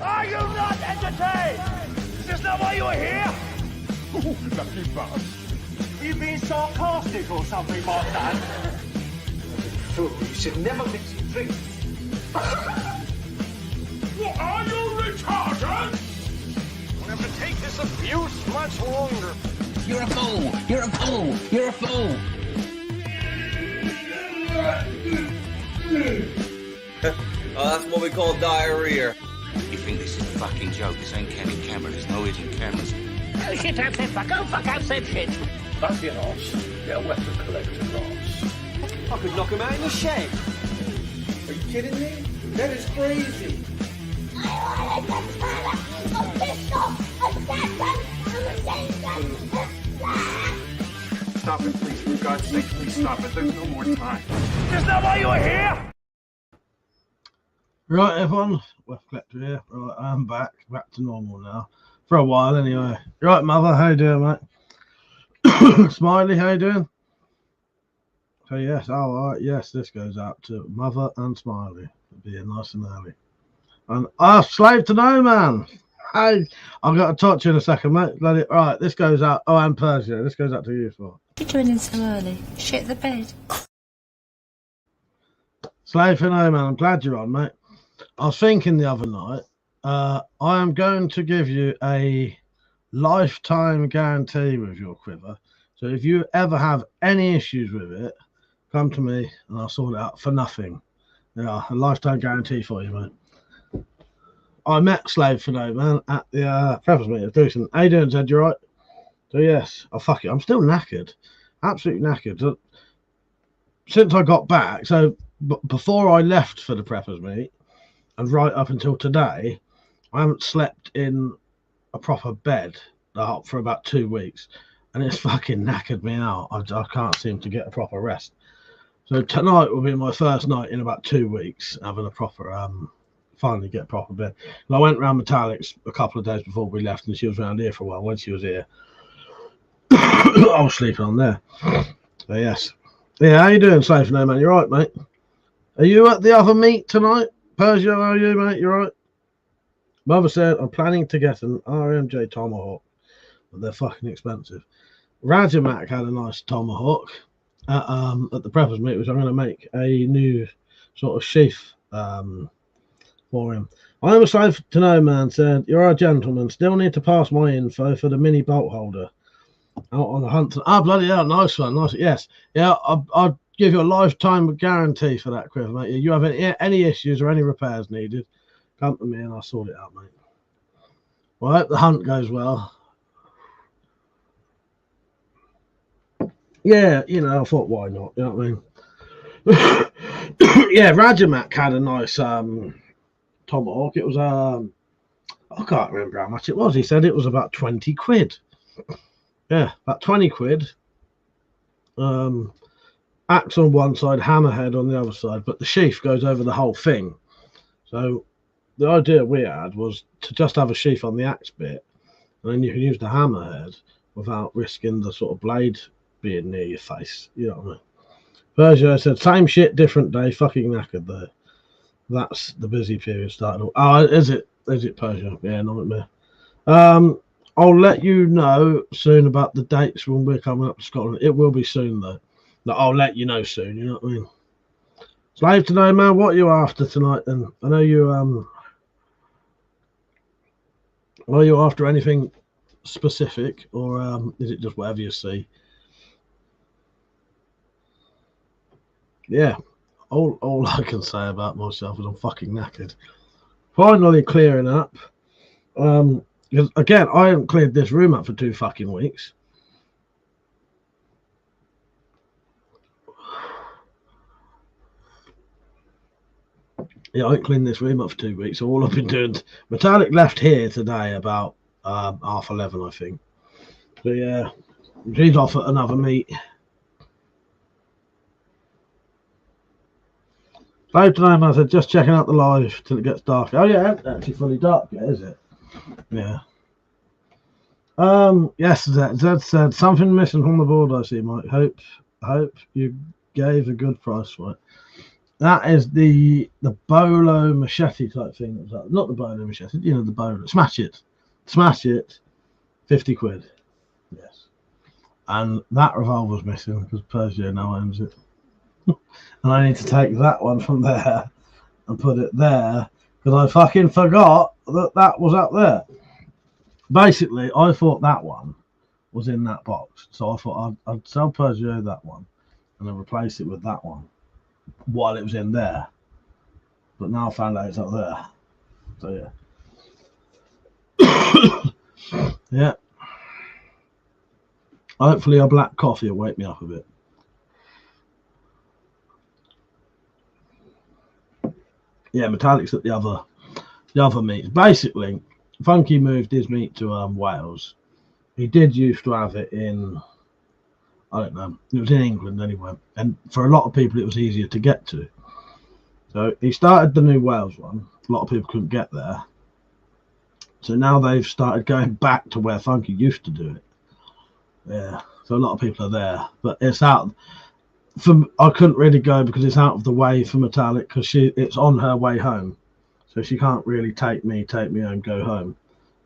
Are you not entertained? Is this not why you are here? Ooh, lucky bastard. Are you being sarcastic or something like that? Fool, you should never mix your drinks. What, are you retarded? We'll have to take this abuse much longer. You're a fool! You're a fool! You're a fool! Oh, that's what we call diarrhea. You think this is a fucking joke? This ain't Kenny camera. There's no hidden cameras. Oh shit, I've said fuck, oh fuck, I've said shit. That's your ass. Get a weapon collector ass. I could knock him out in the shed. Are you kidding me? That is crazy. Stop it, please. For God's sake, please stop it. There's no more time. Is this not why you are here? Right, everyone, WeaponCollector here. Right, I'm back to normal now. For a while, anyway. Right, Mother, how you doing, mate? Smiley, how you doing? So, yes, all right, yes, this goes out to Mother and Smiley. Being nice and early. And Slave to No Man. Hey, I've got to touch you in a second, mate. Let it. Right, this goes out. Oh, and Persia. This goes out to you for. You're joining so early. Shit the bed. Slave to No Man, I'm glad you're on, mate. I was thinking the other night, I am going to give you a lifetime guarantee with your quiver. So if you ever have any issues with it, come to me and I'll sort it out for nothing. Yeah, a lifetime guarantee for you, mate. I met Slave for No Man at the preface meeting. Decent. How you doing, Zed? You right? So yes. Oh fuck it. I'm still knackered. Absolutely knackered. Since I got back, so before I left for the preppers meet, and right up until today, I haven't slept in a proper bed for about 2 weeks, and it's fucking knackered me out. I can't seem to get a proper rest. So tonight will be my first night in about 2 weeks having a proper finally get a proper bed. And I went round Metallics a couple of days before we left, and she was around here for a while. When she was here, I was sleeping on there. So yes, yeah. How you doing, Slave for No Man? You right, mate? Are you at the other meet tonight? Persia, how are you, mate? You right? Mother said I'm planning to get an RMJ Tomahawk, but they're fucking expensive. Rajamak had a nice Tomahawk at the preppers meet, which I'm going to make a new sort of sheath for him. I am a Slave to No Man said, you're a gentleman. Still need to pass my info for the mini bolt holder. Out on the hunt. Ah, bloody hell, nice one. Nice. Yes. Yeah, I'll give you a lifetime guarantee for that, quiver, mate. You have any issues or any repairs needed, come to me and I'll sort it out, mate. Well, I hope the hunt goes well. Yeah, you know, I thought, why not? You know what I mean? Yeah, Rajamak had a nice Tomahawk. It was I can't remember how much it was. He said it was about 20 quid. Yeah, about 20 quid. Axe on one side, hammerhead on the other side, but the sheath goes over the whole thing. So the idea we had was to just have a sheath on the axe bit, and then you can use the hammerhead without risking the sort of blade being near your face. You know what I mean? Persia said, same shit, different day. Fucking knackered there. That's the busy period starting. Oh, is it Persia? Yeah, nightmare. I'll let you know soon about the dates when we're coming up to Scotland. It will be soon though. No, I'll let you know soon. You know what I mean? Slave to No Man, what are you after tonight? Then I know you. Are you after anything specific, or is it just whatever you see? Yeah. All I can say about myself is I'm fucking knackered. Finally clearing up. Because again, I haven't cleared this room up for 2 fucking weeks. Yeah, I ain't cleaned this room up for 2 weeks. So all I've been doing, Metallic left here today about 11:30, I think. So yeah, he's off at another meet. Slave to No Man said, just checking out the live till it gets dark. Oh yeah, it's actually fully dark yet, is it? Yeah. Yes, Zed said something missing from the board. I see, Mike. Hope you gave a good price for it. That is the bolo machete type thing. Not the bolo machete, you know, the bolo. Smash it, 50 quid. Yes. And that revolver's missing because Persia now owns it. And I need to take that one from there and put it there because I fucking forgot that was up there. Basically, I thought that one was in that box, so I thought I'd sell Persia that one and then replace it with that one while it was in there. But now I found out it's up there. So yeah. Yeah. Hopefully a black coffee will wake me up a bit. Yeah, Metallic's at the other meats. Basically, Funky moved his meat to Wales. He did used to have it in, I don't know, it was in England anyway. And for a lot of people, it was easier to get to. So he started the new Wales one. A lot of people couldn't get there. So now they've started going back to where Funky used to do it. Yeah, so a lot of people are there. But it's out. I couldn't really go because it's out of the way for Metallic because it's on her way home. So she can't really take me home, go home.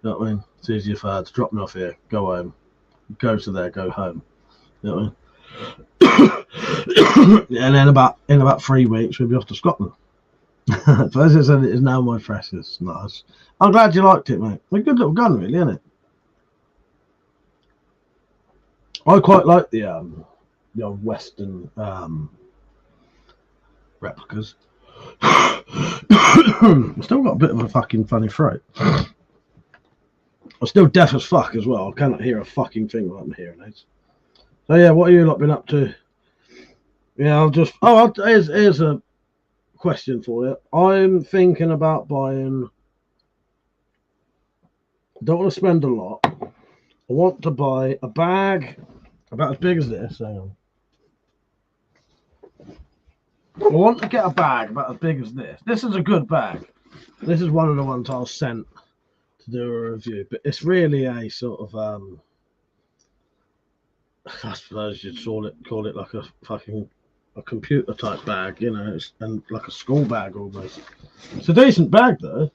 You know what I mean? It's easier for her to drop me off here, go home, go to there, go home. You know what I mean? And then in about 3 weeks we'll be off to Scotland. But as I said, it is now my precious. Nice. I'm glad you liked it, mate. A good little gun, really, isn't it? I quite like the old Western replicas. I've still got a bit of a fucking funny throat. I'm still deaf as fuck as well. I cannot hear a fucking thing while I'm hearing it. So yeah, what have you lot been up to? Yeah, here's a question for you. I'm thinking about buying. Don't want to spend a lot. I want to buy a bag about as big as this. Hang on. I want to get a bag about as big as this. This is a good bag. This is one of the ones I was sent to do a review, but it's really a sort of I suppose you'd call it like a computer type bag, you know, and like a school bag almost. It's a decent bag though,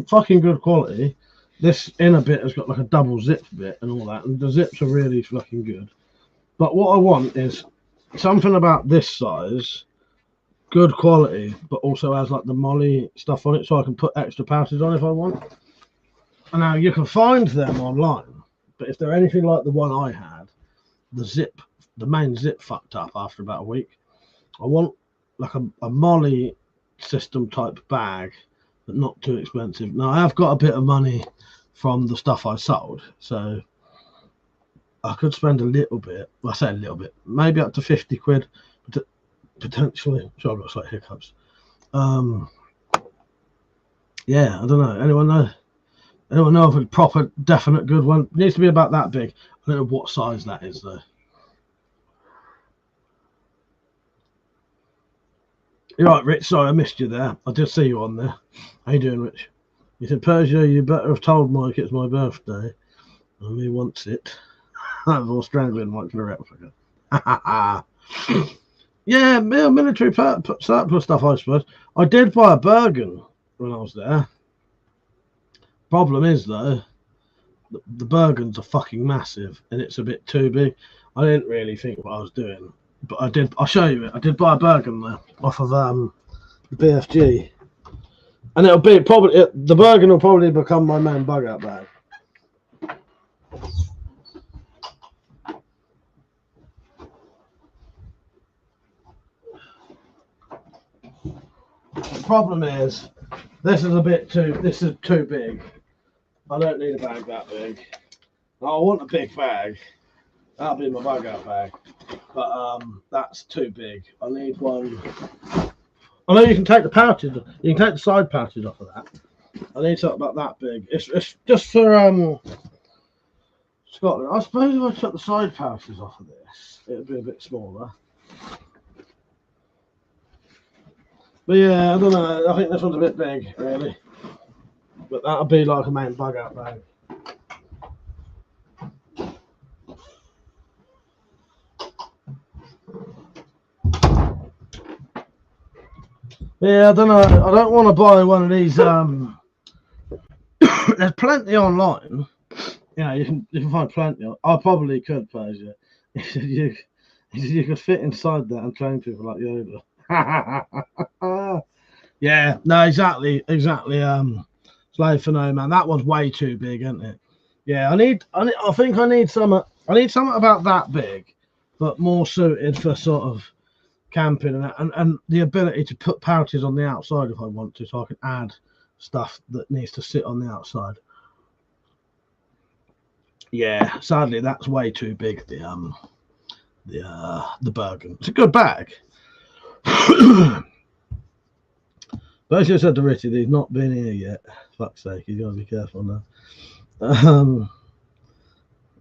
fucking good quality. This inner bit has got like a double zip bit and all that, and the zips are really fucking good. But what I want is something about this size. Good quality, but also has like the molly stuff on it, so I can put extra pouches on if I want. And now you can find them online, but if they're anything like the one I had, the main zip fucked up after about a week. I want like a molly system type bag, but not too expensive. Now I have got a bit of money from the stuff I sold, so I could spend a little bit. Well, I say a little bit, maybe up to 50 quid. Potentially. Sure, I've got slight hiccups. Yeah, I don't know. Anyone know of a proper, definite good one? It needs to be about that big. I don't know what size that is though. You're right, Rich. Sorry, I missed you there. I did see you on there. How you doing, Rich? You said, Persia, you better have told Mike it's my birthday. And he wants it. I'm Australian Mike for the replica. Ha ha ha. Yeah, military surplus stuff, I suppose. I did buy a Bergen when I was there. Problem is, though, the Bergens are fucking massive, and it's a bit too big. I didn't really think what I was doing, but I did. I'll show you it. I did buy a Bergen there off of the BFG, and it'll be probably the Bergen will probably become my main bug out bag. The problem is, this is too big. I don't need a bag that big. I want a big bag. That'll be my bug out bag. But that's too big. I need one. I know you can take the pouches. You can take the side pouches off of that. I need something about that big. It's just for Scotland. I suppose if I took the side pouches off of this, it would be a bit smaller. But yeah, I don't know. I think this one's a bit big, really. But that'll be like a main bug out bag. Yeah, I don't know. I don't want to buy one of these. There's plenty online. You know, you can find plenty. I probably could pose you. You could fit inside that and train people like Yoda. Yeah, no, exactly. Slave for no man. That one's way too big, isn't it? Yeah, I think I need something about that big, but more suited for sort of camping and the ability to put pouches on the outside if I want to, so I can add stuff that needs to sit on the outside. Yeah, sadly that's way too big. The Bergen. It's a good bag. But as you said to Richard, he's not been here yet. Fuck's sake, he's got to be careful now.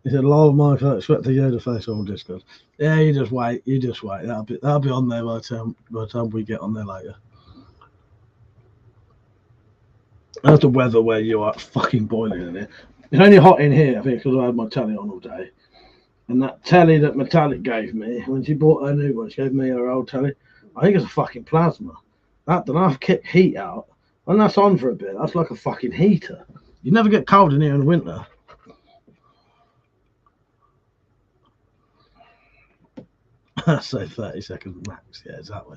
He said, "Lol, Michael, expect the Yoda face on Discord." Yeah, you just wait. That'll be on there by the time we get on there later. How's the weather where you are? Fucking boiling in here. It's only hot in here, I think, because I had my telly on all day. And that telly that Metallic gave me, when she bought her new one, she gave me her old telly. I think it's a fucking plasma. That then I've kicked heat out. When that's on for a bit, that's like a fucking heater. You never get cold in here in the winter. So 30 seconds max. Yeah, exactly.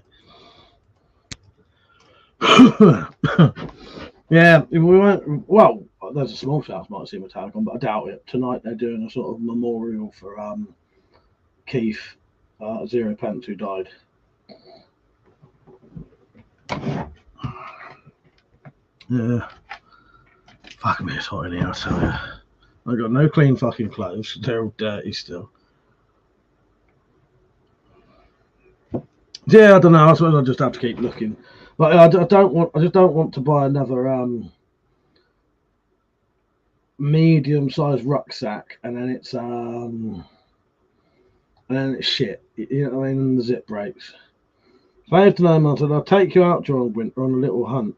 Yeah, we went. Well, there's a small chance might see Metallic on, but I doubt it. Tonight they're doing a sort of memorial for Keith, Zero Pence, who died. Yeah. Fuck me, it's hot in here, I tell you. I got no clean fucking clothes. They're all dirty still. Yeah, I don't know. I suppose I just have to keep looking. Like I just don't want to buy another medium-sized rucksack, and then it's shit. You know what I mean? And the zip breaks. Slave to no man said, "I'll take you out during winter on a little hunt.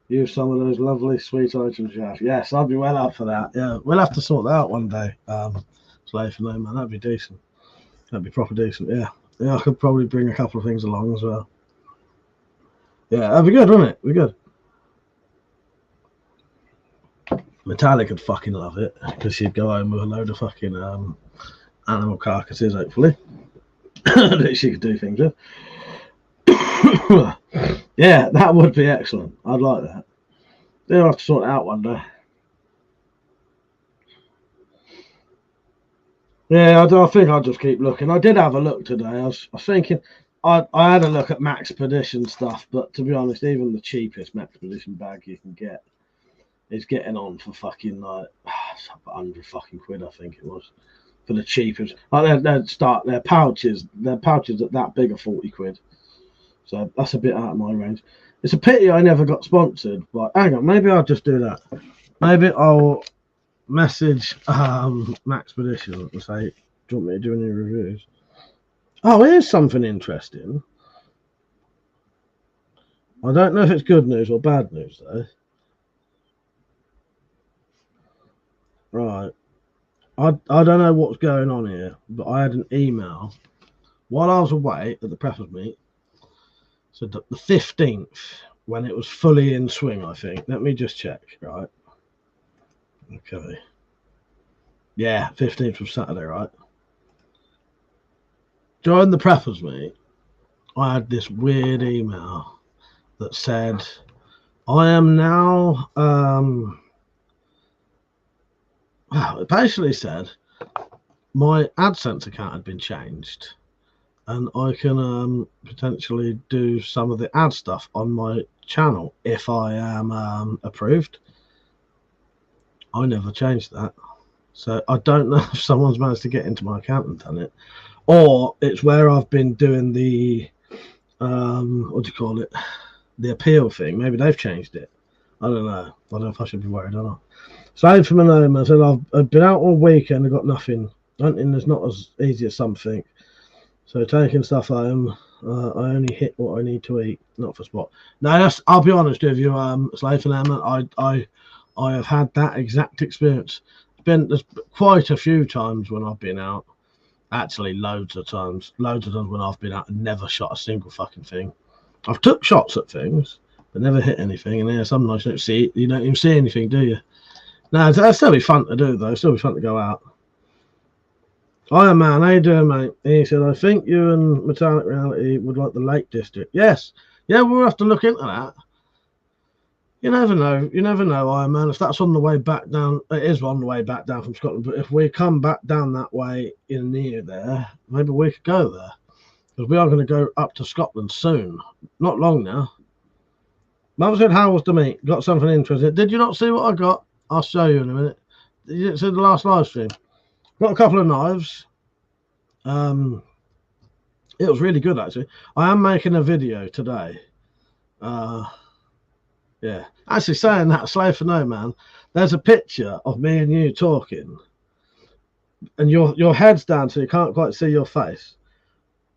Use some of those lovely sweet items you have." Yes, I'd be well up for that. Yeah, we'll have to sort that out one day. Slave for no man, that'd be decent. That'd be proper decent. Yeah. Yeah, I could probably bring a couple of things along as well. Yeah, that'd be good, wouldn't it? Be good. Metallic would fucking love it because she'd go home with a load of fucking animal carcasses, hopefully, that she could do things with. Yeah, that would be excellent. I'd like that. They'll have to sort it out one day. Yeah, I think I'll just keep looking. I did have a look today. I was thinking, I had a look at Maxpedition stuff, but to be honest, even the cheapest Maxpedition bag you can get is getting on for fucking like £100 fucking quid, I think it was, for the cheapest. Like their pouches at that big are 40 quid. So that's a bit out of my range. It's a pity I never got sponsored, but hang on, maybe I'll just do that. Maybe I'll message Maxpedition and say, "Do you want me to do any reviews?" Oh, here's something interesting. I don't know if it's good news or bad news though. Right. I don't know what's going on here, but I had an email while I was away at the Preppers meet. So the 15th, when it was fully in swing, I think. Let me just check, right? Okay. Yeah, 15th was Saturday, right? During the Preppers meet, I had this weird email that said, "I am now," well, it basically said my AdSense account had been changed and I can potentially do some of the ad stuff on my channel if I am approved. I never changed that. So I don't know if someone's managed to get into my account and done it, or it's where I've been doing the what do you call it, the appeal thing. Maybe they've changed it. I don't know. I don't know if I should be worried or not. Slave from Anoma said, "I've been out all weekend and got nothing. Hunting is not as easy as some think. So taking stuff home, I only hit what I need to eat, not for spot." No, I'll be honest with you, Slave from Anoma, I have had that exact experience. There's quite a few times when I've been out. Actually, loads of times when I've been out and never shot a single fucking thing. I've took shots at things, but never hit anything. And there's some nights you don't see it. You don't even see anything, do you? No, that'll still be fun to do, though. Still be fun to go out. Iron Man, how you doing, mate? He said, I think you and Metallic Reality would like the Lake District. Yes. Yeah, we'll have to look into that. You never know. You never know, Iron Man. If that's on the way back down, it is on the way back down from Scotland. But if we come back down that way in near there, maybe we could go there. Because we are going to go up to Scotland soon. Not long now. Mum said, how was the meat? Got something interesting. Did you not see what I got? I'll show you in a minute. You didn't see the last live stream. Got a couple of knives. It was really good, actually. I am making a video today. Yeah. Actually, saying that, Slave for No Man, there's a picture of me and you talking. And your head's down so you can't quite see your face.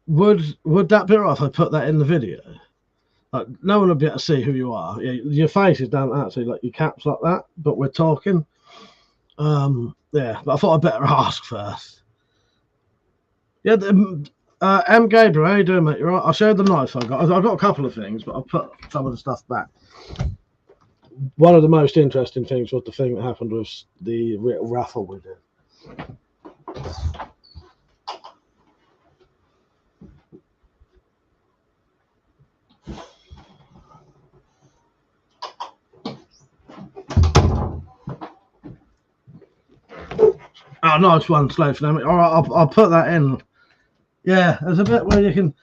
Would that be right if I put that in the video? Like, no one will be able to see who you are. Yeah, your face is down actually, like your cap's like that, but we're talking. Yeah, but I thought I'd better ask first. Yeah, M. Gabriel, how you doing, mate? You're right. I'll show you the knife I got. I've got a couple of things, but I'll put some of the stuff back. One of the most interesting things was the thing that happened with the raffle we did. Oh, nice one, Slave for No. All right, I'll put that in. Yeah, there's a bit where you can.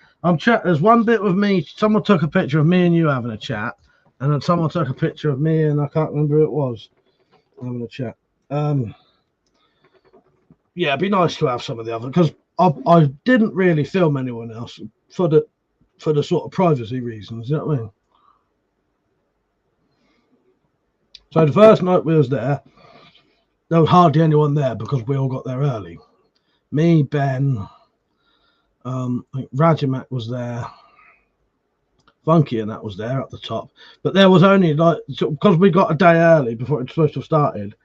There's one bit with me. Someone took a picture of me and you having a chat, and then someone took a picture of me and I can't remember who it was having a chat. Yeah, it'd be nice to have some of the other because I didn't really film anyone else for the sort of privacy reasons. You know what I mean? So the first night we was there was hardly anyone there because we all got there early. Me, Ben, I think Rajamak was there, Funky and that was there at the top. But there was only because we got a day early before it was supposed to have started,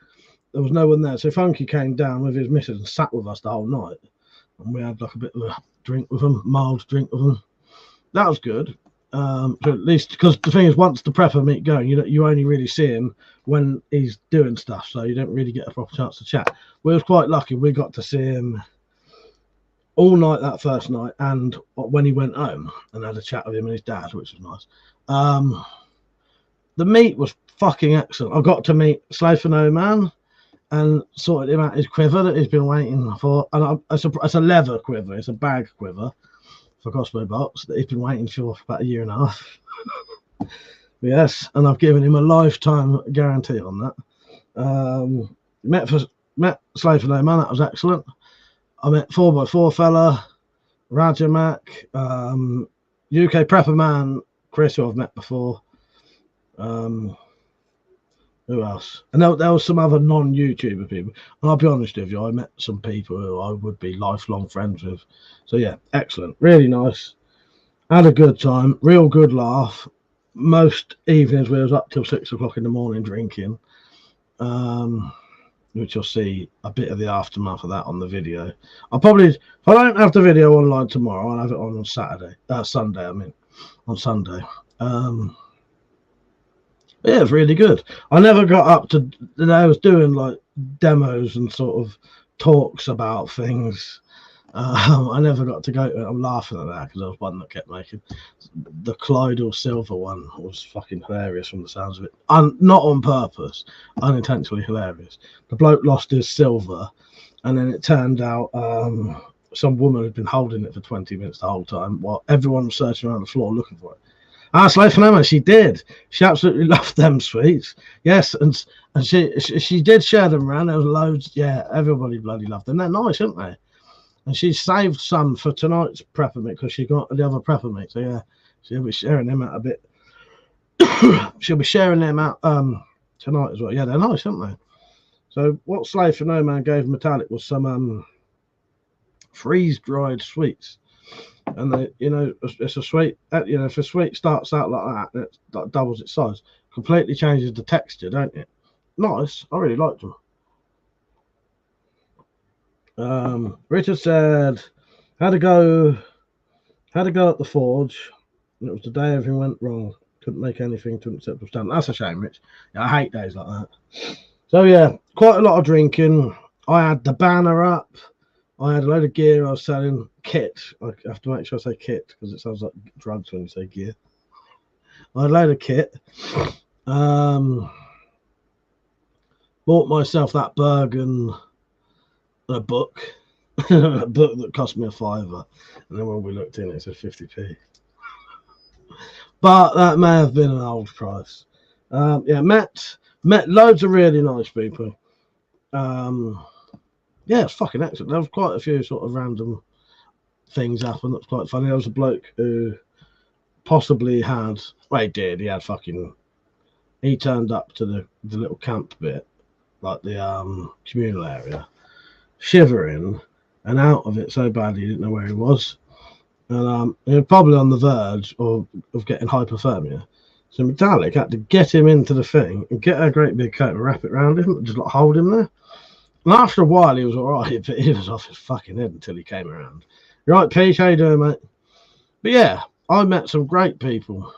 there was no one there. So Funky came down with his missus and sat with us the whole night. And we had like a bit of a drink with him, mild drink with him. That was good. So at least, because the thing is, once the prepper meet going, you only really see him when he's doing stuff, so you don't really get a proper chance to chat. We was quite lucky; we got to see him all night that first night, and when he went home, and had a chat with him and his dad, which was nice. The meet was fucking excellent. I got to meet Slave for No Man and sorted him out his quiver that he's been waiting for, and it's a leather quiver, it's a bag quiver. For Cosmo Box that he's been waiting for about a year and a half. Yes, and I've given him a lifetime guarantee on that. Met Slave for No Man, that was excellent. I met 4x4 fella, Rajamak, UK Prepper Man, Chris, who I've met before. Who else? And there was some other non-YouTuber people. And I'll be honest with you, I met some people who I would be lifelong friends with. So yeah, excellent. Really nice. Had a good time. Real good laugh. Most evenings we was up till 6 o'clock in the morning drinking. Which you'll see a bit of the aftermath of that on the video. If I don't have the video online tomorrow, I'll have it on Sunday, on Sunday. Yeah, it was really good. I never got up to. I was doing like demos and sort of talks about things. I never got to go to it. I'm laughing at that because there was one that kept making. The Clydal Silver one was fucking hilarious from the sounds of it. Not on purpose, unintentionally hilarious. The bloke lost his silver, and then it turned out some woman had been holding it for 20 minutes the whole time while everyone was searching around the floor looking for it. Slave for No Man, she did. She absolutely loved them sweets. Yes, and she did share them around. There was loads. Yeah, everybody bloody loved them. They're nice, aren't they? And she saved some for tonight's prepper meat because she got the other prepper meat. So yeah, she'll be sharing them out a bit. She'll be sharing them out tonight as well. Yeah, they're nice, aren't they? So what Slave for No Man gave Metallic was some freeze-dried sweets. And they, it's a sweet. If a sweet starts out like that, it like doubles its size. Completely changes the texture, don't it? Nice. I really liked them. Richard said, "Had to go at the forge. And it was the day everything went wrong. Couldn't make anything to an acceptable standard. That's a shame, Rich. Yeah, I hate days like that. So yeah, quite a lot of drinking. I had the banner up. I had a load of gear I was selling. Kit. I have to make sure I say kit because it sounds like drugs when you say gear. I had a load of kit. Bought myself that Bergen a book. A book that cost me a £5. And then when we looked in, it said 50p. But that may have been an old price. Yeah, met loads of really nice people. Yeah, it's fucking excellent. There was quite a few sort of random things happen. That's quite funny. There was a bloke who possibly had, well, he had fucking, he turned up to the little camp bit, like the communal area, shivering and out of it so bad he didn't know where he was. And he was probably on the verge of getting hypothermia. So Metallic had to get him into the thing and get a great big coat and wrap it around him and just like hold him there. And after a while, he was all right, but he was off his fucking head until he came around. You right, Peach? How you doing, mate? But yeah, I met some great people,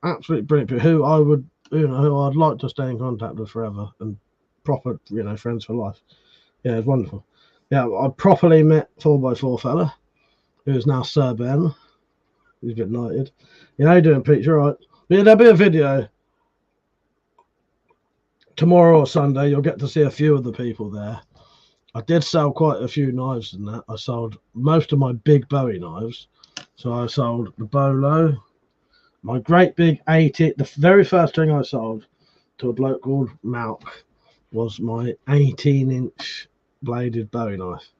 absolutely brilliant people who I would, who I'd like to stay in contact with forever and proper, friends for life. Yeah, it's wonderful. Yeah, I properly met 4x4 fella, who is now Sir Ben. He's a bit knighted. Yeah, how you doing, Peach? You're right. But yeah, there'll be a video tomorrow or Sunday. You'll get to see a few of the people there. I did sell quite a few knives in that. I sold most of my big Bowie knives. So I sold the Bolo, my great big 80. The very first thing I sold to a bloke called Malk was my 18-inch bladed Bowie knife.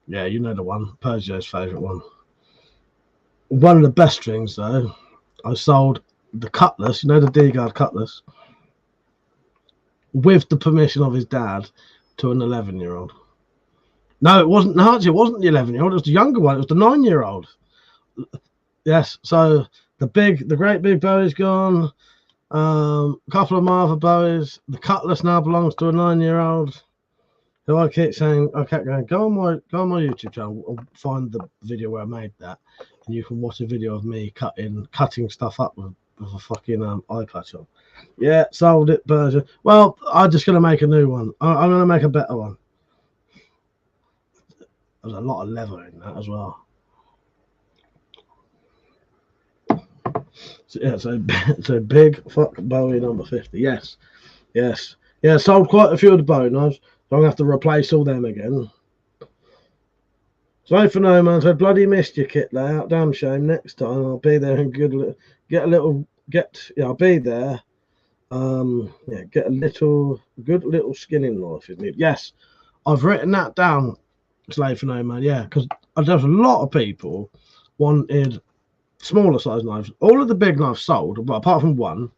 Yeah, you know the one, Peugeot's favourite one. One of the best things, though, I sold the cutlass, the D-guard cutlass, with the permission of his dad, to an 11-year-old. No, it wasn't. No, it wasn't the 11-year-old. It was the younger one. It was the 9-year-old. Yes. So the great big Bowie's gone. A couple of my other Bowies. The cutlass now belongs to a 9-year-old. Who I keep saying, I kept going, go on my YouTube channel and find the video where I made that, and you can watch a video of me cutting stuff up with a fucking eye patch on. Yeah, sold it, Persia. Well, I'm just gonna make a new one. I'm gonna make a better one. There's a lot of leather in that as well. So, yeah, so big fuck Bowie number 50. Yes. Yeah, sold quite a few of the Bowie knives. So I'm gonna have to replace all them again. So for no man said, bloody missed your kit layout. Damn shame. Next time I'll be there and I'll be there. Get a good little skinning knife if need. Yes, I've written that down. Slave for no man, yeah, because there's a lot of people wanted smaller size knives. All of the big knives sold, but apart from one,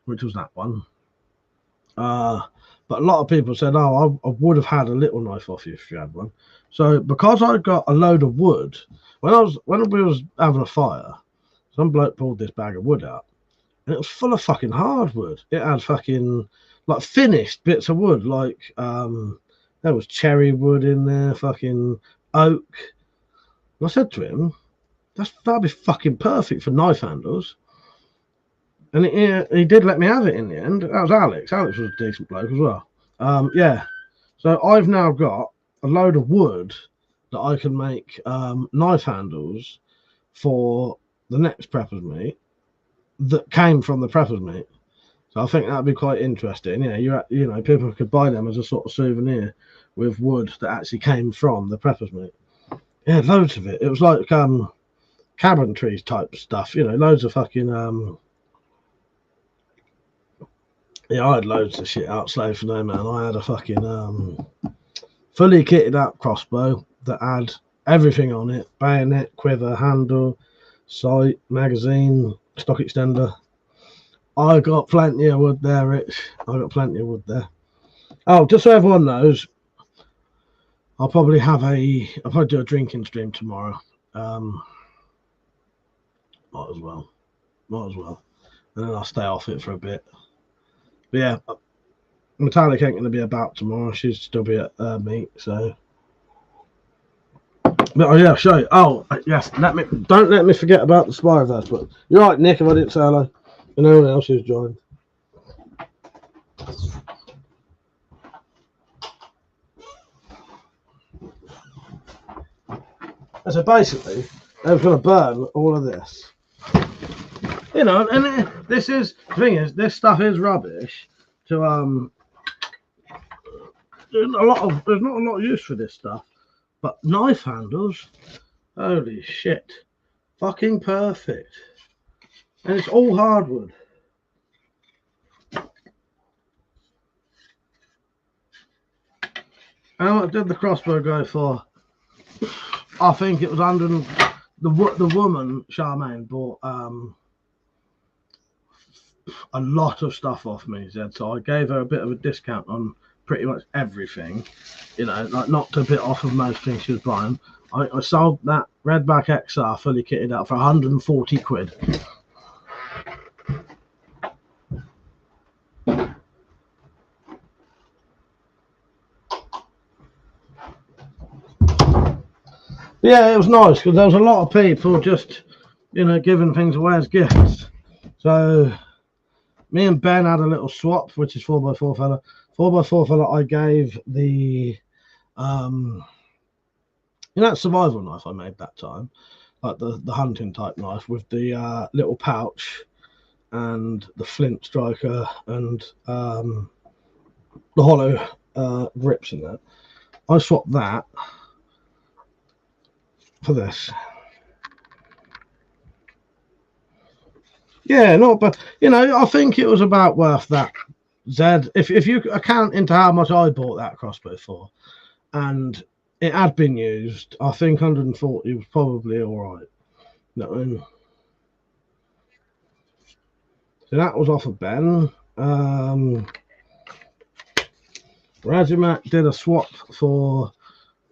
which was that one. But a lot of people said, "Oh, I would have had a little knife off you if you had one." So because I got a load of wood when we was having a fire, some bloke pulled this bag of wood out, and it was full of fucking hardwood. It had fucking like finished bits of wood, like there was cherry wood in there, fucking oak. And I said to him, that'd be fucking perfect for knife handles. And he did let me have it in the end. That was Alex. Alex was a decent bloke as well. Yeah. So I've now got a load of wood that I can make knife handles for the next preppers meet that came from the preppers meet. So I think that'd be quite interesting. Yeah, people could buy them as a sort of souvenir with wood that actually came from the preppers meet. Yeah, loads of it. It was like cabin trees type stuff. Loads of fucking yeah, I had loads of shit out. Slave for no man. I had a fucking fully kitted out crossbow that had everything on it: bayonet, quiver, handle, sight, magazine, stock extender. I got plenty of wood there, Rich. I got plenty of wood there. Oh, just so everyone knows, I'll probably do a drinking stream tomorrow. Might as well. And then I'll stay off it for a bit. But yeah, Metallic ain't going to be about tomorrow. She'll still be at meet, so But oh yeah, I'll show you. Oh yes, don't let me forget about the Spider-Verse book. You're right, Nick, if I didn't say hello. And no one else who's joined. So basically, I was going to burn all of this. You know, and this is the thing is, this stuff is rubbish. To there's not a lot of use for this stuff, but knife handles, holy shit, fucking perfect, and it's all hardwood. How much did the crossbow go for? I think it was under the woman Charmaine bought a lot of stuff off me, Zed. So I gave her a bit of a discount on pretty much everything. You know, like knocked a bit off of most things she was buying. I sold that Redback XR fully kitted out for 140 quid. Yeah, it was nice because there was a lot of people just, you know, giving things away as gifts. So me and Ben had a little swap, which is 4x4 fella. 4x4 fella, I gave the, you know, that survival knife I made that time, like the hunting type knife with the little pouch and the flint striker and the hollow grips in there. I swapped that for this. Yeah, not but you know, I think it was about worth that, Zed. If you account into how much I bought that crossbow for, and it had been used, I think 140 was probably all right. No, so that was off of Ben. Rajimak did a swap for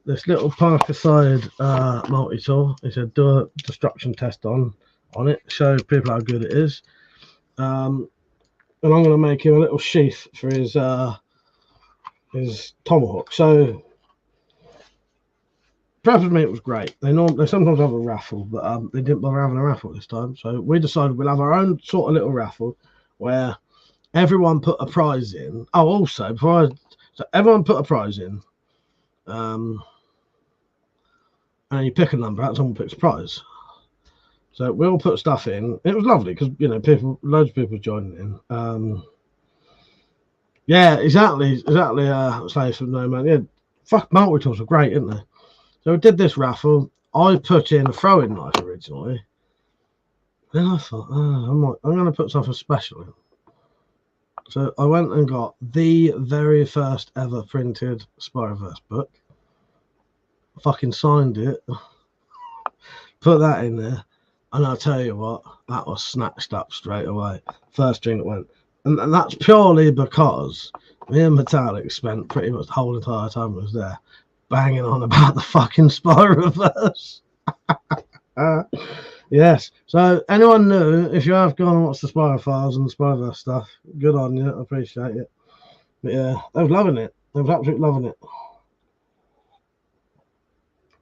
this little Parker side multi-tool. He said do a destruction test on it, show people how good it is. And I'm going to make him a little sheath for his tomahawk. So Preferred Meat was great. They sometimes have a raffle, but they didn't bother having a raffle this time. So we decided we'll have our own sort of little raffle where everyone put a prize in. Oh, also so everyone put a prize in. And you pick a number out, someone picks a prize. So we all put stuff in. It was lovely because, you know, loads of people joining in. Yeah, exactly. Slaves from No Man. Yeah, fuck, multi-tools are great, aren't they? So we did this raffle. I put in a throwing knife originally. Then I thought, I'm going to put something special in. So I went and got the very first ever printed Spider-Verse book. Fucking signed it. Put that in there. And I'll tell you what, that was snatched up straight away. First thing that went. And that's purely because me and Metallic spent pretty much the whole entire time I was there banging on about the fucking Spider-Verse. Yes. So anyone new, if you have gone and watched the Spider-Files and the Spider-Verse stuff, good on you. I appreciate it. But yeah, they was loving it. They was absolutely loving it.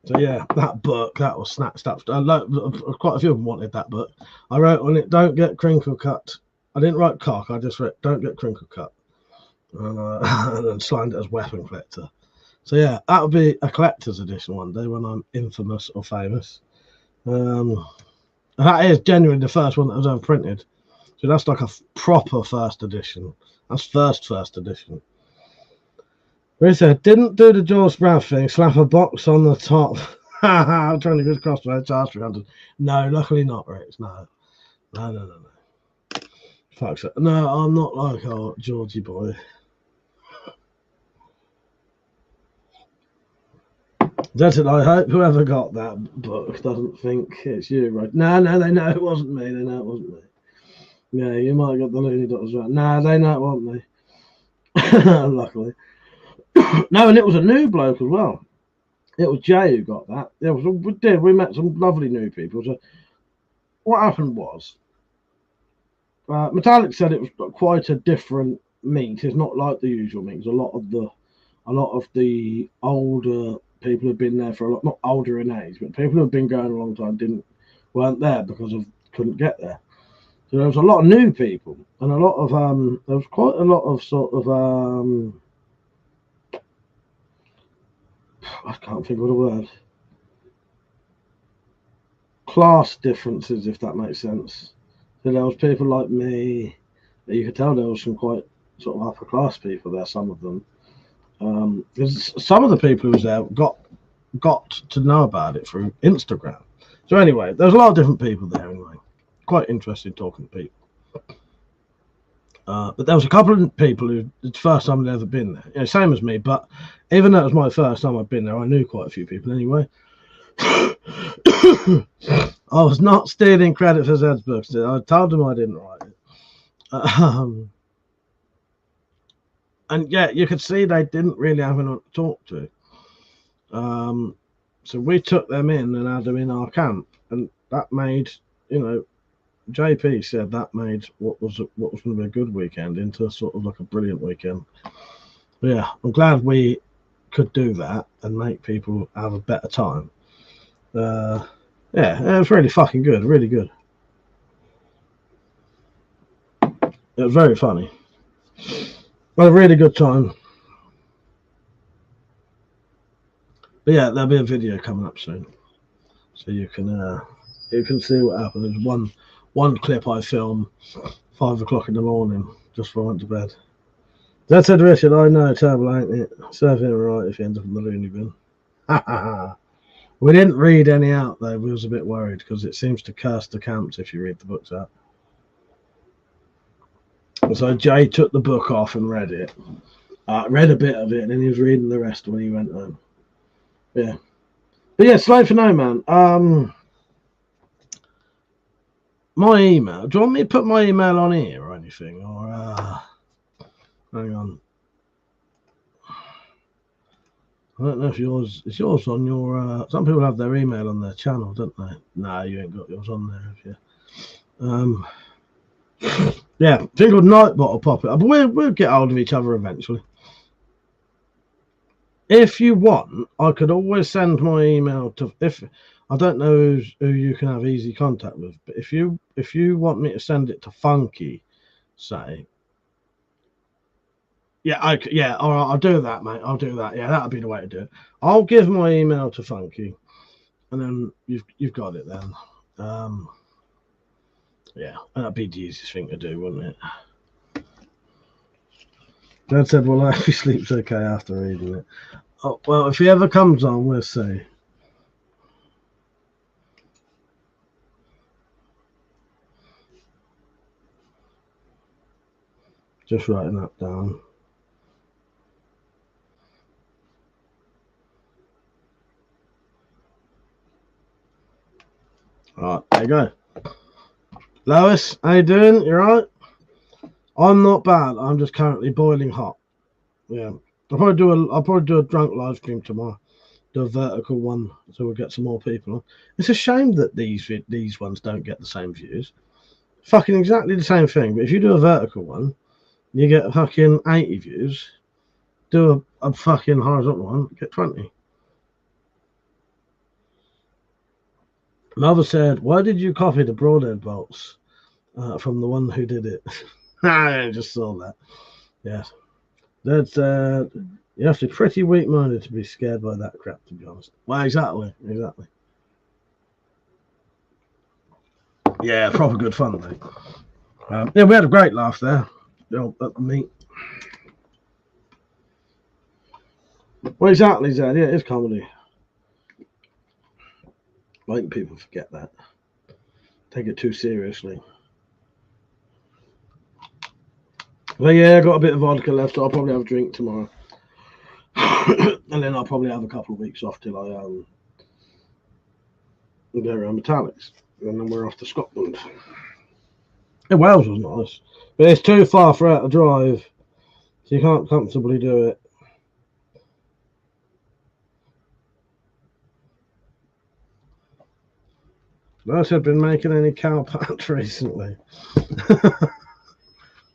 So yeah, that book, that was snatched up. Quite a few of them wanted that book. I wrote on it, don't get crinkle cut. I didn't write cock, I just wrote, don't get crinkle cut. And then signed it as Weapon Collector. So yeah, that would be a collector's edition one day when I'm infamous or famous. That is genuinely the first one that was ever printed. So that's like a proper first edition. That's first edition. He said, didn't do the George Sprout thing, slap a box on the top. I'm trying to go across the charge 300. No, luckily not, Rex. No. Fuck it. No, I'm not like our Georgie boy. That's it. I hope whoever got that book doesn't think it's you, right? No, they know it wasn't me. They know it wasn't me. Yeah, you might have got the Looney Dots right. No, they know it wasn't me. Luckily. No, and it was a new bloke as well. It was Jay who got that. Yeah, we met some lovely new people. So what happened was, Metallic said it was quite a different meat. It's not like the usual meat. A lot of the older people who've been there for a lot, not older in age, but people who've been going a long time weren't there because of couldn't get there. So there was a lot of new people and a lot of there was quite a lot of sort of I can't think of the word. Class differences, if that makes sense. So there was people like me. You could tell there was some quite sort of upper class people there. Some of them. Because some of the people who was there got to know about it through Instagram. So anyway, there's a lot of different people there. Anyway, quite interesting talking to people. But there was a couple of people who it's the first time they'd ever been there. You know, same as me. But even though it was my first time I'd been there, I knew quite a few people anyway. I was not stealing credit for Zed's books. I told them I didn't write it. And yeah, you could see they didn't really have anyone to talk to. So we took them in and had them in our camp, and that made, you know, JP said that made what was going to be a good weekend into sort of like a brilliant weekend. But yeah, I'm glad we could do that and make people have a better time. Yeah, it was really fucking good, really good. It was very funny. Had a really good time. But yeah, there'll be a video coming up soon, so you can see what happened. There's one clip I filmed 5 o'clock in the morning just before I went to bed. That said, Richard, I know, terrible, ain't it? Serve him right if you end up in the loony bin. We didn't read any out though. We was a bit worried because it seems to curse the camps if you read the books out. So Jay took the book off and read it. Read a bit of it, and then he was reading the rest when he went home. Yeah. But yeah, Slave for No Man. My email. Do you want me to put my email on here or anything? Or hang on. I don't know if yours is yours on your. Some people have their email on their channel, don't they? No, you ain't got yours on there, have you? Yeah, Jingled Nightbot will pop it up. But we'll get hold of each other eventually. If you want, I could always send my email to. If I don't know who you can have easy contact with, but if you want me to send it to Funky, say. Yeah, all right, I'll do that, mate. I'll do that. Yeah, that'll be the way to do it. I'll give my email to Funky, and then you've got it then. Yeah, that'd be the easiest thing to do, wouldn't it? Dad said, well, I actually sleeps okay after reading it. Oh, well, if he ever comes on, we'll see. Just writing that down. All right, there you go. Lois, how you doing? You right? I'm not bad. I'm just currently boiling hot. Yeah, I'll probably do a drunk live stream tomorrow. Do a vertical one, so we'll get some more people on. It's a shame that these ones don't get the same views. Fucking exactly the same thing. But if you do a vertical one, you get fucking 80 views. Do a fucking horizontal one, get 20. Mother said, why did you copy the broadhead bolts from the one who did it? I just saw that. Yes. That's you have to be pretty weak-minded to be scared by that crap, to be honest. Well, exactly. Yeah, proper good fun, mate. Yeah, we had a great laugh there. At the meet. Well, exactly, Zed. Yeah, it is comedy. I think people forget that. Take it too seriously. But yeah, I got a bit of vodka left. I'll probably have a drink tomorrow. And then I'll probably have a couple of weeks off till I go around Metallics. And then we're off to Scotland. Yeah, Wales was nice. But it's too far for out to drive. So you can't comfortably do it. I've been making any cow pants recently.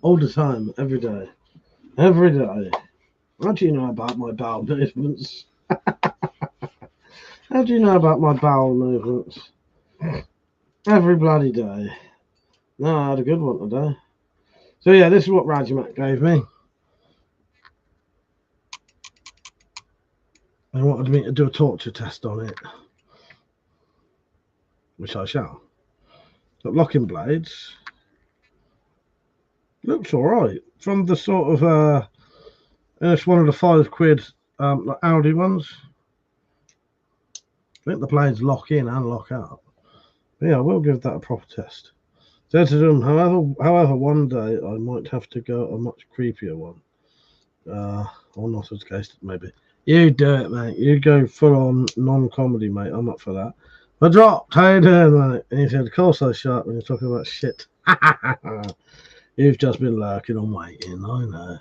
All the time, every day. Every day. How do you know about my bowel movements? How do you know about my bowel movements? Every bloody day. No, I had a good one today. So yeah, this is what Rajimat gave me. They wanted me to do a torture test on it, which I shall. Got locking blades. Looks alright. From the sort of it's one of the £5 like Audi ones. I think the blades lock in and lock out. But yeah, I will give that a proper test. Said to them, however, one day I might have to go a much creepier one. Or not as case, maybe. You do it, mate. You go full on non-comedy, mate. I'm up for that. I dropped. How you doing, mate? And he said, of course I shot when you're talking about shit. You've just been lurking and waiting. I know.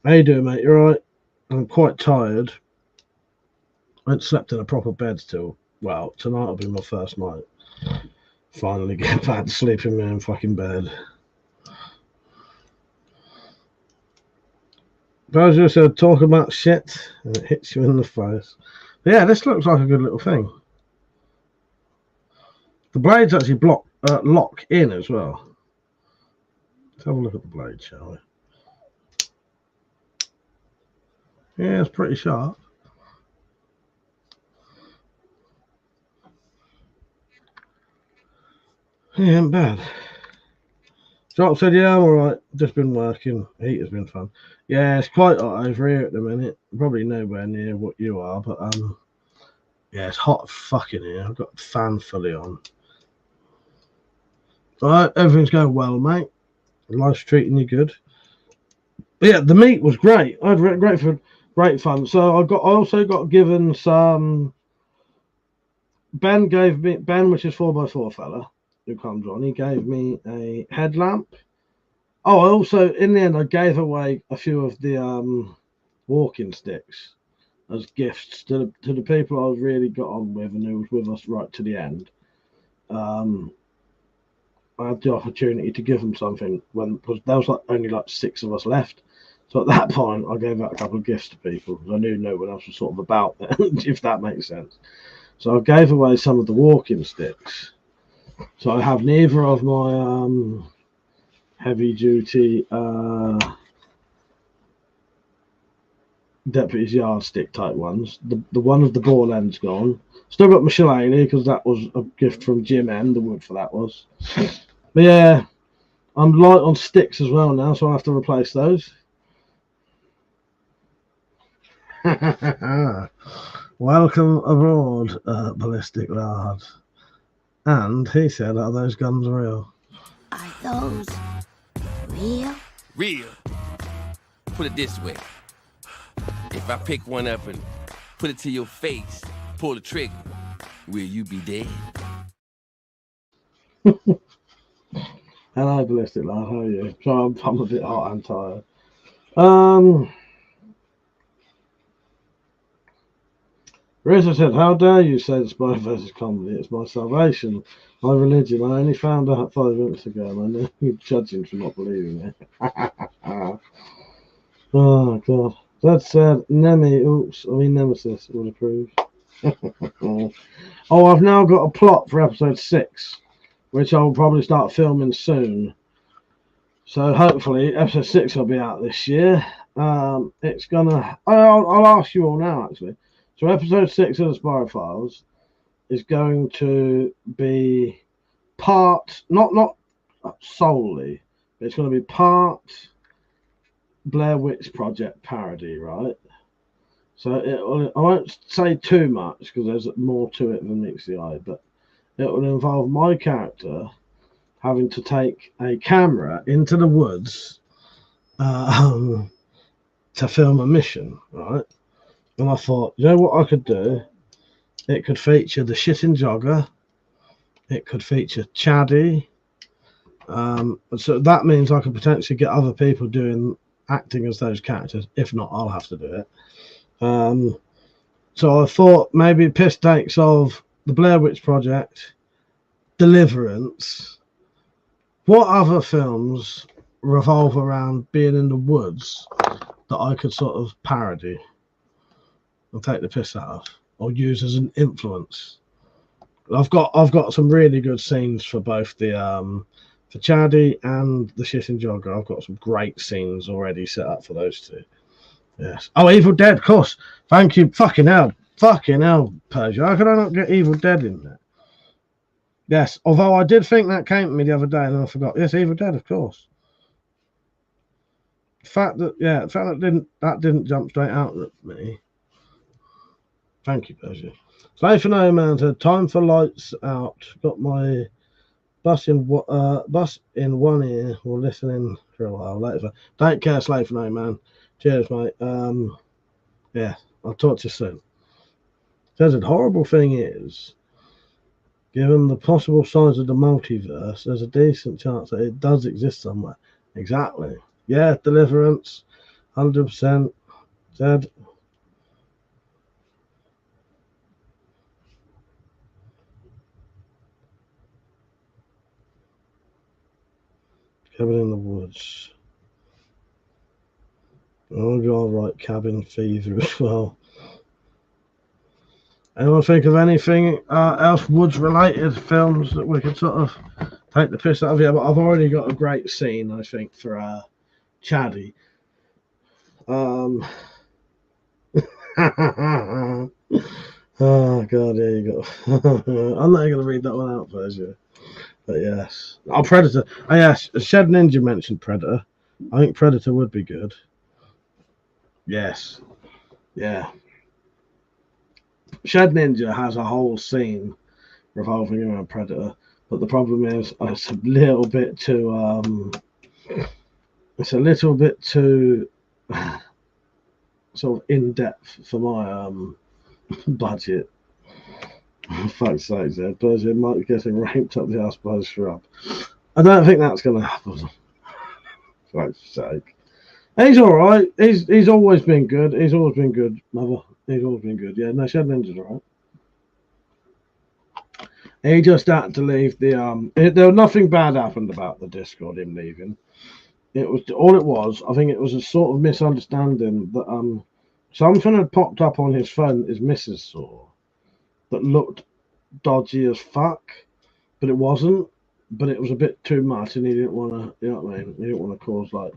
How you doing, mate? You're right. I'm quite tired. I haven't slept in a proper bed till, well, tonight will be my first night. Finally get back to sleep in my own fucking bed. Bowser said, talk about shit, and it hits you in the face. But yeah, this looks like a good little thing. The blades actually lock in as well. Let's have a look at the blade, shall we? Yeah, it's pretty sharp. Yeah, ain't bad. Drop said, yeah, I'm alright. Just been working. Heat has been fun. Yeah, it's quite hot over here at the minute. Probably nowhere near what you are, but yeah, it's hot fucking here. I've got the fan fully on. Alright, everything's going well, mate. Life's treating you good. But yeah, the meat was great. I had great fun. So I also got given some. Ben gave me which is 4x4 fella who comes on. He gave me a headlamp. Oh, I also in the end I gave away a few of the walking sticks as gifts to the people I really got on with and who was with us right to the end. I had the opportunity to give them something because there was only like 6 of us left. So at that point, I gave out a couple of gifts to people because I knew no one else was sort of about there, if that makes sense. So I gave away some of the walking sticks. So I have neither of my heavy-duty deputy's yardstick type ones. The one with the ball end's gone. Still got my shillelagh because that was a gift from Jim M. The wood for that was. But yeah, I'm light on sticks as well now, so I have to replace those. Welcome abroad, ballistic lad. And he said, are those guns real? Are those real? Real. Put it this way. If I pick one up and put it to your face, pull the trigger, will you be dead? Hello, ballistic lad. How are you? So I'm a bit hot and tired. Reza said, how dare you say the spy versus comedy? It's my salvation, my religion. I only found out 5 minutes ago and I know you're judging for not believing it. Oh, God. That said, Nemesis would approve. Oh, I've now got a plot for episode 6, which I'll probably start filming soon. So hopefully episode 6 will be out this year. It's gonna. I'll ask you all now, actually. So episode 6 of the Spiral Files is going to be part, not solely, but it's going to be part Blair Witch Project parody, right? So I won't say too much because there's more to it than meets the eye, but it will involve my character having to take a camera into the woods to film a mission, right? And I thought, you know what I could do? It could feature the shitting jogger. It could feature Chaddy. So that means I could potentially get other people acting as those characters. If not, I'll have to do it. So I thought maybe piss takes of the Blair Witch Project, Deliverance. What other films revolve around being in the woods that I could sort of parody and take the piss out of? or use as an influence. I've got some really good scenes for both the for Chaddy and the shitting jogger. I've got some great scenes already set up for those two. Yes. Oh, Evil Dead, of course. Thank you. Fucking hell, Persia. How could I not get Evil Dead in there? Yes. Although I did think that came to me the other day, and I forgot. Yes, Evil Dead, of course. The fact that didn't jump straight out at me. Thank you, Persia. Slave for No Man said, time for lights out. Got my bus in one ear. We'll listen in for a while later. Take care, Slave for No Man. Cheers, mate. Yeah, I'll talk to you soon. Says the horrible thing is, given the possible size of the multiverse, there's a decent chance that it does exist somewhere. Exactly. Yeah, Deliverance, 100%. Said. Cabin in the Woods. Oh, God, right, Cabin Fever as well. Anyone think of anything else Woods-related films that we could sort of take the piss out of? Yeah, but I've already got a great scene, I think, for Chaddy. Oh, God, there you go. I'm not going to read that one out first, yeah. But yes. Oh, Predator. Oh, yes. Shed Ninja mentioned Predator. I think Predator would be good. Yes. Yeah. Shed Ninja has a whole scene revolving around Predator, but the problem is it's a little bit too sort of in depth for my budget. Fuck's sake, Zed. Persia might be getting raped up the ass by a shrub. I don't think that's going to happen. Fuck's sake. He's all right. He's always been good. He's always been good, mother. He's always been good. Yeah, no, Shed Ninja's all right. He just had to leave the there was nothing bad happened about the Discord, him leaving. It was all it was. I think it was a sort of misunderstanding that something had popped up on his phone his missus saw that looked dodgy as fuck, but it wasn't. But it was a bit too much, and he didn't want to. You know what I mean? He didn't want to cause like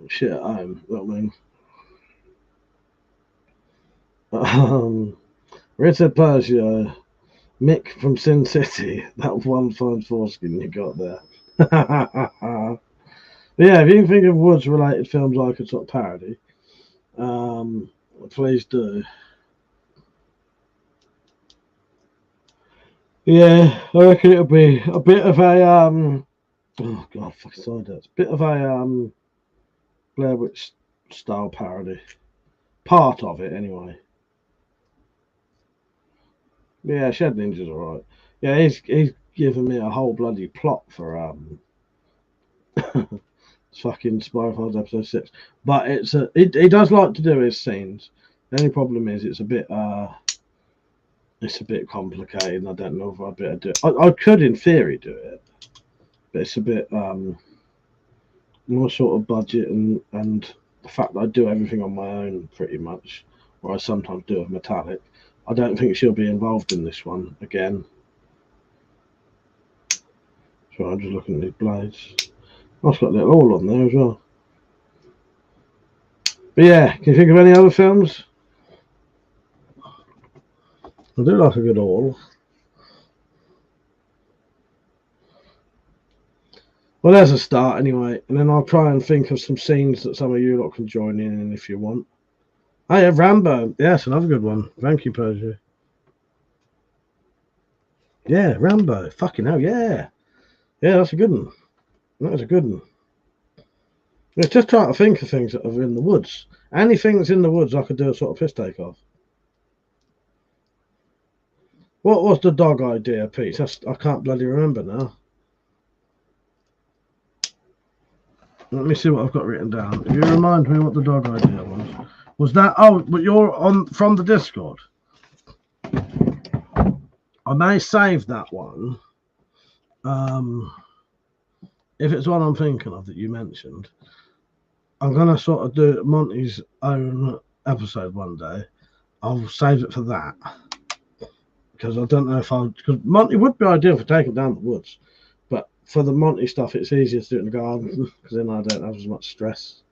shit at home. You know what I mean? Richard Persia, Mick from Sin City. That one fine foreskin you got there. Yeah, if you can think of Woods-related films I could sort of parody, please do. Yeah, I reckon it'll be a bit of a oh god, fucking sorry, that's a bit of a Blair Witch style parody. Part of it, anyway. Yeah, Shed Ninja's alright. Yeah, he's given me a whole bloody plot for fucking Spy Files episode 6. But it's he does like to do his scenes. The only problem is it's a bit complicated, and I don't know if I'd be able to do it. I could, in theory, do it, but it's a bit more sort of budget and the fact that I do everything on my own pretty much, or I sometimes do a metallic. I don't think she'll be involved in this one again. So I'm just looking at these blades. I've got a little all on there as well. But yeah, can you think of any other films? I do like a good all. Well, there's a start anyway, and then I'll try and think of some scenes that some of you lot can join in if you want. Oh yeah, Rambo. Yes, another good one. Thank you, Persia. Yeah, Rambo. Fucking hell, yeah. Yeah, that's a good one. That was a good one. It's just trying to think of things that are in the woods. Anything that's in the woods I could do a sort of piss take of. What was the dog idea, Pete? I can't bloody remember now. Let me see what I've got written down. If you remind me what the dog idea was. Was that... Oh, but you're on from the Discord. I may save that one. If it's one I'm thinking of that you mentioned, I'm going to sort of do Monty's own episode one day. I'll save it for that. Because I don't know if I'll... Because Monty would be ideal for taking down the woods. But for the Monty stuff, it's easier to do it in the garden. Because then I don't have as much stress.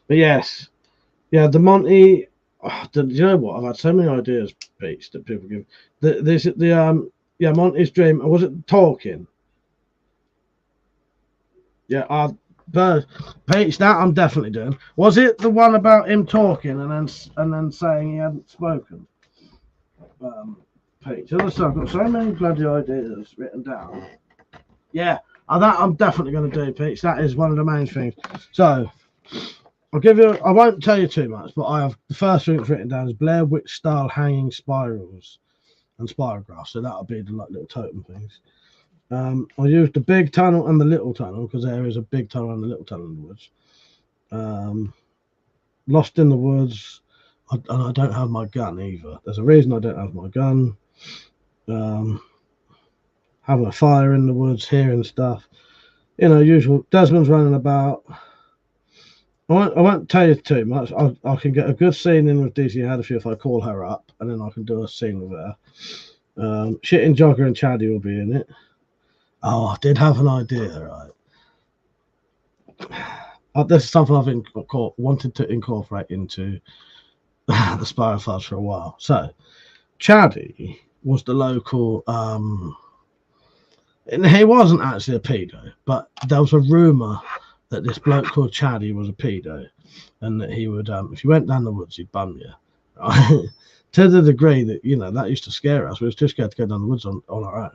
But yes. Yeah, the Monty... Oh, you know what? I've had so many ideas, Pete, that people give. Yeah, Monty's dream. Was it talking? Yeah, Pete, that I'm definitely doing. Was it the one about him talking and then saying he hadn't spoken? Pete, I've got so many bloody ideas written down. Yeah, that I'm definitely going to do, Pete. That is one of the main things. So I'll give you. I won't tell you too much, but I have the first thing that's written down is Blair Witch style hanging spirals and spirographs. So that'll be the little totem things. I used the big tunnel and the little tunnel because there is a big tunnel and a little tunnel in the woods. Lost in the woods, and I don't have my gun either. There's a reason I don't have my gun. Having a fire in the woods, hearing stuff, usual. Desmond's running about. I won't tell you too much. I can get a good scene in with DC Hadfield if I call her up, and then I can do a scene with her. Shitting Jogger and Chaddy will be in it. Oh, I did have an idea, right? This is something I've wanted to incorporate into the Spiral Files for a while. So, Chaddy was the local. And he wasn't actually a pedo, but there was a rumor that this bloke called Chaddy was a pedo, and that he would, if you went down the woods, he'd bum you. Right? To the degree that that used to scare us. We was too scared to go down the woods on our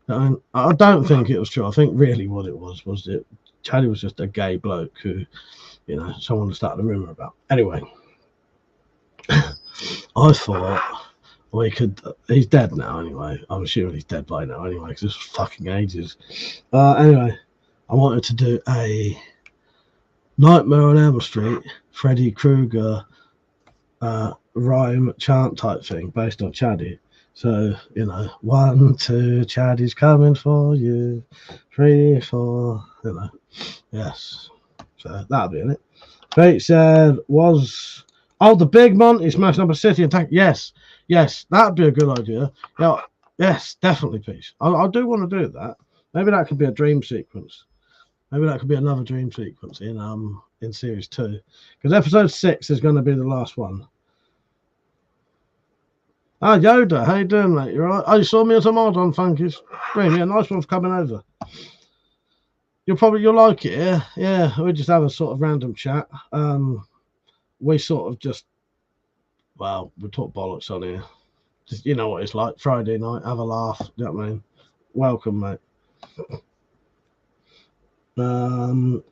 own. I don't think it was true. I think really what it was that Chaddy was just a gay bloke who, someone started a rumor about. Anyway, I thought we could. He's dead now. Anyway, I'm assuming he's dead by now. Anyway, because this was fucking ages. Anyway, I wanted to do a Nightmare on Elm Street, Freddy Krueger rhyme chant type thing based on Chaddy. So, 1, 2, Chaddy's coming for you. 3, 4, yes. So that'll be in it. Pete said, the big Monty smashing up a city and tank. Yes, that'd be a good idea. Yeah, yes, definitely, Pete. I do want to do that. Maybe that could be a dream sequence. Maybe that could be another dream sequence in series 2. Because episode 6 is going to be the last one. Ah, Yoda, how you doing, mate? You all right? Oh, you saw me as a mod on Funky's stream. Yeah, nice one for coming over. You'll like it, yeah. We just have a sort of random chat. We sort of just, we talk bollocks on here. Just, you know what it's like. Friday night, have a laugh. You know what I mean? Welcome, mate.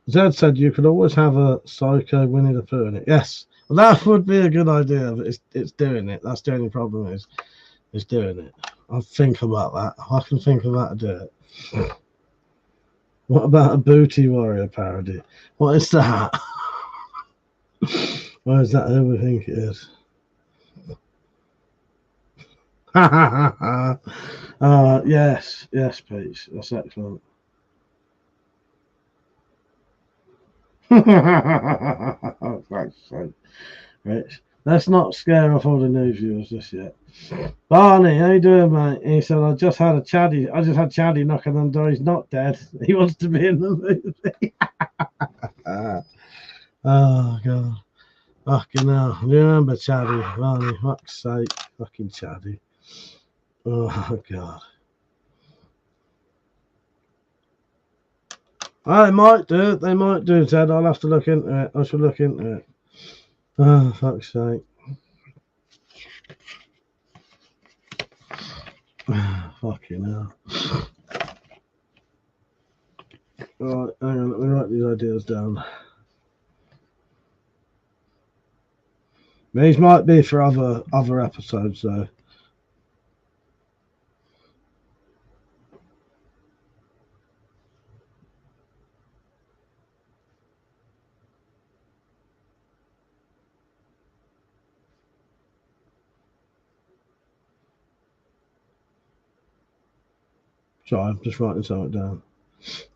Zed said you could always have a psycho Winnie the Pooh in it. Yes. That would be a good idea, but it's doing it. That's the only problem is doing it. I'll think about that. I can think about to do it. What about a Booty Warrior parody? What is that? Why is that who we think it is? Yes, Pete. That's excellent. Thanks, Rich. Let's not scare off all the new viewers just yet. Barney, how you doing, mate? He said, I just had Chaddy knocking on the door. He's not dead. He wants to be in the movie. Oh, God. Fucking hell. You remember Chaddy, Barney? Fuck's sake. Fucking Chaddy. Oh, God. They might do, Ted. I'll have to look into it. I shall look into it. Oh, fuck's sake. Fucking hell. Right, hang on, let me write these ideas down. These might be for other episodes, though. Sorry, I'm just writing something down.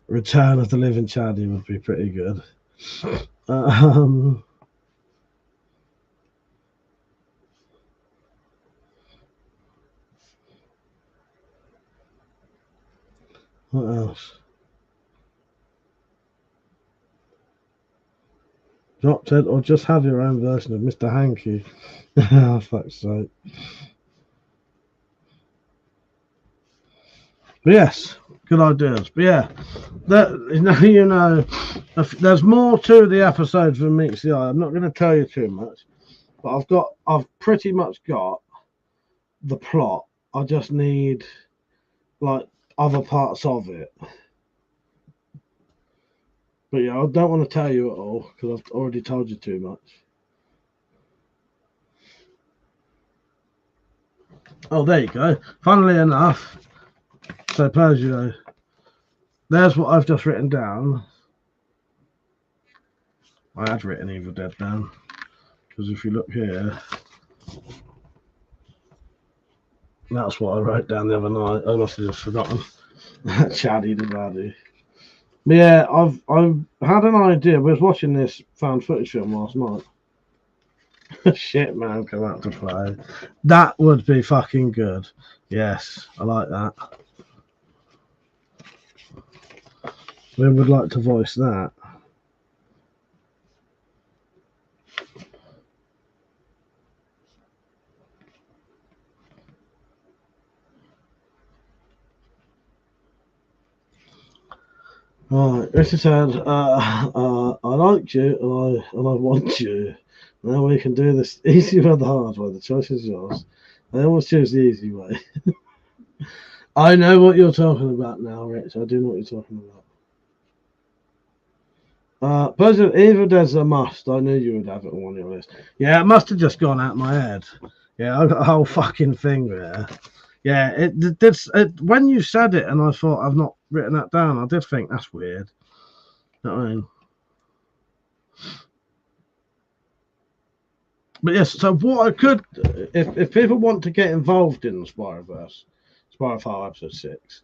Return of the Living Chaddy would be pretty good. What else? Drop Dead or just have your own version of Mr. Hanky. Oh, fuck's sake. But yes, good ideas. But yeah, there's more to the episodes than meets the eye. I'm not going to tell you too much, but I've pretty much got the plot. I just need like other parts of it. But yeah, I don't want to tell you at all because I've already told you too much. Oh, there you go. Funnily enough, suppose you know, there's what I've just written down. I had written Evil Dead down because if you look here, that's what I wrote down the other night. I must have just forgotten. Chatty the baddie. But yeah, I've had an idea. We was watching this found footage film last night. Shit, man, come out to play. That would be fucking good. Yes, I like that. We would like to voice that. Right, Richard said, I like you and I want you. Now we can do this easy or the hard way. The choice is yours. I always choose the easy way. I know what you're talking about now, Rich. I do know what you're talking about. President Evil Dead's a must. I knew you would have it on one of your lists. Yeah, it must have just gone out of my head. Yeah, I got a whole fucking thing there. Yeah, it did. When you said it, and I thought I've not written that down, I did think that's weird. You know what I mean? But yes, so what I could, if people want to get involved in the Spyroverse, Spyro Episode 6,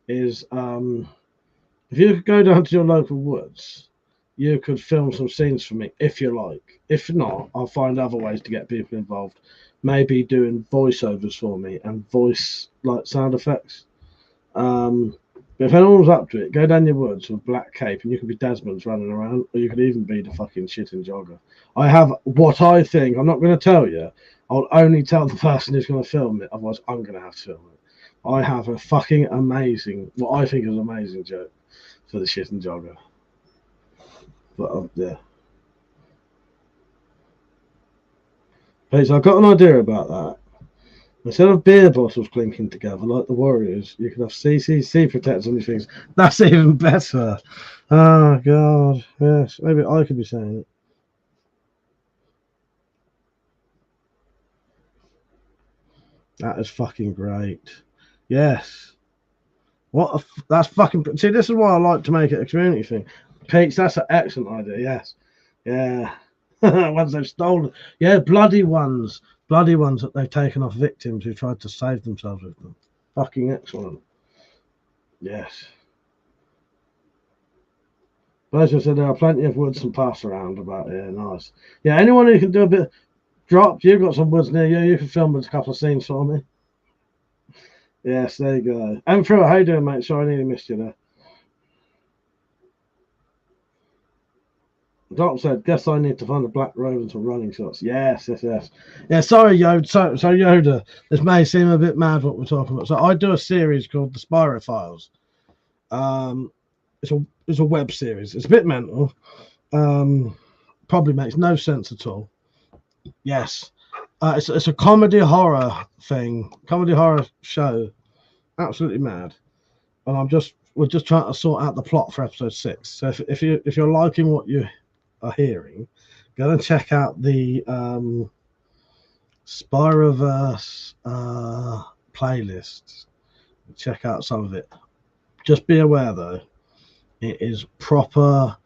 is if you could go down to your local woods, you could film some scenes for me if you like. If not, I'll find other ways to get people involved. Maybe doing voiceovers for me and voice like sound effects. But if anyone's up to it, go down your woods with a black cape and you could be Desmond running around, or you could even be the fucking shitting jogger. I have what I think, I'm not going to tell you, I'll only tell the person who's going to film it, otherwise I'm going to have to film it. I have a fucking amazing, what I think is an amazing joke for the shitting jogger. But yeah. Okay, so I've got an idea about that. Instead of beer bottles clinking together like the Warriors, you can have CCC protectors on your things. That's even better. Oh, God. Yes, maybe I could be saying it. That is fucking great. Yes. What? That's fucking... See, this is why I like to make it a community thing. Peach, that's an excellent idea, yes. Yeah. Ones they've stolen. Yeah, bloody ones. Bloody ones that they've taken off victims who tried to save themselves with them. Fucking excellent. Yes. Blazer said there are plenty of woods and paths around about here. Nice. Yeah, anyone who can do a bit... Drop, you've got some woods near you. You can film a couple of scenes for me. Yes, there you go. And through, how you doing, mate? Sorry, I nearly missed you there. Doc said, guess I need to find a black robe and some running shorts. Yes. Yeah, sorry, Yoda. So Yoda, this may seem a bit mad what we're talking about. So I do a series called The Spyro Files. It's a web series. It's a bit mental. Probably makes no sense at all. Yes. It's a comedy horror thing. Comedy horror show. Absolutely mad. And we're just trying to sort out the plot for episode 6. So if you're liking what you are hearing, go and check out the Spyroverse playlist. Check out some of it. Just be aware though, it is proper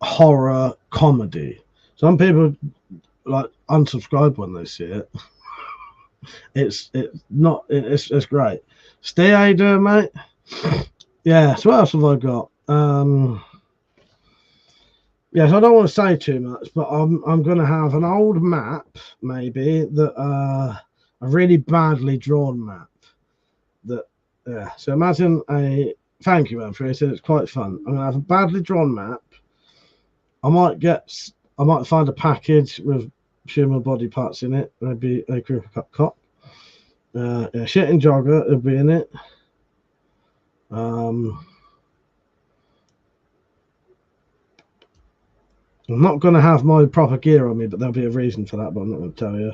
horror comedy. Some people like unsubscribe when they see it. It's great. Steve, how you doing, mate? Yeah, so what else have I got? Yes, I don't want to say too much, but I'm going to have an old map, maybe, that a really badly drawn map that Yeah. So imagine a thank you, Manfred. He said it's quite fun. I'm gonna have a badly drawn map. I might find a package with human body parts in it. Maybe a Cooper Cup cop. Yeah, shitting jogger will be in it. I'm not going to have my proper gear on me, but there'll be a reason for that, but I'm not going to tell you.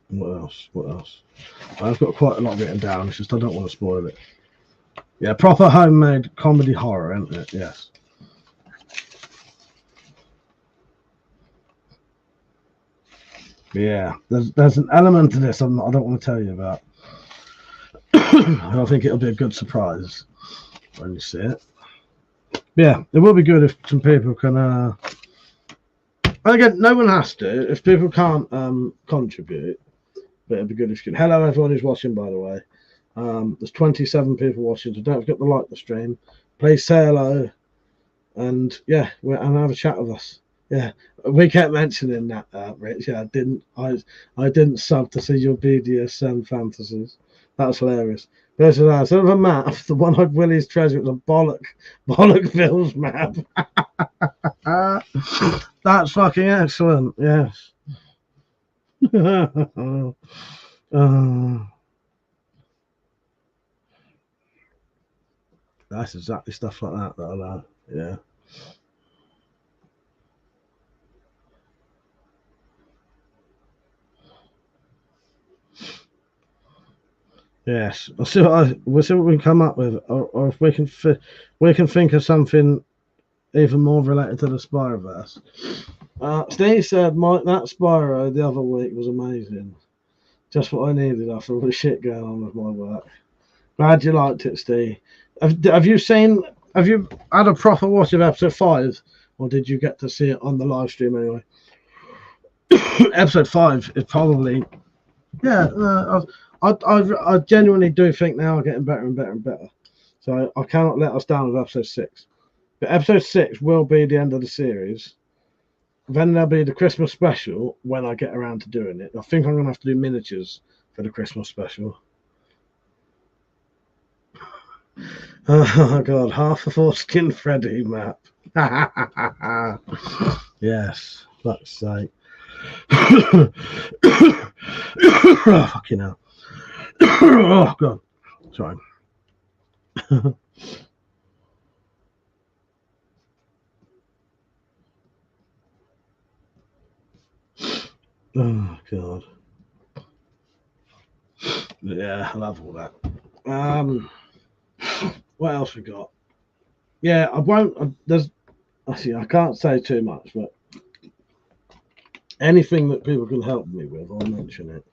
What else? I've got quite a lot written down. It's just I don't want to spoil it. Yeah, proper homemade comedy horror, isn't it? Yes. Yeah, there's an element to this I don't want to tell you about. I think it'll be a good surprise when you see it. But yeah, it will be good if some people can. And again, no one has to. If people can't contribute, but it'd be good if you can. Hello, everyone who's watching, by the way. There's 27 people watching, so don't forget to like the stream. Please say hello, and yeah, and have a chat with us. Yeah, we kept mentioning that, Rich. Yeah, I didn't sub to see your BDSM fantasies. That's hilarious. There's instead of a map, the one-eyed Willie's treasure was a Bollockville's map. That's fucking excellent. Yes. That's exactly stuff like that I love. Yeah. Yes, we'll see what we can come up with, or if we can think of something even more related to the Spyroverse. Steve said, "Mike, that Spyro the other week was amazing. Just what I needed after all the shit going on with my work. Glad you liked it, Steve. Have you had a proper watch of episode 5, or did you get to see it on the live stream anyway? Episode 5 is probably, yeah. I genuinely do think they are getting better and better and better. So I cannot let us down with episode 6. But episode 6 will be the end of the series. Then there'll be the Christmas special when I get around to doing it. I think I'm going to have to do miniatures for the Christmas special. Oh, God. Half a foreskin Freddy map. Yes. Fuck's sake. Oh, fucking hell. Oh, God. Sorry. Oh, God. Yeah, I love all that. What else we got? Yeah, I won't. I can't say too much, but anything that people can help me with, I'll mention it.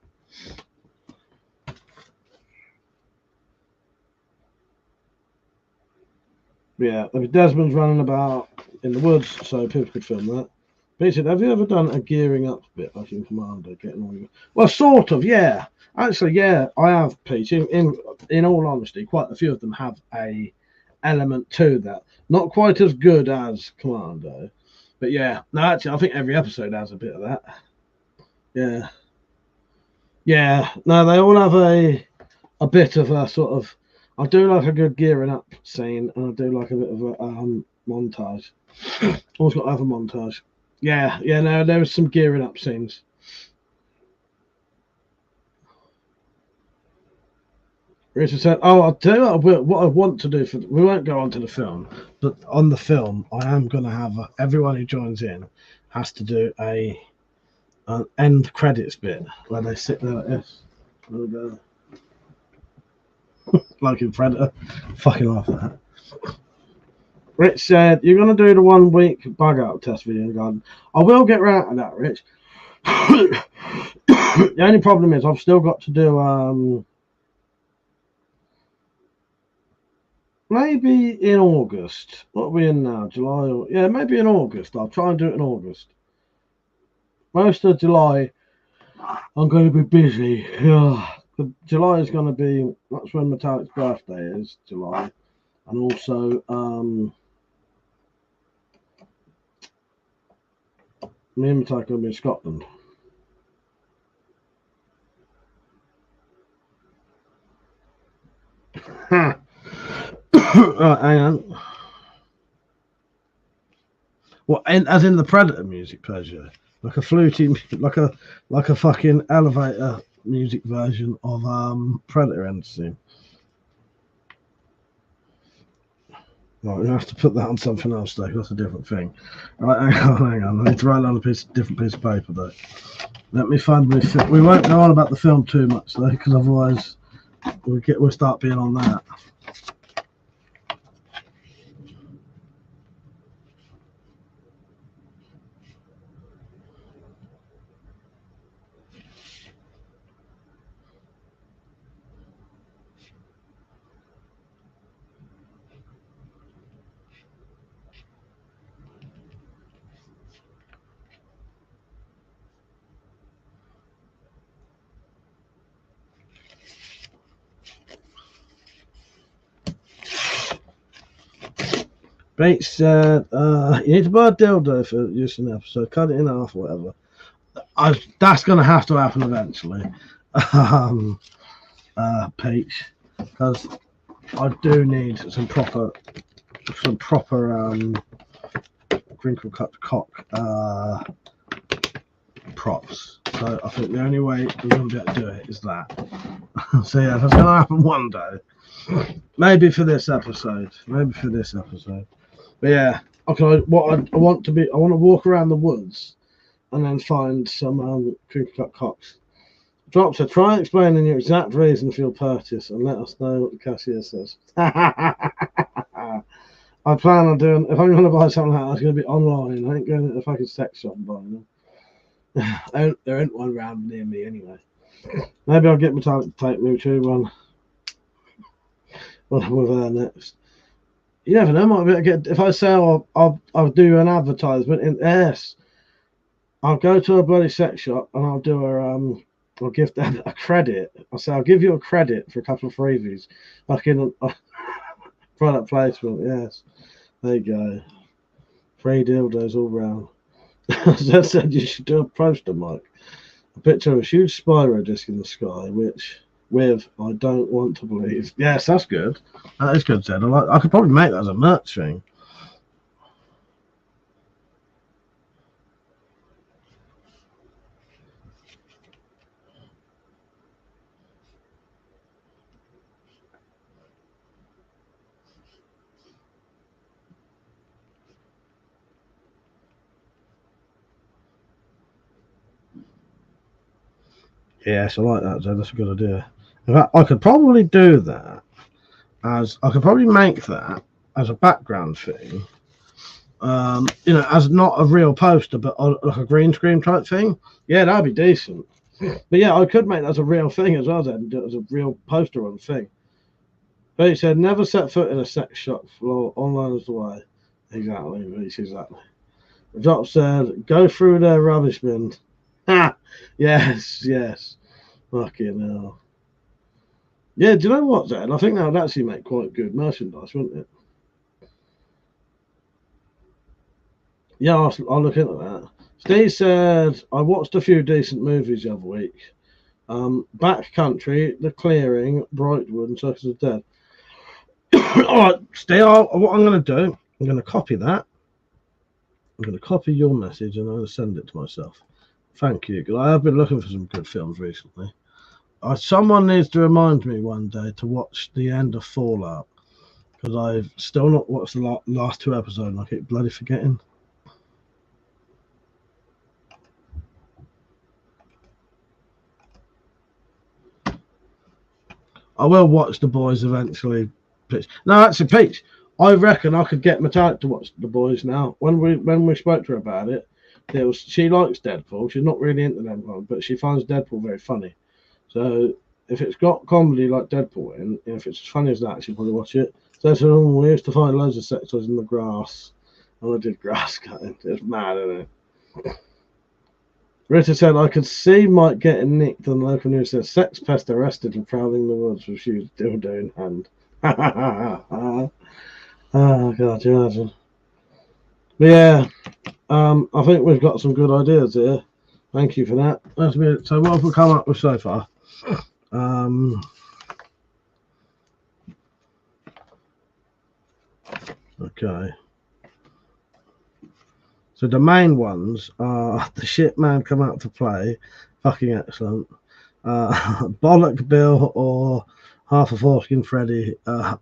Yeah, Desmond's running about in the woods, so people could film that. Peter, have you ever done a gearing up bit like in Commander, getting all your... Well, sort of, yeah. Actually, yeah, I have, Pete. In all honesty, quite a few of them have a element to that. Not quite as good as Commando, but yeah. No, actually, I think every episode has a bit of that. Yeah. Yeah. No, they all have a bit of a sort of... I do like a good gearing up scene, and I do like a bit of a montage. Always got to have a montage. Yeah, no, there was some gearing up scenes. Richard said, "Oh, I'll tell you what I want to do for. We won't go on to the film, but on the film, I am going to have everyone who joins in has to do an end credits bit where they sit there like this, like in Predator. Fucking laugh at that." Rich said, "You're going to do the 1 week bug out test video in garden." I will get round to that, Rich. The only problem is I've still got to do maybe in August. What are we in now? July? Yeah, maybe in August. I'll try and do it in August. Most of July, I'm going to be busy. July is going to be, that's when Metallic's birthday is, July. And also, me and Metallic are going to be in Scotland. Right, hang on. What? As in the Predator music, pleasure, like a fluty, like a fucking elevator music version of Predator end scene. Right, we have to put that on something else, though. That's a different thing. Right, hang on. I need to write on a different piece of paper, though. Let me find my film. We won't go on about the film too much, though, because otherwise we'll start being on that. Bates said, you need to buy a dildo for use in the episode, cut it in half or whatever. That's going to have to happen eventually, Peach, because I do need some proper crinkle cut cock props. So I think the only way we're going to be able to do it is that. So yeah, that's going to happen one day. Maybe for this episode. But yeah, okay. I want to walk around the woods and then find some crinkle cut cocks. Drop said, try explaining your exact reason for your purchase and let us know what the cashier says. I plan on doing, if I'm going to buy something like that, it's going to be online. I ain't going to the fucking sex shop and buying them. There ain't one around near me anyway. Maybe I'll get my talent to take me to one with her next. You never know, might be able to get, if I say I'll do an advertisement in I'll go to a bloody sex shop and I'll do I'll give them a credit. I'll say I'll give you a credit for a couple of freebies. Fucking product placement, yes. There you go. Free dildos all round. As I said, you should do a poster, Mike. A picture of a huge Spyro disc in the sky, with I don't want to believe. Yes, that's good. That is good, Zed. I could probably make that as a merch thing. Yes, I like that, Zed. That's a good idea. In fact, I could probably do that I could probably make that as a background thing. As not a real poster, but like a green screen type thing. Yeah, that'd be decent. But yeah, I could make that as a real thing as well, then, and do it as a real poster on thing. But he said, never set foot in a sex shop floor. Online is the way. Exactly, exactly. The drop said, go through their rubbish bin. Ha! Yes. Fucking hell. Yeah, do you know what, Zed? I think that would actually make quite good merchandise, wouldn't it? Yeah, I'll look into that. Steve said, I watched a few decent movies the other week. Backcountry, The Clearing, Brightwood, and Circus of the Dead. All right, Steve, what I'm going to do, I'm going to copy that. I'm going to copy your message and I'm going to send it to myself. Thank you, because I have been looking for some good films recently. Someone needs to remind me one day to watch the end of Fallout, because I've still not watched the last two episodes and I keep bloody forgetting. I will watch The Boys eventually. No, actually, Peach, I reckon I could get Metallic to watch The Boys now. When we spoke to her about it, she likes Deadpool. She's not really into them, but she finds Deadpool very funny. So if it's got comedy like Deadpool in, if it's as funny as that, she'll probably watch it. So we used to find loads of sex toys in the grass. And I did grass cutting. It's mad, isn't it? Rita said, I could see Mike getting nicked on the local news. Says, sex pest arrested and prowling the woods with shoes dildo in hand. Oh, God, you imagine. But yeah, I think we've got some good ideas here. Thank you for that. So what have we come up with so far? Okay. So the main ones are the Shit Man Come Out to Play, fucking excellent. Bollock Bill or Half a Foreskin Freddy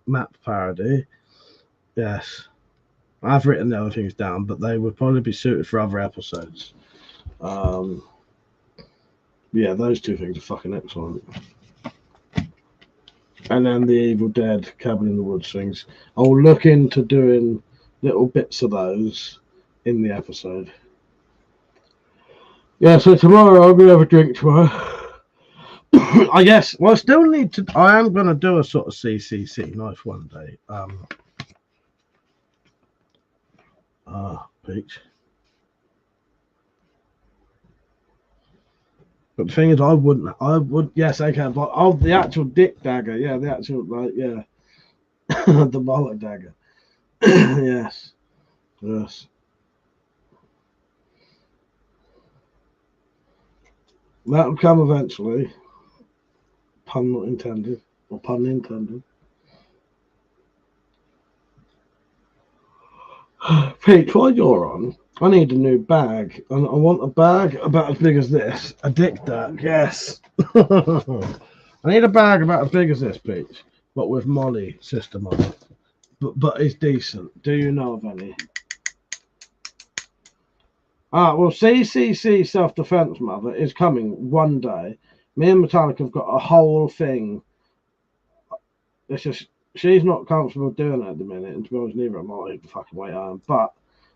map parody. Yes. I've written the other things down, but they would probably be suited for other episodes. Yeah, those two things are fucking excellent. And then the Evil Dead Cabin in the Woods things. I'll look into doing little bits of those in the episode. Yeah, so tomorrow I'm going to have a drink tomorrow. I guess. Well, I still need to. I am going to do a sort of CCC knife one day. Peach. But the thing is, I would. Yes, I can. But oh, the actual dick dagger. Yeah, the actual yeah, the bollock dagger. Yes. That'll come eventually. Pun not intended, or pun intended. Pete, while you're on, I need a new bag. And I want a bag about as big as this. A dick duck, yes. I need a bag about as big as this, Pete, but with Molly system on it. But it's decent. Do you know of any? Well, CCC Self-Defense Mother is coming one day. Me and Metallica have got a whole thing. It's just she's not comfortable doing it at the minute, and to be honest, neither am I. The fucking way I am. But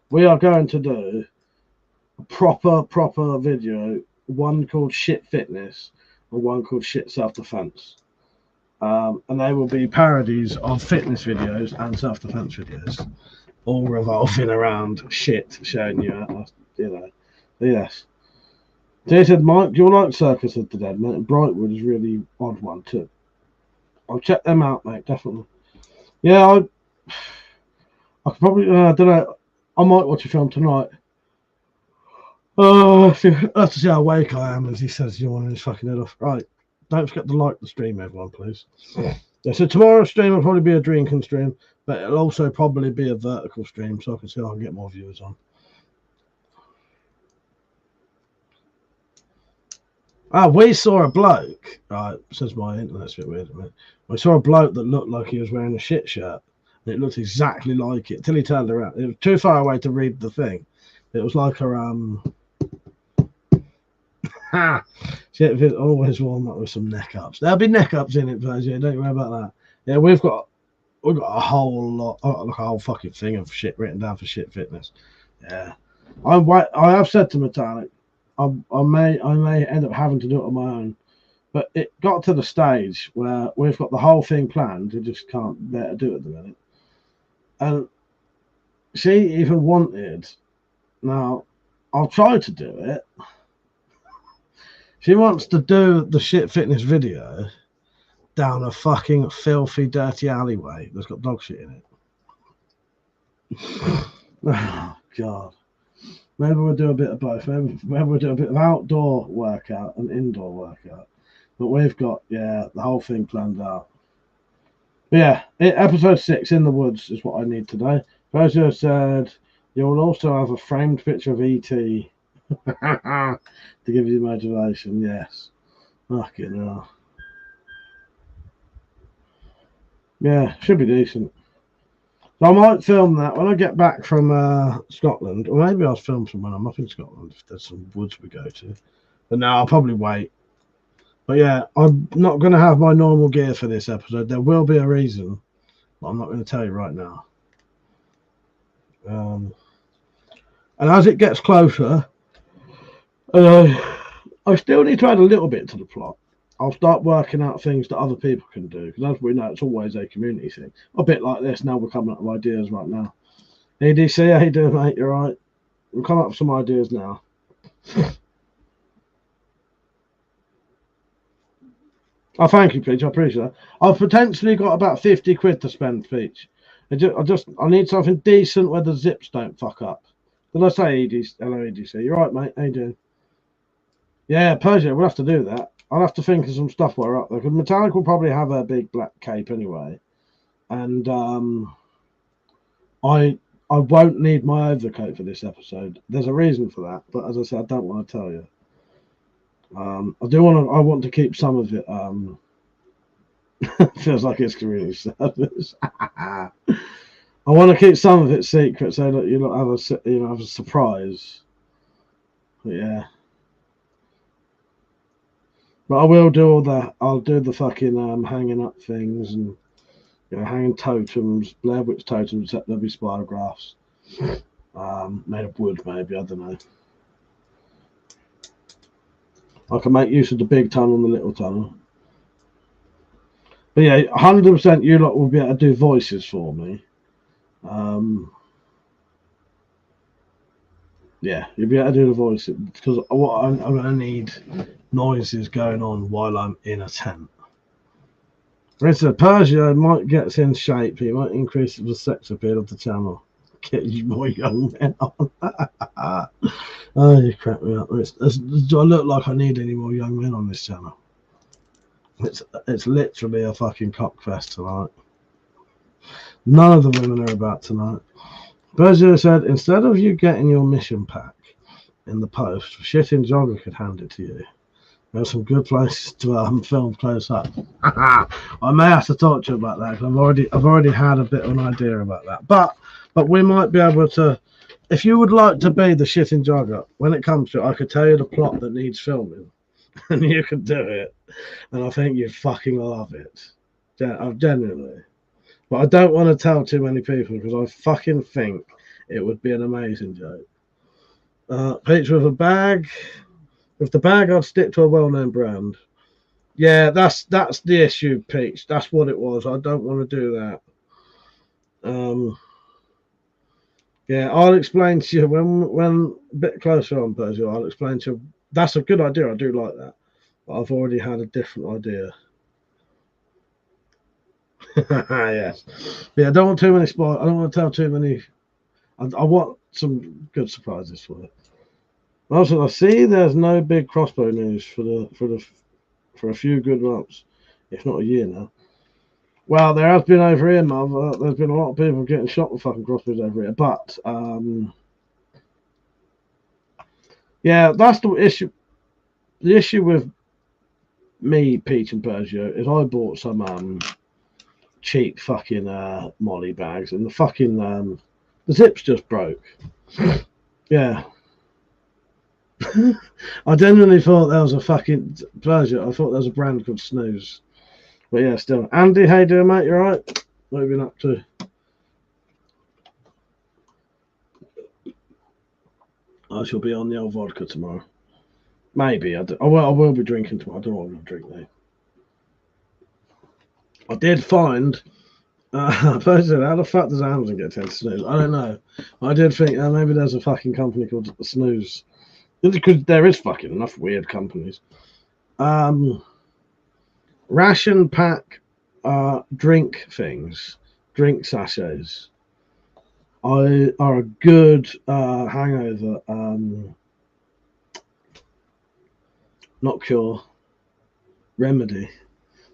we are going to do a proper video. One called Shit Fitness, and one called Shit Self-Defense. And they will be parodies of fitness videos and self-defense videos, all revolving around shit, showing you, Yes. They said, Mike, do you like Circus of the Dead, mate? And Brightwood is really odd one too. I'll check them out, mate, definitely. Yeah, I could probably, I don't know, I might watch a film tonight. Oh, I have to see how awake I am, as he says, you're on his fucking head off. Right, don't forget to like the stream, everyone, please. Yeah, so tomorrow's stream will probably be a drinking stream, but it'll also probably be a vertical stream, so I can see if I can get more viewers on. We saw a bloke, right, says my internet's a bit weird, mate. We saw a bloke that looked like he was wearing a shit shirt, and it looked exactly like it, till he turned around. It was too far away to read the thing. It was like a, shit, always warm up with some neck ups. There'll be neck ups in it, guys, yeah, don't worry about that. Yeah, we've got a whole lot, like a whole fucking thing of shit written down for Shit Fitness. Yeah. I have said to Metallic, I may end up having to do it on my own, but it got to the stage where we've got the whole thing planned. We just can't bear to do it at the minute. And she even wanted. Now, I'll try to do it. She wants to do the Shit Fitness video down a fucking filthy, dirty alleyway that's got dog shit in it. Oh God. Maybe we'll do a bit of both. Maybe we'll do a bit of outdoor workout and indoor workout. But we've got, the whole thing planned out. But yeah, episode 6, In the Woods, is what I need today. Roger said, you will also have a framed picture of E.T. to give you imagination. Yes. Fucking hell. Yeah, should be decent. So I might film that when I get back from Scotland, or maybe I'll film some when I'm up in Scotland if there's some woods we go to. But no, I'll probably wait. But yeah, I'm not going to have my normal gear for this episode. There will be a reason, but I'm not going to tell you right now. And as it gets closer, I still need to add a little bit to the plot. I'll start working out things that other people can do, because as we know, it's always a community thing. A bit like this, now we're coming up with ideas right now. ADC, how you doing, mate? You're right. We'll come up with some ideas now. Oh, thank you, Peach. I appreciate that. I've potentially got about 50 quid to spend, Peach. I need something decent where the zips don't fuck up. Did I say EDC? Hello, EDC. You're right, mate. How you doing? Yeah, Persia, we'll have to do that. I'll have to think of some stuff while we're up there, because Metallic will probably have a big black cape anyway. And I won't need my overcoat for this episode. There's a reason for that, but as I said, I don't want to tell you. I want to keep some of it. Feels like it's community service. I want to keep some of it secret so that you not have a surprise. But yeah. But I will do all that. I'll do the fucking hanging up things and hanging totems, Blair Witch totems, except there'll be spirographs. Made of wood, maybe, I don't know. I can make use of the big tunnel and the little tunnel. But yeah, 100% you lot will be able to do voices for me. Yeah, you'll be able to do the voices because what I'm going to need noises going on while I'm in a tent. For instance, Persia might get in shape. He might increase the sex appeal of the channel. Get you more young men on. Oh, you crap me up. Do I look like I need any more young men on this channel? It's literally a fucking cockfest tonight. None of the women are about tonight. Persia said, instead of you getting your mission pack in the post, Shitting Jogger could hand it to you. There's some good places to film close up. I may have to talk to you about that because I've already had a bit of an idea about that. But we might be able to. If you would like to be the Shitting Jogger, when it comes to it, I could tell you the plot that needs filming, and you could do it, and I think you'd fucking love it. Genuinely. But I don't want to tell too many people because I fucking think it would be an amazing joke. Peach with a bag. With the bag, I'd stick to a well-known brand. Yeah, that's the issue, Peach. That's what it was. I don't want to do that. Yeah, I'll explain to you when a bit closer on, Persia. I'll explain to you. That's a good idea. I do like that. But I've already had a different idea. Yes. Yeah, I don't want too many spoilers. I don't want to tell too many. I want some good surprises for it. Also, I see there's no big crossbow news for a few good months, if not a year now. Well, there has been over here, Mother. There's been a lot of people getting shot with fucking crossbows over here, but yeah, that's the issue. The issue with me, Peach, and Persia is I bought some cheap fucking molly bags, and the fucking the zips just broke. Yeah. I genuinely thought there was a fucking Persia. I thought there was a brand called Snooze. But yeah, still. Andy, how you doing, mate? You alright? What have you been up to? I shall be on the old vodka tomorrow. Maybe. I will be drinking tomorrow. I don't know what I'm going to drink though. I did find Persia, how the fuck does Amazon get 10 Snooze? I don't know. I did think maybe there's a fucking company called Snooze. Because there is fucking enough weird companies. Ration pack drink things, drink sachets are a good hangover, not cure, remedy,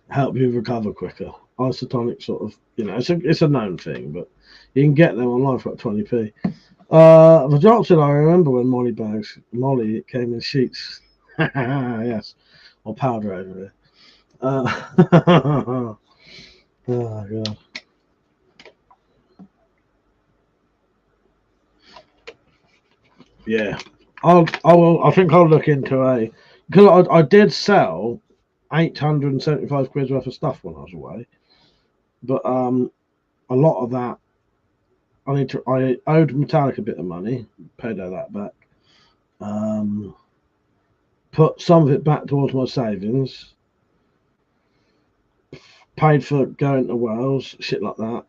help you recover quicker. Isotonic sort of, it's a known thing, but you can get them online for like 20p. The Johnson, I remember when Molly came in sheets. Yes, or powder over here. Oh god. Yeah, I think I'll look into because I did sell 875 quid worth of stuff when I was away, but a lot of that. I owed Metallic a bit of money, paid her that back. Put some of it back towards my savings. Paid for going to Wales, shit like that.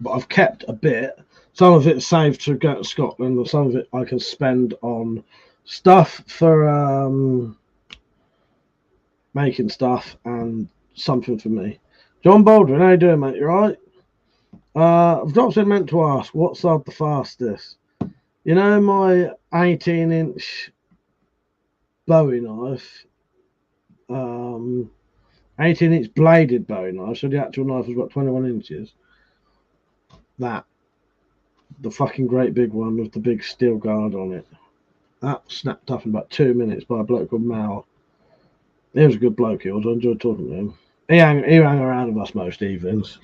But I've kept a bit. Some of it saved to go to Scotland, and some of it I can spend on stuff for making stuff and something for me. John Baldwin, how you doing, mate? You alright? I've dropped in meant to ask, what's the fastest? You know my 18-inch Bowie knife, 18-inch bladed Bowie knife, so the actual knife was, what, 21 inches? That. The fucking great big one with the big steel guard on it. That snapped up in about 2 minutes by a bloke called Mal. He was a good bloke, he was. I enjoyed talking to him. He hang around with us most evenings.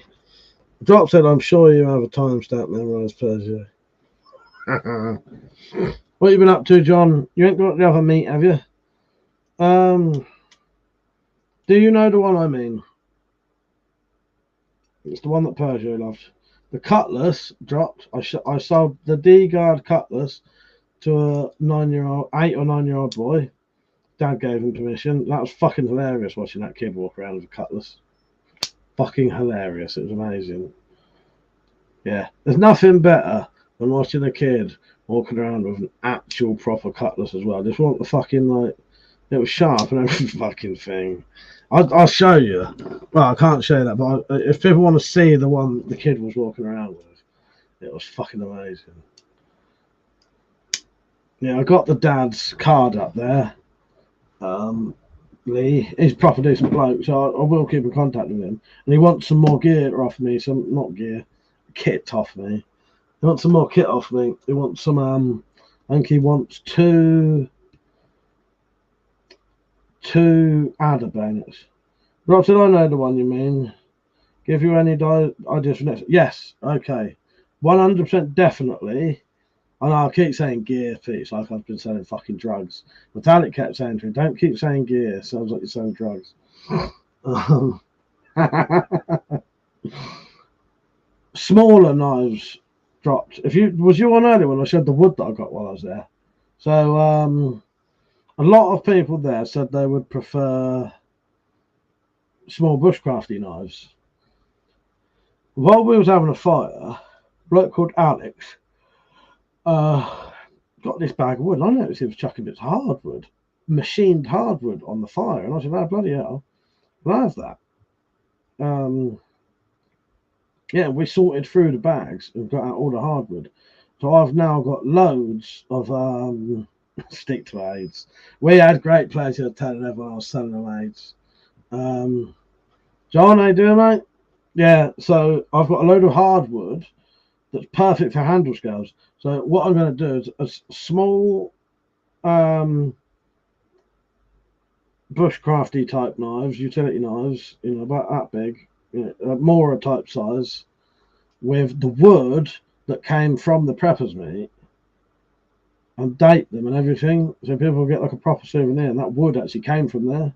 Drop said, I'm sure you have a timestamp memorised, Persia. What you been up to, John? You ain't got the other meat, have you? Do you know the one I mean? It's the one that Persia loved. The cutlass dropped. I sold the D-guard cutlass to a 8 or 9-year-old boy. Dad gave him permission. That was fucking hilarious watching that kid walk around with a cutlass. Fucking hilarious. It was amazing. Yeah. There's nothing better than watching a kid walking around with an actual proper cutlass as well. Just want the fucking, like, it was sharp and every fucking thing. I'll show you. Well, I can't show you that, but if people want to see the one the kid was walking around with, it was fucking amazing. Yeah, I got the dad's card up there. Lee, he's a proper decent bloke, so I will keep in contact with him. And he wants some more gear off me, kit off me. He wants some more kit off me. He wants some, I think he wants two adder bayonets. Rob said, I know the one you mean. Give you any ideas for next? Yes, okay. 100% definitely. I know I keep saying gear, Pete. It's like I've been selling fucking drugs. Metallic kept saying to me, don't keep saying gear. Sounds like you're selling drugs. Smaller knives dropped. Was you on earlier when I showed the wood that I got while I was there? So a lot of people there said they would prefer small bushcrafty knives. While we was having a fire, a bloke called Alex got this bag of wood. And I noticed he was chucking bits of hardwood, machined hardwood on the fire. And I said, oh, bloody hell, can I have that? Yeah, we sorted through the bags and got out all the hardwood. So I've now got loads of stick to aids. We had great pleasure telling everyone I was selling them aids. John, how you doing, mate? Yeah, so I've got a load of hardwood that's perfect for handle scales. So what I'm going to do is a small bushcrafty type knives, utility knives, about that big, Mora type size, with the wood that came from the preppers meat, and date them and everything, so people will get like a proper souvenir. And that wood actually came from there.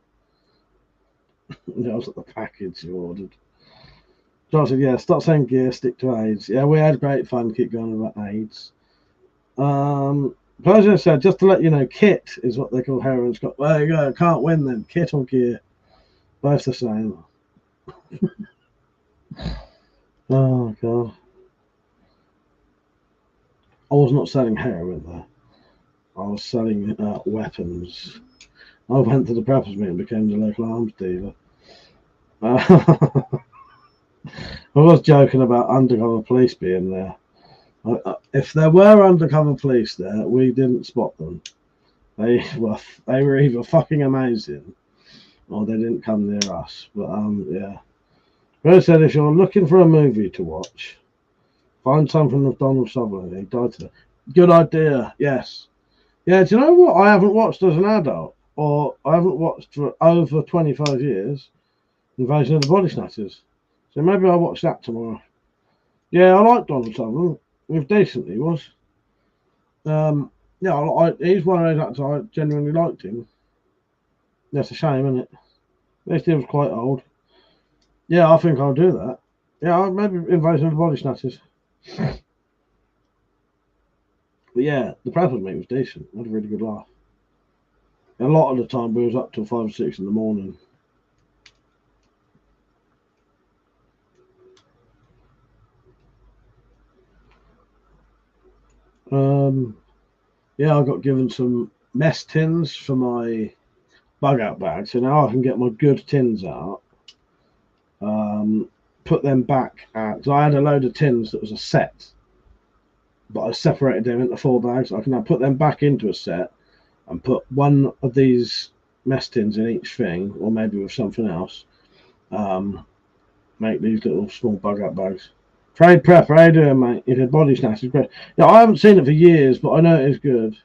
That was like the package you ordered. John said, yeah, stop saying gear, stick to aids. Yeah, we had great fun, keep going about aids. Persian said, just to let you know, kit is what they call heroin. Scott. Well, there you go, can't win then. Kit or gear, both the same. Oh, God. I was not selling heroin there. I was selling weapons. I went to the preppers meet and became the local arms dealer. I was joking about undercover police being there. If there were undercover police there, we didn't spot them. They were either fucking amazing or they didn't come near us. But yeah. Rose said, if you're looking for a movie to watch, find something with Donald Sutherland. He died today. Good idea. Yes. Yeah. Do you know what I haven't watched as an adult, or I haven't watched for over 25 years? Invasion of the Body Snatchers. So maybe I'll watch that tomorrow. Yeah, I like Donald Sutherland. He was decent, he was. Yeah, he's one of those actors I genuinely liked him. That's a shame, isn't it? At least he was quite old. Yeah, I think I'll do that. Yeah, maybe Invasion of the Body Snatchers. But yeah, the Preppers meet was decent. I had a really good laugh. A lot of the time we was up till 5 or 6 in the morning. Yeah, I got given some mess tins for my bug out bag, so now I can get my good tins out, put them back out, because I had a load of tins that was a set, but I separated them into 4 bags. I can now put them back into a set and put one of these mess tins in each thing, or maybe with something else, make these little small bug out bags. Trade prep, how you doing, mate? If your body snatch is great. Yeah, I haven't seen it for years, but I know it is good.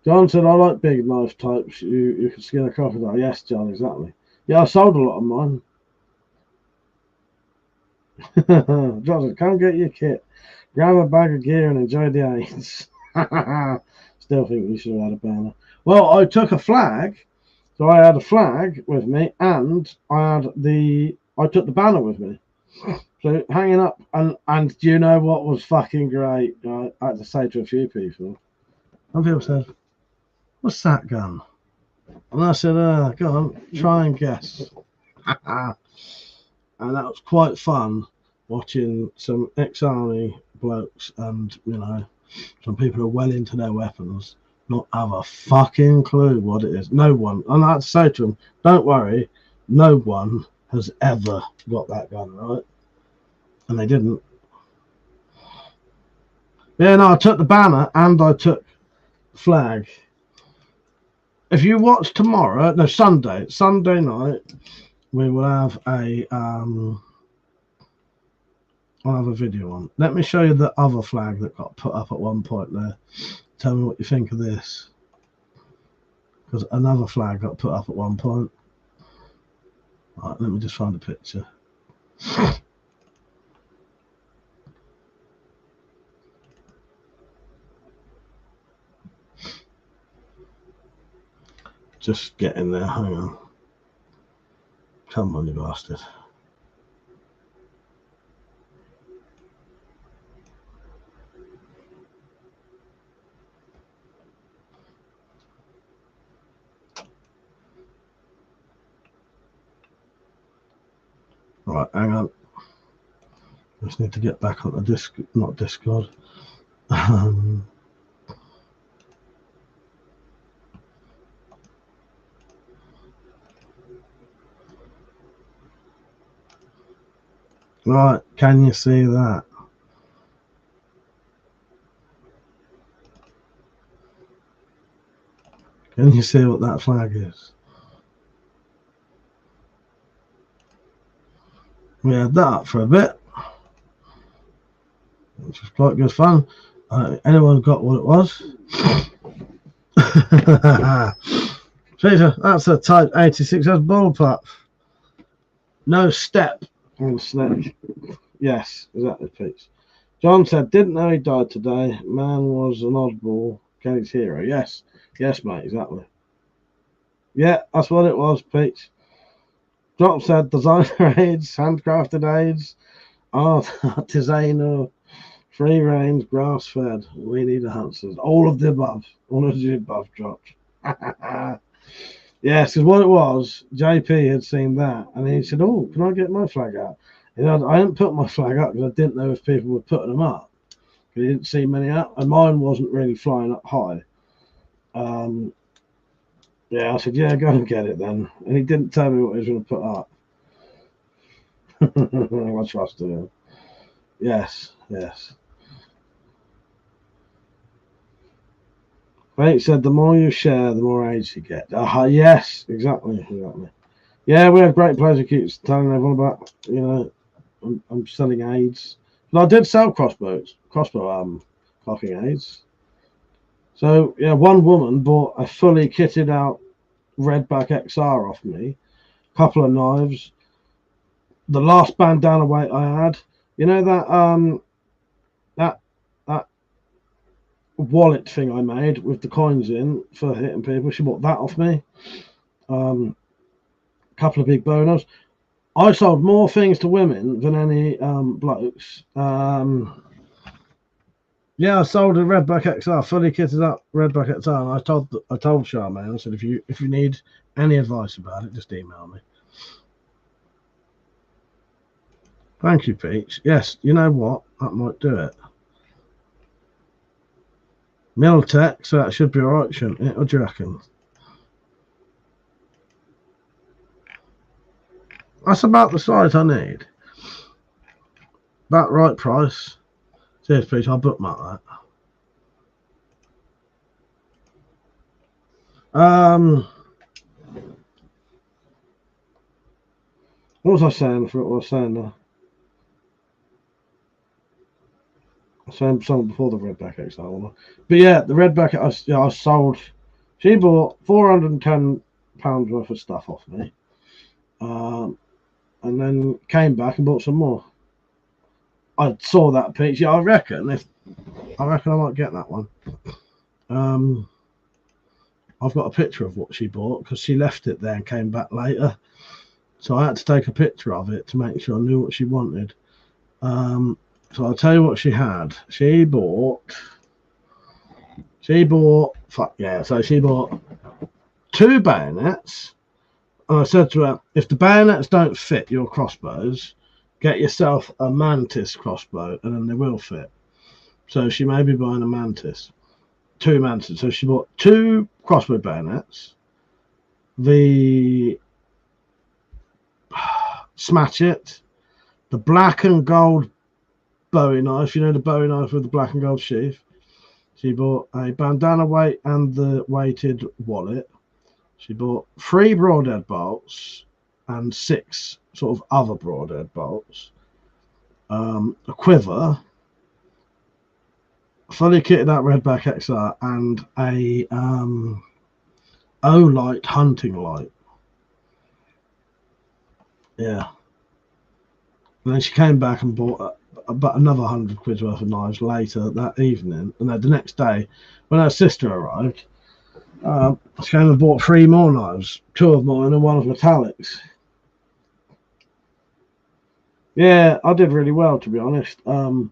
John said, I like big knife types. You can skin a crocodile. Yes, John, exactly. Yeah, I sold a lot of mine. John said, come get your kit. Grab a bag of gear and enjoy the AIDS. Still think you should have had a banner. Well, I took a flag. So I had a flag with me, and I took the banner with me. So hanging up, and do you know what was fucking great? I had to say to a few people. Some people said, "What's that gun?" And I said, "Go on, try and guess." And that was quite fun watching some ex-army blokes and some people who are well into their weapons not have a fucking clue what it is. No one. And I had to say to them, don't worry, no one has ever got that gun, right? And they didn't. Yeah, no, I took the banner and I took the flag. If you watch Sunday night, we will have I'll have a video on. Let me show you the other flag that got put up at one point there. Tell me what you think of this. Because another flag got put up at one point. Right, let me just find a picture. Just get in there, hang on. Come on, you bastard. Right, hang on. Just need to get back on the not Discord. Right, can you see that? Can you see what that flag is? We had that up for a bit, which was quite good fun. Anyone got what it was? Peter, that's a Type 86S bullpup. No step on snake. Yes, exactly, Pete. John said, didn't know he died today. Man was an oddball. Kenny's hero. Yes, mate, exactly. Yeah, that's what it was, Pete. Drop said, designer aids, handcrafted aids, artisanal, free range, grass fed. We need answers. All of the above. All of the above dropped. Yes, because what it was, JP had seen that and he said, oh, can I get my flag out? I didn't put my flag up because I didn't know if people were putting them up. He didn't see many up, and mine wasn't really flying up high. Yeah, I said, yeah, go and get it then. And he didn't tell me what he was going to put up. I trusted him. Yes. Right, said the more you share, the more aids you get. Yes, exactly. Yeah, we have great pleasure keeps telling everyone about, I'm selling aids. But I did sell crossbow clocking aids. So, yeah, one woman bought a fully kitted out Redback XR off me, a couple of knives, the last bandana weight I had. You know that wallet thing I made with the coins in for hitting people? She bought that off me. A couple of big bonus. I sold more things to women than any blokes. Yeah, I sold a Redback XR, fully kitted up Redback XR, and I told Charmaine, I said, if you need any advice about it, just email me. Thank you, Peach. Yes, you know what? That might do it. Miltech, so that should be alright, shouldn't it? What do you reckon? That's about the size I need. About right price. Cheers, Peach. I'll bookmark that. What was I saying? For what I was saying there? I was saying something before the Redback XR. But yeah, the Redback I sold. She bought £410 worth of stuff off me, and then came back and bought some more. I saw that picture. I reckon I might get that one. I've got a picture of what she bought because she left it there and came back later. So I had to take a picture of it to make sure I knew what she wanted. So I'll tell you what she had. She bought she bought 2 bayonets. And I said to her, if the bayonets don't fit your crossbows, get yourself a mantis crossbow and then they will fit. So she may be buying a mantis. 2 mantis. So she bought 2 crossbow bayonets, the smash it, the black and gold Bowie knife, you know, the Bowie knife with the black and gold sheath. She bought a bandana weight and the weighted wallet. She bought 3 broadhead bolts and 6 sort of other broadhead bolts, a quiver, fully kitted out Redback XR, and a O-light hunting light. Yeah. And then she came back and bought about another £100 worth of knives later that evening. And then the next day, when her sister arrived, she came and bought 3 more knives, 2 of mine and 1 of Metallic's. Yeah, I did really well, to be honest. Probably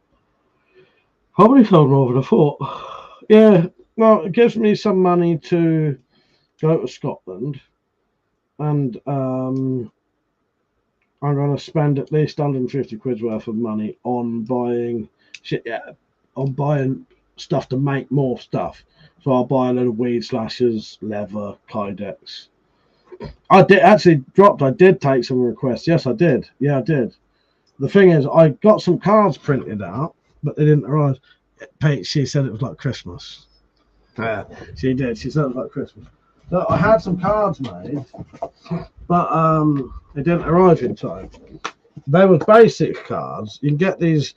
sold more than I thought. Yeah, well, it gives me some money to go to Scotland, and I'm going to spend at least £150 worth of money on buying shit. Yeah, on buying stuff to make more stuff. So I'll buy a little weed slashers, leather, kydex. I did take some requests. Yes, I did. Yeah, I did. The thing is, I got some cards printed out, but they didn't arrive. She said it was like Christmas. Yeah, she did. She said it was like Christmas. So I had some cards made, but they didn't arrive in time. They were basic cards. You can get these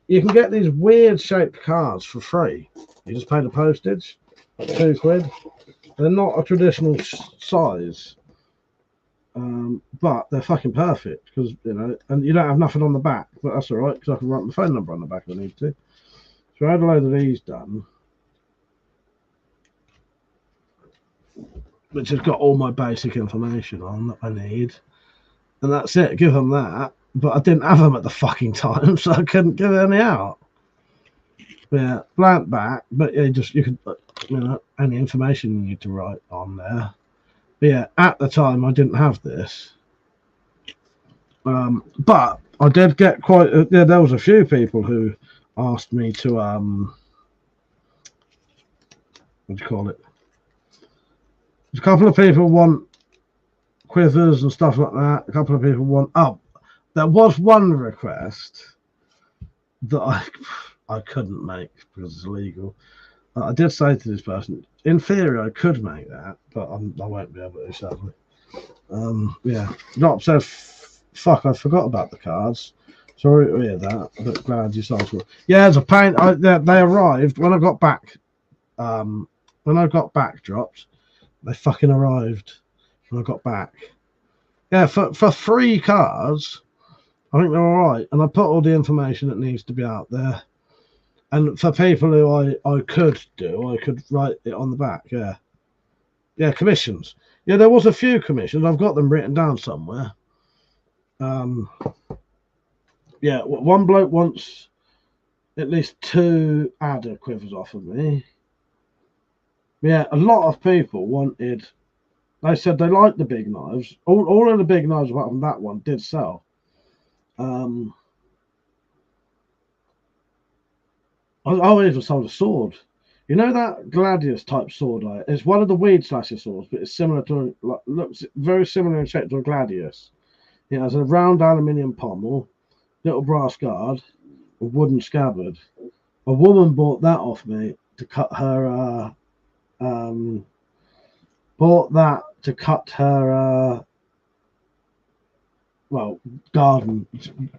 weird shaped cards for free. You just pay the postage, £2. They're not a traditional size. But they're fucking perfect because, you know, and you don't have nothing on the back, but that's all right because I can write my phone number on the back if I need to. So I had a load of these done, which has got all my basic information on that I need, and that's it. Give them that, but I didn't have them at the fucking time, so I couldn't give any out. But yeah, blank back, but yeah, you could, you know, any information you need to write on there. But yeah, at the time I didn't have this, but I did get there was a few people who asked me to what do you call it? A couple of people want quivers and stuff like that. A couple of people want there was one request that I couldn't make because it's illegal. I did say to this person, in theory, I could make that, but I won't be able to, sadly. Yeah, not so. Fuck, I forgot about the cards. Sorry to hear that. But glad you saw it. Yeah, it's a pain. They arrived when I got back. When I got back dropped, they fucking arrived when I got back. Yeah, for 3 cards, I think they're all right. And I put all the information that needs to be out there. And for people who I could do, I could write it on the back. Yeah. Yeah, commissions. Yeah, there was a few commissions. I've got them written down somewhere. Yeah, one bloke wants at least 2 adder quivers off of me. Yeah, a lot of people wanted. They said they liked the big knives. All of the big knives apart from that one did sell. I even sold a sword. You know that Gladius type sword? It's one of the weed slasher swords, but it's similar to looks very similar in shape to a Gladius. It has a round aluminium pommel, little brass guard, a wooden scabbard. A woman bought that off me to cut her. well, garden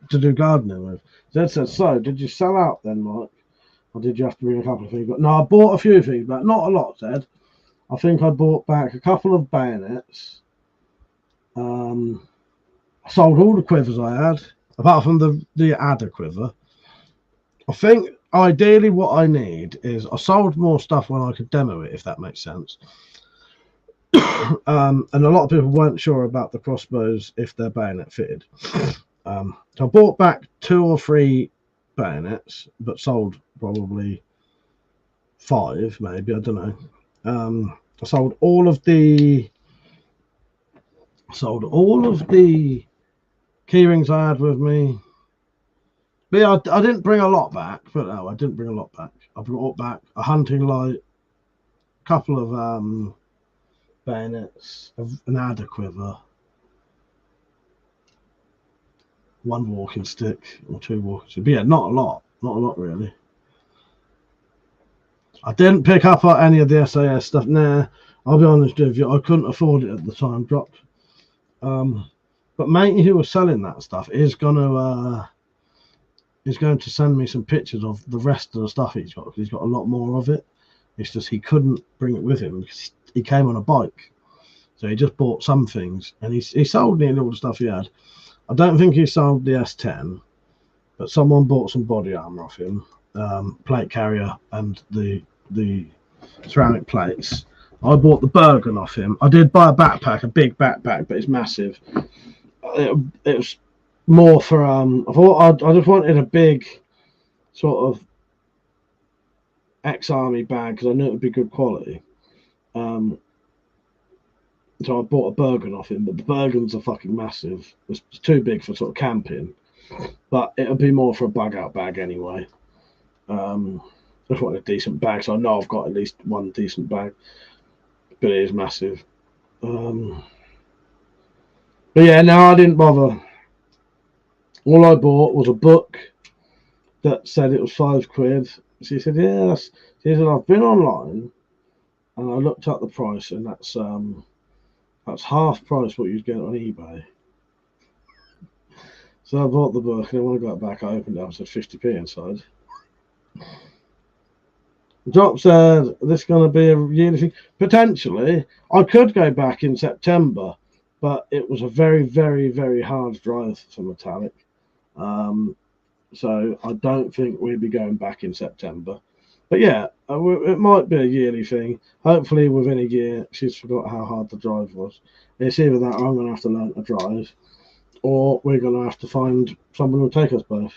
to do gardening with. Zed said, so did you sell out then, Mike? Or did you have to bring a couple of things back? No, I bought a few things back. Not a lot, Zed. I think I bought back a couple of bayonets. I sold all the quivers I had, apart from the adder quiver. I think ideally what I need is I sold more stuff when I could demo it, if that makes sense. And a lot of people weren't sure about the crossbows if they're bayonet fitted. So I bought back 2 or 3 bayonets, but sold probably 5, maybe, I don't know. I sold all of the key rings I had with me. But yeah, I didn't bring a lot back. But no, I didn't bring a lot back. I brought back a hunting light, a couple of bayonets, an adder quiver, 1 walking stick or 2 walking sticks. But yeah, not a lot really. I didn't pick up any of the SAS stuff. Nah, I'll be honest with you, I couldn't afford it at the time. Dropped. But matey who was selling that stuff is going to send me some pictures of the rest of the stuff he's got, because he's got a lot more of it. It's just he couldn't bring it with him because he came on a bike, so he just bought some things, and he sold nearly all the stuff he had. I don't think he sold the S10, but someone bought some body armor off him, plate carrier and the ceramic plates. I bought the Bergen off him. I did buy a backpack, a big backpack, but it's massive. It was more for I thought I just wanted a big sort of ex-army bag because I knew it would be good quality. So I bought a Bergen off him, but the Bergens are fucking massive. It's too big for sort of camping, but it'll be more for a bug out bag anyway. Just wanted a decent bag, so I know I've got at least one decent bag, but it is massive. But yeah, no, I didn't bother. All I bought was a book that said it was £5. She said, yeah, she said, I've been online and I looked up the price, and that's half price what you'd get on eBay. So I bought the book, and when I got back, I opened it up, and said 50p inside. Drop said, this is going to be a yearly thing. Potentially, I could go back in September, but it was a very, very, very hard drive for metallic. So I don't think we'll be going back in September. But yeah, it might be a yearly thing. Hopefully within a year, she's forgot how hard the drive was. It's either that or I'm going to have to learn to drive, or we're going to have to find someone who'll take us both.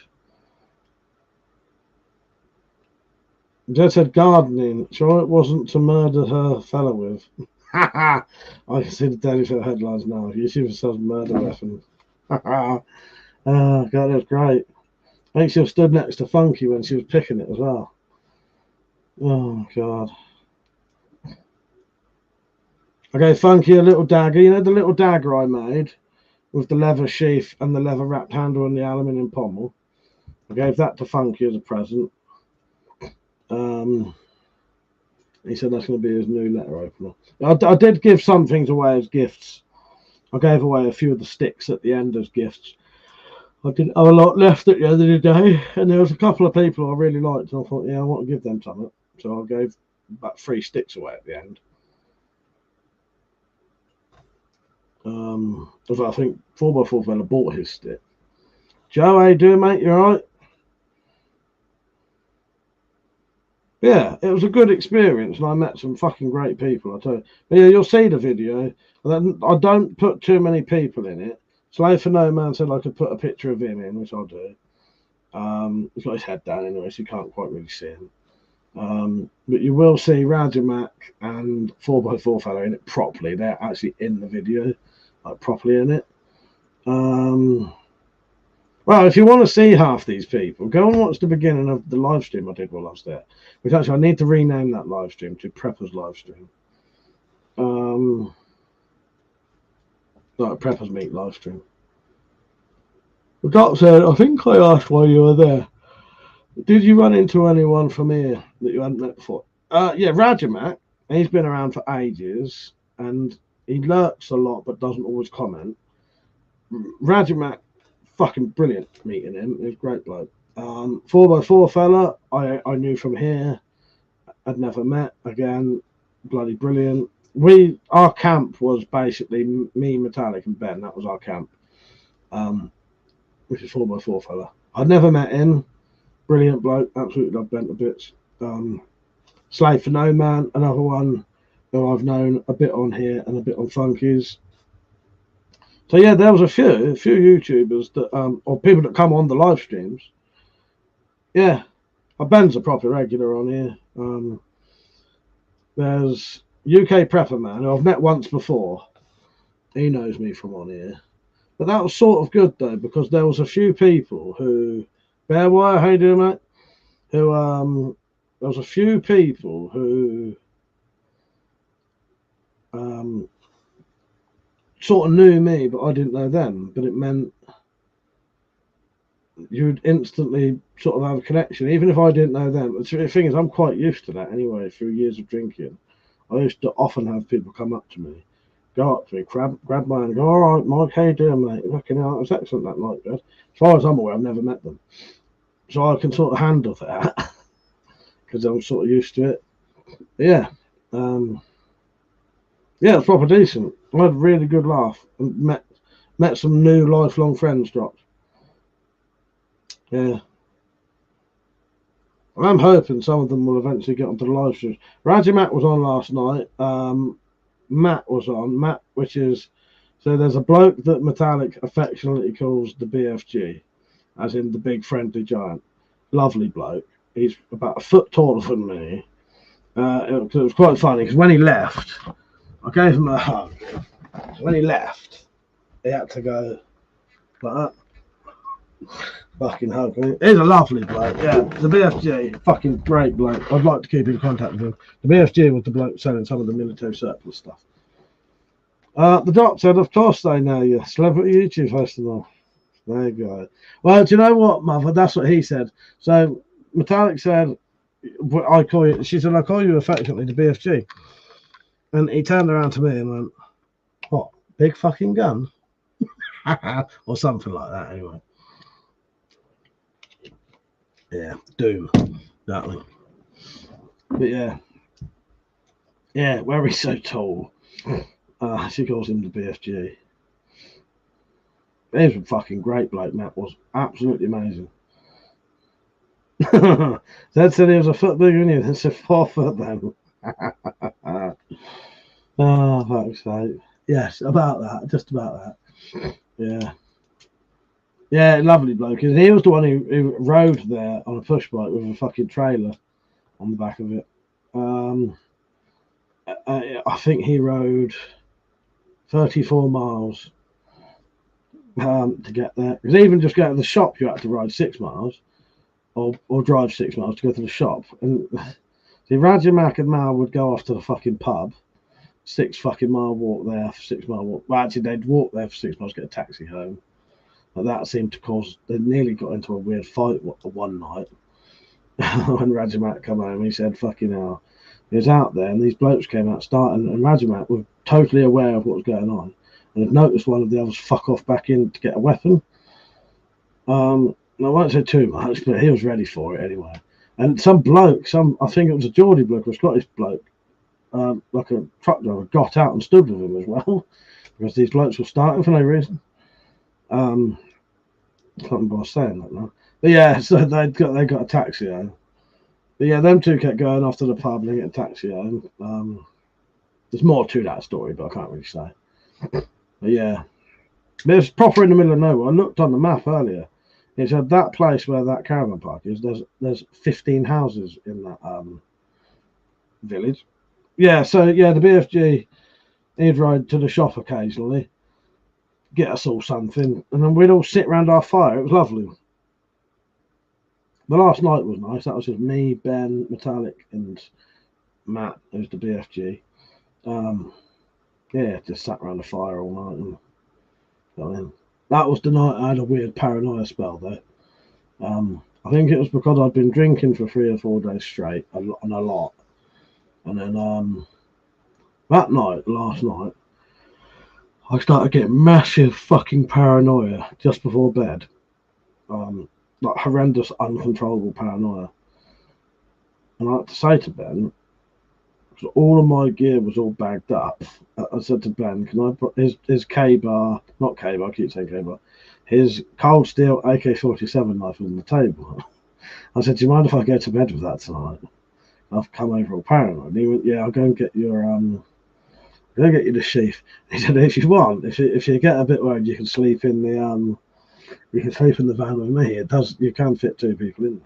Jed said gardening. Sure it wasn't to murder her fella with. I can see the Daily Show headlines now. YouTube sells murder weapons. Oh, God, that was great. I think she was stood next to Funky when she was picking it as well. Oh, God. I gave Funky a little dagger. You know the little dagger I made with the leather sheath and the leather wrapped handle and the aluminium pommel? I gave that to Funky as a present. He said that's going to be his new letter opener. I did give some things away as gifts. I gave away a few of the sticks at the end as gifts. I didn't have a lot left at the end of the day, and there was a couple of people I really liked, and I thought, yeah, I want to give them something. So I gave about 3 sticks away at the end. I think 4x4 fella bought his stick. Joe, how you doing, mate? You all right? Yeah, it was a good experience, and I met some fucking great people, I tell you. But yeah, you'll see the video. I don't put too many people in it. Slave for No Man said I could put a picture of him in, which I'll do. He's got his head down anyway, so you can't quite really see him. But you will see Rajamak and 4x4 fella in it properly. They're actually in the video, like properly in it. Well, if you want to see half these people, go and watch the beginning of the live stream I did while I was there. Which actually, I need to rename that live stream to Prepper's live stream. Like Prepper's Meat live stream. The doc said, I think I asked why you were there. Did you run into anyone from here that you hadn't met before? Yeah, Rajamak. He's been around for ages, and he lurks a lot but doesn't always comment. Rajimak, fucking brilliant meeting him. He was a great bloke. 4x4 fella, I knew from here. I'd never met. Again, bloody brilliant. Our camp was basically me, Metallic, and Ben. That was our camp. Which is 4x4 fella. I'd never met him. Brilliant bloke. Absolutely loved Ben to bits. Slave for No Man, another one who I've known a bit on here and a bit on Funkies. So yeah, there was a few YouTubers that or people that come on the live streams. Yeah, Ben's a proper regular on here. There's UK Prepper Man, who I've met once before. He knows me from on here. But that was sort of good though, because there was a few people who Bearwire, how you doing, mate? Who there was a few people who sort of knew me, but I didn't know them. But it meant you'd instantly sort of have a connection, even if I didn't know them. The thing is, I'm quite used to that anyway. Through years of drinking, I used to often have people come up to me, go up to me, grab my hand, and go, "All right, Mike, how you doing, mate? Fucking hell, it was excellent that night, guys." As far as I'm aware, I've never met them, so I can sort of handle that because I'm sort of used to it. But yeah, yeah, it's proper decent. I had a really good laugh and met some new lifelong friends. Dropped. Yeah. I'm hoping some of them will eventually get onto the live streams. Rajimak was on last night. Matt was on. Matt, which is, so there's a bloke that Metallic affectionately calls the BFG, as in the big friendly giant. Lovely bloke. He's about a foot taller than me. It was quite funny because when he left, I gave him a hug. So when he left, he had to go like that. Fucking hug me. He's a lovely bloke. Yeah, the BFG, fucking great bloke. I'd like to keep in contact with him. The BFG was the bloke selling some of the military surplus stuff. The doc said, of course they know you. Celebrity YouTube Festival. There you go. Well, do you know what, mother? That's what he said. So Metallic said, I call you, she said, I call you affectionately the BFG. And he turned around to me and went, what, big fucking gun? Or something like that, anyway. Yeah, Doom, exactly. But yeah, where he's so tall, she calls him the BFG. He was a fucking great bloke. Matt was absolutely amazing. Zed said he was a foot bigger than you. That's a 4 foot then. Oh, fuck's sake. Yes, about that, just about that. Yeah. Yeah, lovely bloke. And he was the one who rode there on a push bike with a fucking trailer on the back of it. I think he rode 34 miles to get there. Because even just going to the shop, you had to ride 6 miles or drive 6 miles to go to the shop. And see, Rajimak and Mal would go off to the fucking pub, 6 fucking mile walk there, 6 mile walk. Well, actually, they'd walk there for 6 miles, get a taxi home. But that seemed to cause, they nearly got into a weird fight one night. When Rajimak came home, he said, fucking hell. He was out there and these blokes came out starting, and Rajimak was totally aware of what was going on and had noticed one of the others fuck off back in to get a weapon. I won't say too much, but he was ready for it anyway. And some bloke, I think it was a Geordie bloke or a Scottish bloke, like a truck driver, got out and stood with him as well, because these blokes were starting for no reason. I can't remember what I was saying that now. But yeah, so they got a taxi home. But yeah, them two kept going off to the pub and get a taxi home. There's more to that story, but I can't really say. But yeah, but it's proper in the middle of nowhere. I looked on the map earlier. It said that place where that caravan park is. There's 15 houses in that village. Yeah, so yeah, the BFG, he'd ride to the shop occasionally, get us all something, and then we'd all sit around our fire. It was lovely. The last night was nice. That was just me, Ben, Metallic, and Matt, who's the BFG. Yeah, just sat around the fire all night. And got in. That was the night I had a weird paranoia spell, though. I think it was because I'd been drinking for 3 or 4 days straight, and a lot. And then that night, last night, I started getting massive fucking paranoia just before bed. Like horrendous, uncontrollable paranoia. And I had to say to Ben, because all of my gear was all bagged up, I said to Ben, can I put his K-bar, not K-bar, I keep saying K-bar, his cold steel AK-47 knife was on the table. I said, do you mind if I go to bed with that tonight? I've come over all paranoid. And he went, yeah, I'll go and get your go get you the sheath. He said, if you want, if you get a bit worried, you can sleep in the van with me. It does, you can fit 2 people in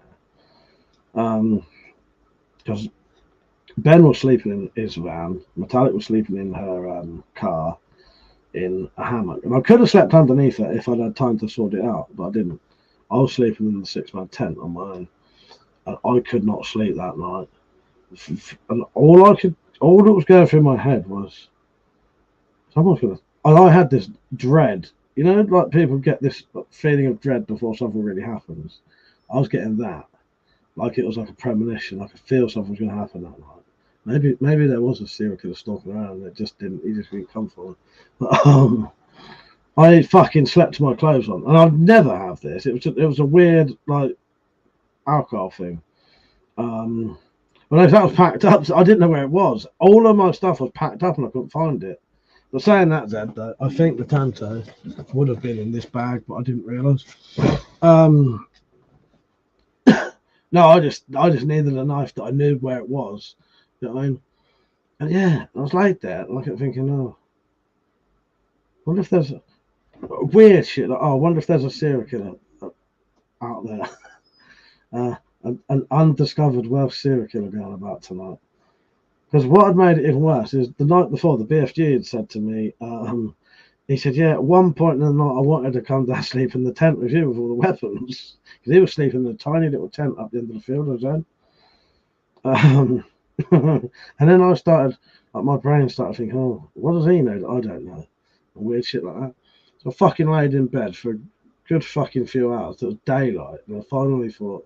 there. Because Ben was sleeping in his van, Metallic was sleeping in her car in a hammock, and I could have slept underneath it if I'd had time to sort it out, but I didn't. I was sleeping in the 6-man tent on my own, and I could not sleep that night. And all that was going through my head was, someone's gonna. And I had this dread, you know, like people get this feeling of dread before something really happens. I was getting that, like it was like a premonition. I could feel something was going to happen that night. Maybe there was a serial killer stalking around. He just didn't come for me. But I fucking slept with my clothes on, and I'd never have this. It was a weird like alcohol thing. When that was packed up, I didn't know where it was. All of my stuff was packed up, and I couldn't find it. But saying that, Zed, though, I think the Tanto would have been in this bag, but I didn't realise. No, I just needed a knife that I knew where it was. You know what I mean? And yeah, I was laid there, and I kept thinking, oh, I wonder if there's weird shit. Like, oh, I wonder if there's a serial killer out there. An undiscovered Welsh serial killer going about tonight. Because what had made it even worse is the night before, the BFG had said to me, he said, yeah, at one point in the night, I wanted to come down sleep in the tent with you with all the weapons. Because he was sleeping in a tiny little tent up the end of the field, I was in. And then I started, like my brain started thinking, oh, what does he know that I don't know? And weird shit like that. So I fucking laid in bed for a good fucking few hours. It was daylight. And I finally thought,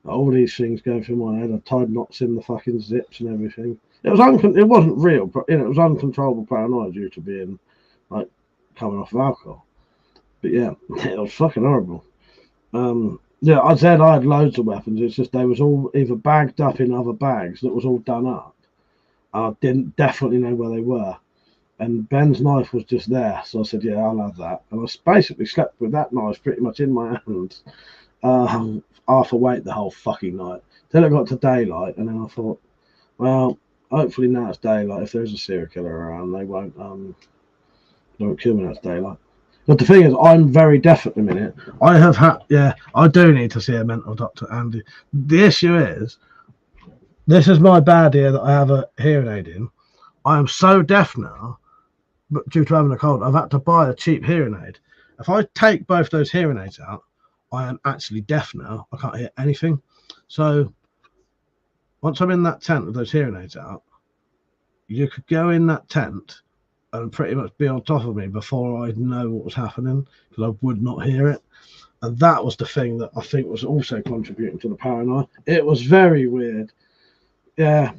all these things going through my head. I tied knots in the fucking zips and everything. It wasn't real, but you know, it was uncontrollable paranoia due to being like coming off of alcohol. But yeah, it was fucking horrible. Yeah, I said I had loads of weapons. It's just they was all either bagged up in other bags that was all done up. I didn't definitely know where they were. And Ben's knife was just there. So I said, yeah, I'll have that. And I basically slept with that knife pretty much in my hands. Half awake the whole fucking night. Till it got to daylight. And then I thought, well, hopefully now it's daylight. If there's a serial killer around, they won't kill me when it's daylight. But the thing is, I'm very deaf at the minute. I do need to see a mental doctor, Andy. The issue is, this is my bad ear that I have a hearing aid in. I am so deaf now, but due to having a cold, I've had to buy a cheap hearing aid. If I take both those hearing aids out, I am actually deaf now. I can't hear anything. So once I'm in that tent with those hearing aids out, you could go in that tent and pretty much be on top of me before I'd know what was happening, because I would not hear it. And that was the thing that I think was also contributing to the paranoia. It was very weird. Yeah.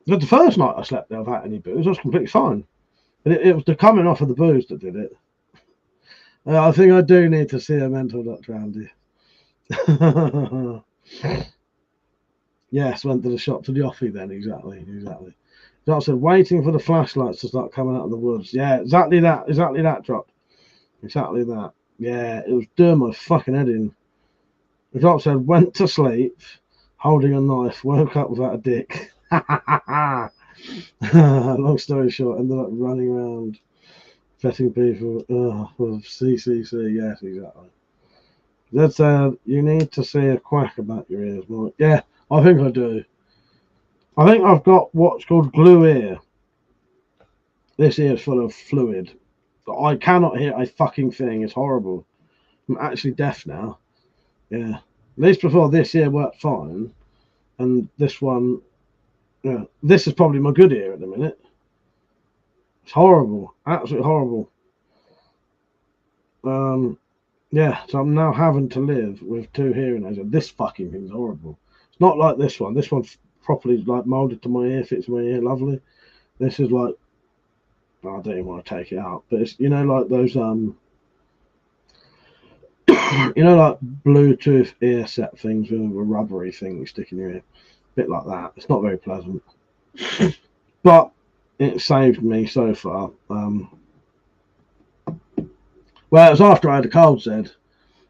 But the first night I slept there without any booze, I was completely fine. And it was the coming off of the booze that did it. I think I do need to see a mental doctor, Andy. Yes, went to the shop, to the offie then, exactly. Drop said, waiting for the flashlights to start coming out of the woods. Yeah, exactly that, Drop. Exactly that. Yeah, it was doing my fucking head in. The Drop said, went to sleep, holding a knife, woke up without a dick. Long story short, ended up running around vetting people with CCC. Yes, exactly. That said, you need to see a quack about your ears, Mike. Yeah, I think I do. I think I've got what's called glue ear. This ear is full of fluid. I cannot hear a fucking thing. It's horrible. I'm actually deaf now. Yeah. At least before this ear worked fine. And this one, yeah. This is probably my good ear at the minute. It's horrible. Absolutely horrible. Yeah, so I'm now having to live with 2 hearing aids. This fucking thing's horrible. It's not like this one. This one's properly like molded to my ear, fits my ear lovely. This is like I don't even want to take it out, but it's, you know, like those you know, like Bluetooth ear set things with a rubbery thing you stick in your ear, a bit like that. It's not very pleasant, but it saved me so far. Well, it was after I had a cold, Zed.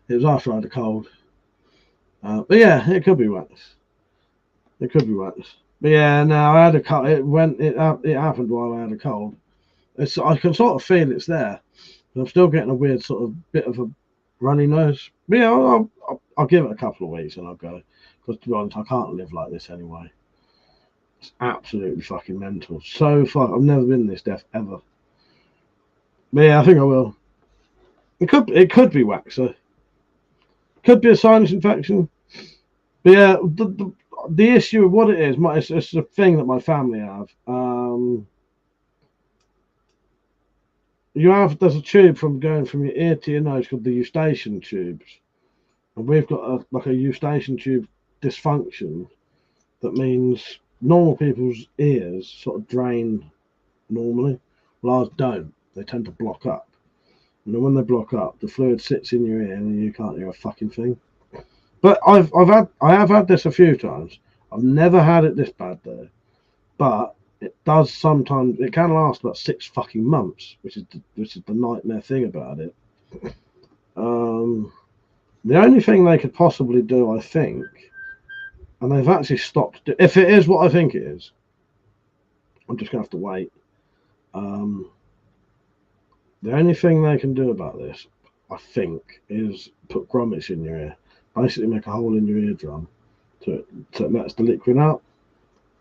It was after I had a cold. But yeah, it could be wax. It could be wax. But yeah, no, I had a cold. It happened while I had a cold. I can sort of feel it's there. But I'm still getting a weird sort of bit of a runny nose. But yeah, I'll give it a couple of weeks and I'll go. Because to be honest, I can't live like this anyway. It's absolutely fucking mental. So far, I've never been this deaf ever. But yeah, I think I will. It could be wax though. Could be a sinus infection. But yeah, the issue of what it is, it's a thing that my family have. There's a tube from going from your ear to your nose called the eustachian tubes, and we've got a eustachian tube dysfunction. That means normal people's ears sort of drain normally, well ours don't. They tend to block up, and then when they block up, the fluid sits in your ear and you can't hear a fucking thing. But I have had this a few times. I've never had it this bad though, but it does sometimes. It can last about 6 fucking months, which is the nightmare thing about it. The only thing they could possibly do, I think, and they've actually stopped. If it is what I think it is, I'm just gonna have to wait. The only thing they can do about this, I think, is put grommets in your ear. Basically, make a hole in your eardrum so it lets the liquid out.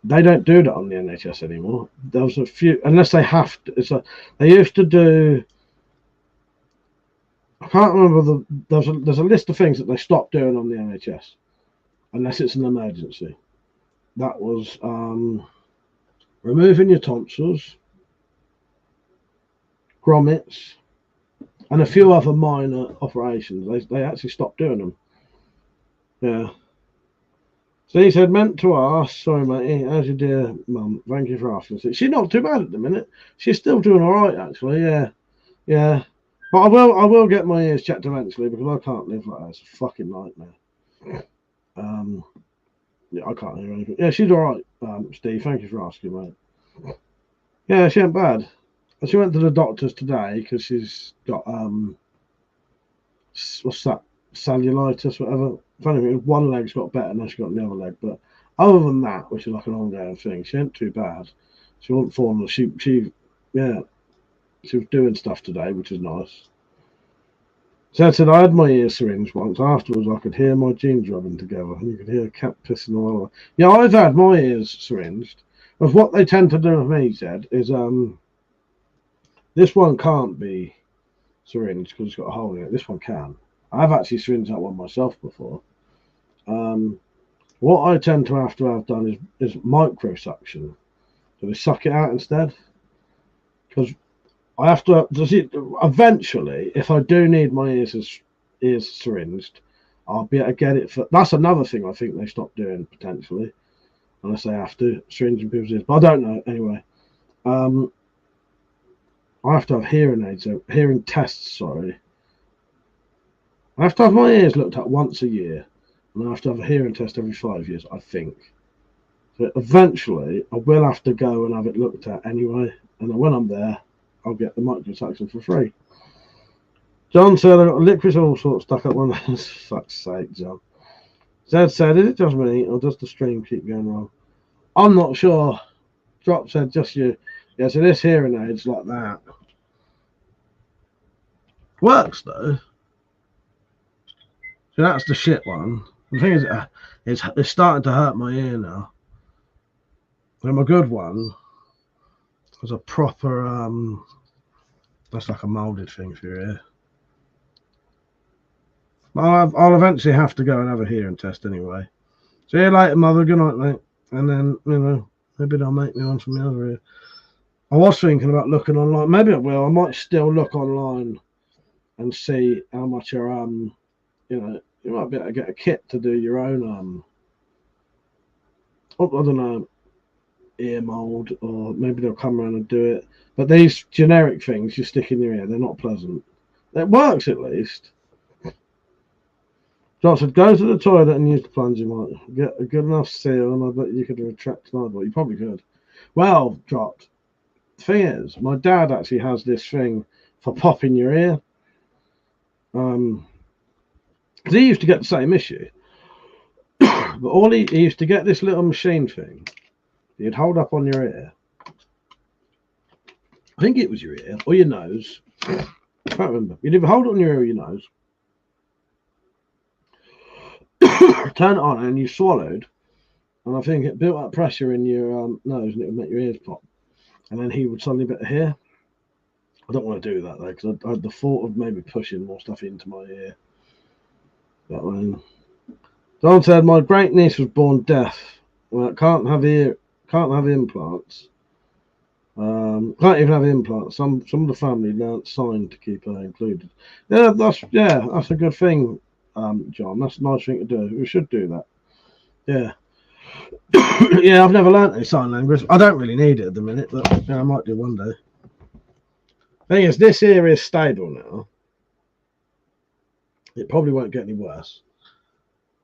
They don't do that on the NHS anymore. There's a few, unless they have to. They used to do. I can't remember there's a list of things that they stopped doing on the NHS, unless it's an emergency. That was removing your tonsils, grommets, and a few other minor operations. They actually stopped doing them. Yeah. So he said, meant to ask, sorry matey, how's your dear mum? Thank you for asking. She's not too bad at the minute. She's still doing all right, actually. Yeah. But I will get my ears checked eventually because I can't live like that. It's a fucking nightmare. Yeah, I can't hear anything. Yeah, she's all right, Steve. Thank you for asking, mate. Yeah, she ain't bad. She went to the doctors today because she's got what's that? Cellulitis, whatever. Funny, one leg's got better, now she's got the other leg. But other than that, which is like an ongoing thing, she ain't too bad. She wasn't falling. She was doing stuff today, which is nice. So I said I had my ear syringed once. Afterwards, I could hear my jeans rubbing together, and you could hear a cat pissing all over. Yeah, I've had my ears syringed. But what they tend to do with me, Zed, is this one can't be syringed because it's got a hole in it. This one can. I've actually syringed that one myself before. What I tend to have done is microsuction. So they suck it out instead. Because I have to, eventually, if I do need my ears syringed, I'll be able to get it for. That's another thing I think they stopped doing potentially, unless they have to syringing people's ears. But I don't know. Anyway, I have to have hearing tests. Sorry, I have to have my ears looked at once a year, and I have to have a hearing test every 5 years. I think. So eventually, I will have to go and have it looked at anyway, and then when I'm there, I'll get the microsuction for free. John said I got licorice all sorts stuck up one. Fuck's sake, John. Zed said, is it just me or does the stream keep going wrong? I'm not sure. Drop said just you. Yeah, so this hearing aid's like that. Works though. So that's the shit one. The thing is, it's starting to hurt my ear now. And my good one was a proper that's like a molded thing for your ear. I'll eventually have to go and have a hearing test anyway. See you later, mother. Good night, mate. And then, maybe they'll make me one from the other ear. I was thinking about looking online. Maybe I will. I might still look online and see how much you might be able to get a kit to do your own I don't know. ear mold, or maybe they'll come around and do it. But these generic things you stick in your ear, they're not pleasant. It works at least. John said, go to the toilet and use the plunger, might get a good enough seal, and I bet you could retract an eyeball. You probably could. Well, dropped. The thing is, my dad actually has this thing for popping your ear. He used to get the same issue. But all he used to get this little machine thing. He'd hold up on your ear. I think it was your ear or your nose. I can't remember. You'd either hold it on your ear or your nose. Turn it on and you swallowed. And I think it built up pressure in your nose and it would make your ears pop. And then he would suddenly get a hair. I don't want to do that though, because I had the thought of maybe pushing more stuff into my ear. That one. Don said my great niece was born deaf. Well, can't have implants. Can't even have implants. Some of the family learnt sign to keep her included. Yeah, that's a good thing, John. That's a nice thing to do. We should do that. Yeah. Yeah, I've never learnt any sign language. I don't really need it at the minute, but I might do one day. Thing is, this ear is stable now. It probably won't get any worse.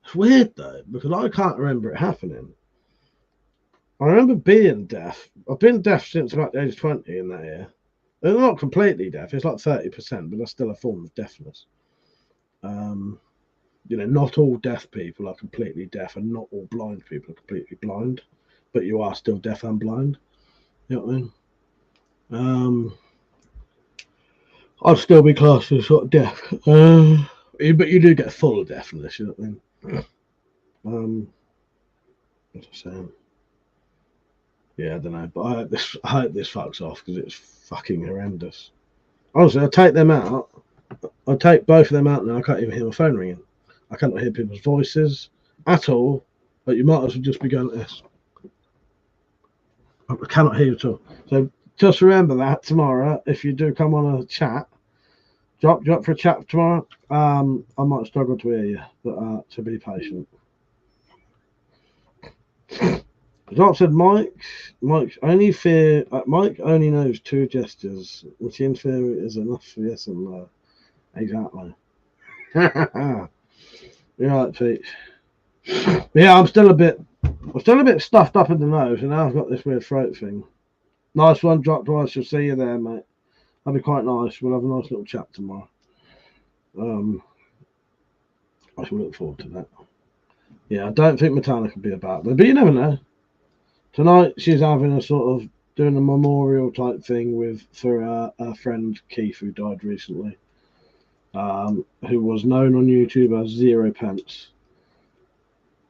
It's weird though, because I can't remember it happening. I remember being deaf. I've been deaf since about the age of 20 in that ear. They're not completely deaf. It's like 30%, but that's still a form of deafness. Not all deaf people are completely deaf, and not all blind people are completely blind. But you are still deaf and blind. You know what I mean? I'd still be classed as sort of deaf. But you do get full deafness, you know what I mean? What's I saying? Yeah, I don't know, but I hope this fucks off because it's fucking horrendous. Honestly, I'll take them out. I'll take both of them out now. I can't even hear my phone ringing. I cannot hear people's voices at all, but you might as well just be going like this. I cannot hear you at all. So just remember that tomorrow, if you do come on a chat, drop for a chat tomorrow. I might struggle to hear you, but to be patient. Drop said Mike only knows two gestures, which in theory is enough for yes and no. Exactly. You're right, Pete. Yeah, I'm still a bit stuffed up in the nose, and now I've got this weird throat thing. Nice one, Drop. I shall see you there, mate. That'll be quite nice. We'll have a nice little chat tomorrow. I shall look forward to that. Yeah, I don't think Metallica will be about there, but you never know. Tonight she's having a sort of doing a memorial type thing for her friend Keith, who died recently, who was known on YouTube as 0 Pence.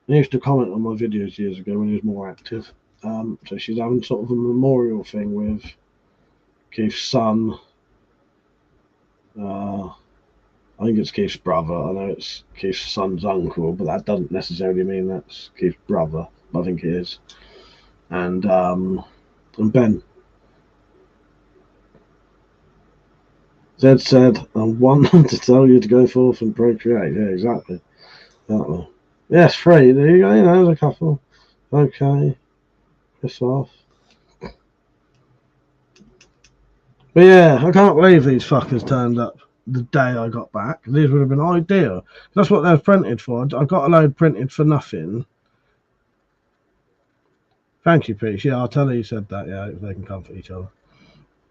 He used to comment on my videos years ago when he was more active. So she's having sort of a memorial thing with Keith's son. I think it's Keith's brother. I know it's Keith's son's uncle, but that doesn't necessarily mean that's Keith's brother. I think it is. And Ben. Zed said, I want to tell you to go forth and procreate. Yeah, exactly. Yes, free. There you go. There's a couple. Okay. Piss off. But yeah, I can't believe these fuckers turned up the day I got back. These would have been ideal. That's what they were printed for. I got a load printed for nothing. Thank you, Peach. Yeah, I'll tell her you said that. Yeah, if they can comfort each other.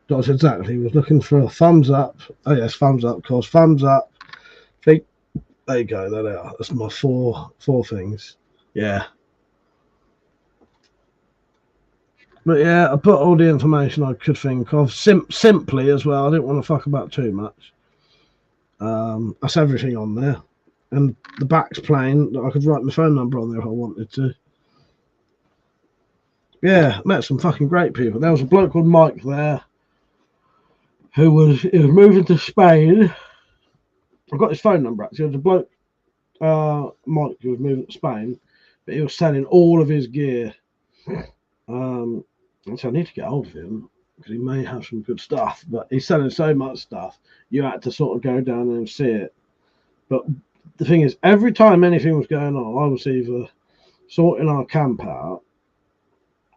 That's exactly. He was looking for a thumbs up. Oh yes, thumbs up. Of course, thumbs up. There you go. There they are. That's my four things. Yeah. But yeah, I put all the information I could think of simply as well. I didn't want to fuck about too much. That's everything on there, and the back's plain. I could write my phone number on there if I wanted to. Yeah, met some fucking great people. There was a bloke called Mike there, who was moving to Spain. I got his phone number actually. There was a bloke, Mike, who was moving to Spain, but he was selling all of his gear. So I need to get hold of him because he may have some good stuff, but he's selling so much stuff you had to sort of go down there and see it. But the thing is, every time anything was going on, I was either sorting our camp out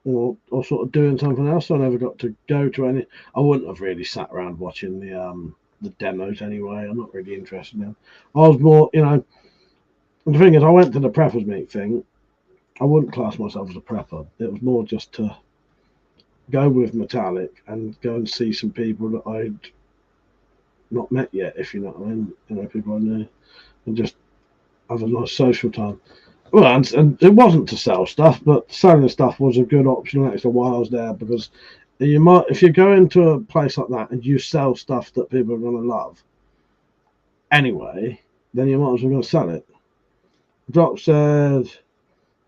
or sort of doing something else. I never got to go to any. I wouldn't have really sat around watching the demos anyway. I'm not really interested in them. I was more, you know. The thing is, I went to the preppers meet thing. I wouldn't class myself as a prepper. It was more just to go with Metallic and go and see some people that I'd not met yet, if you know what I mean. You know, people I knew, and just have a nice social time. Well, and it wasn't to sell stuff, but selling stuff was a good option extra while I was there, because you might, if you go into a place like that and you sell stuff that people are going to love anyway, then you might as well go sell it. Drop said,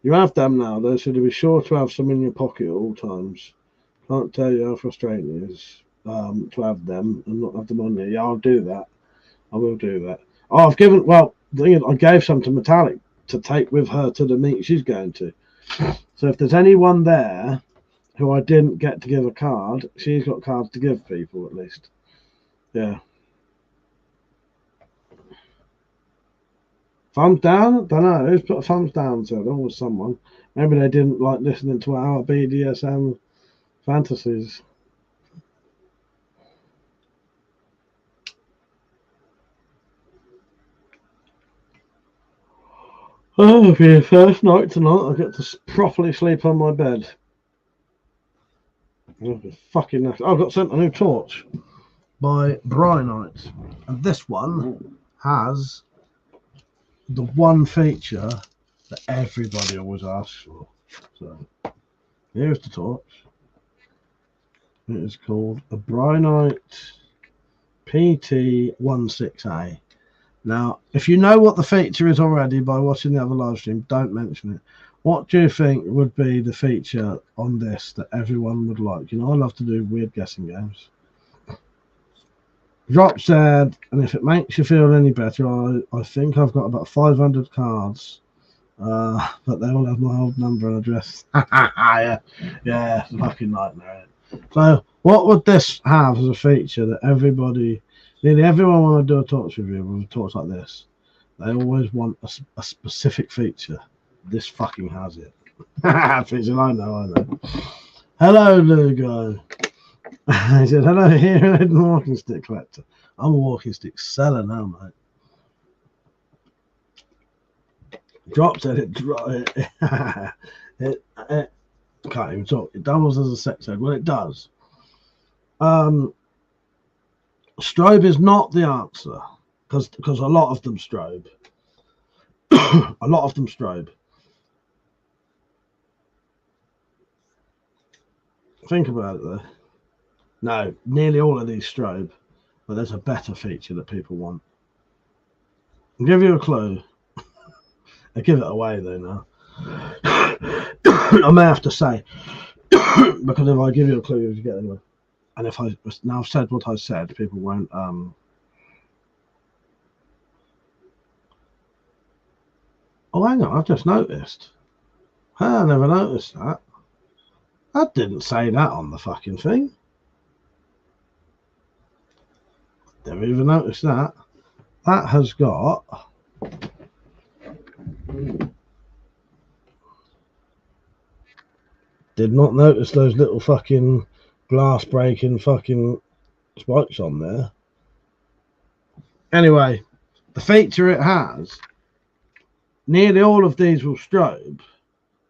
"You have them now, though, so to be sure to have some in your pocket at all times. Can't tell you how frustrating it is to have them and not have them on you." Yeah, I'll do that. I will do that. Oh, I've given, well, the thing is, I gave some to Metallic to take with her to the meet she's going to. So if there's anyone there who I didn't get to give a card, she's got cards to give people at least. Yeah. Thumbs down? Don't know. Who's put a thumbs down to? There was someone. Maybe they didn't like listening to our BDSM fantasies. Oh, it'll be the first night tonight. I get to properly sleep on my bed. Fucking nice. I got sent a new torch by Brynite, and this one has the one feature that everybody always asks for. So here's the torch. It is called a Brynite PT16A. Now, if you know what the feature is already by watching the other live stream, don't mention it. What do you think would be the feature on this that everyone would like? You know, I love to do weird guessing games. Drop said, and if it makes you feel any better, I think I've got about 500 cards, but they all have my old number and address. Yeah, it's a fucking nightmare. So, what would this have as a feature that everybody, nearly everyone when I do a torch review with a torch like this, they always want a specific feature. This fucking has it. Feature, I know. Hello, Lugo. He said, "Hello, here, a walking stick collector. I'm a walking stick seller now, mate." Drop said it can't even talk. It doubles as a sex ed. Well, it does. Strobe is not the answer, because a lot of them strobe. A lot of them strobe. Think about it though. No, nearly all of these strobe, but there's a better feature that people want. I'll give you a clue. I give it away though now. I may have to say, because if I give you a clue, you get anyway. And if I now said what I said, people won't. Oh, hang on! I've just noticed. I never noticed that. I didn't say that on the fucking thing. Never even noticed that. That has got. Did not notice those little fucking glass breaking fucking spikes on there. Anyway, the feature it has, nearly all of these will strobe,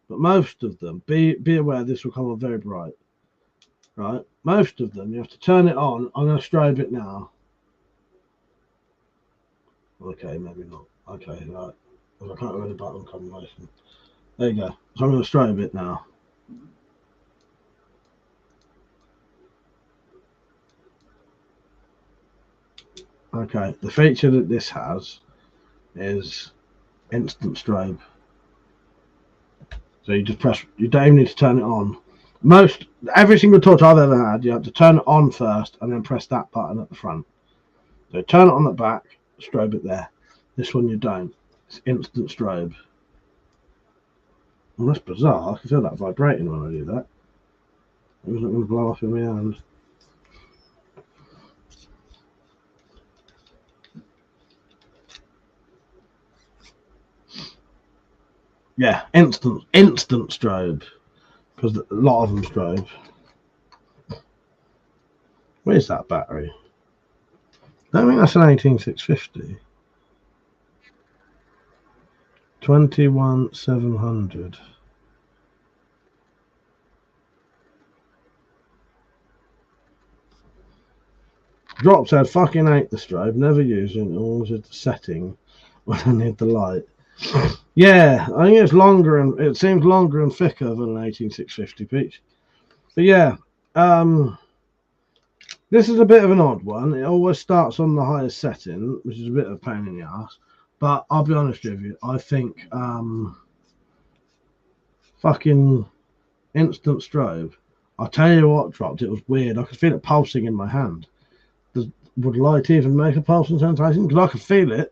but most of them, be aware this will come on very bright. Right? Most of them, you have to turn it on. I'm going to strobe it now. Okay, maybe not. Okay, right. Because I can't remember the button combination. There you go. So I'm going to strobe it now. Okay, the feature that this has is instant strobe. So you just press, you don't even need to turn it on. Every single torch I've ever had, you have to turn it on first and then press that button at the front. So turn it on the back, strobe it there. This one you don't. It's instant strobe. Well, that's bizarre. I can feel that vibrating when I do that. It wasn't going to blow off in my hand. Yeah, instant strobe. because a lot of them strobe. Where's that battery? I don't think that's an 18650. 21700. Drop said, fucking hate the strobe, never using it, always at the setting when I need the light. Yeah, I think it's longer and it seems longer and thicker than an 18650 Peach. But yeah, this is a bit of an odd one. It always starts on the highest setting, which is a bit of a pain in the ass. But I'll be honest with you, I think fucking instant strobe. I'll tell you what dropped, it was weird. I could feel it pulsing in my hand. Would light even make a pulsing sensation? Because I could feel it.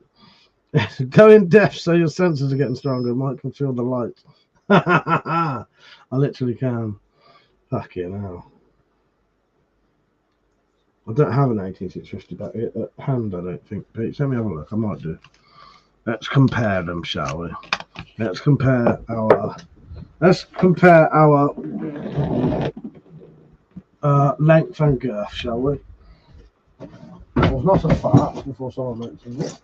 Go in depth so your senses are getting stronger. Mike can feel the light. I literally can. Fucking hell. I don't have an 18650 battery at hand, I don't think, Pete. Let me have a look. I might do. Let's compare them, shall we? Let's compare our length and girth, shall we? It was not a fart before someone mentioned it.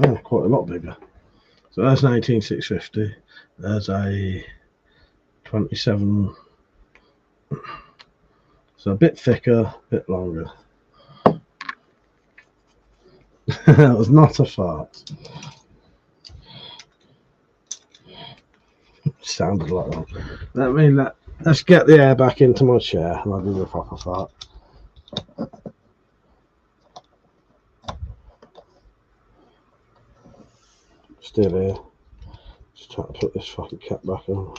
Yeah, quite a lot bigger. So that's an 18650. There's a 27. So a bit thicker, a bit longer. It was not a fart. Sounded like that. Let's get the air back into my chair and I'll do the proper fart. Still here. Just trying to put this fucking cap back on.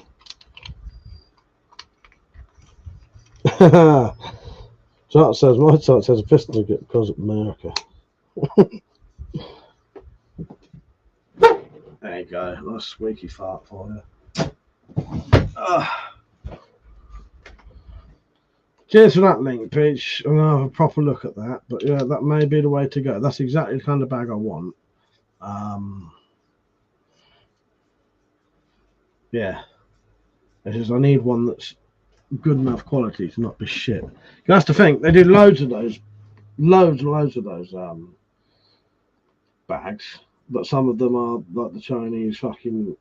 Chart says, my chart says a piston ticket because of America. There you go. Nice squeaky fart for you. Cheers for that link, Peach. I'm going to have a proper look at that. But yeah, that may be the way to go. That's exactly the kind of bag I want. Yeah. It's just I need one that's good enough quality to not be shit. That's the thing. They do loads and loads of those bags. But some of them are like the Chinese fucking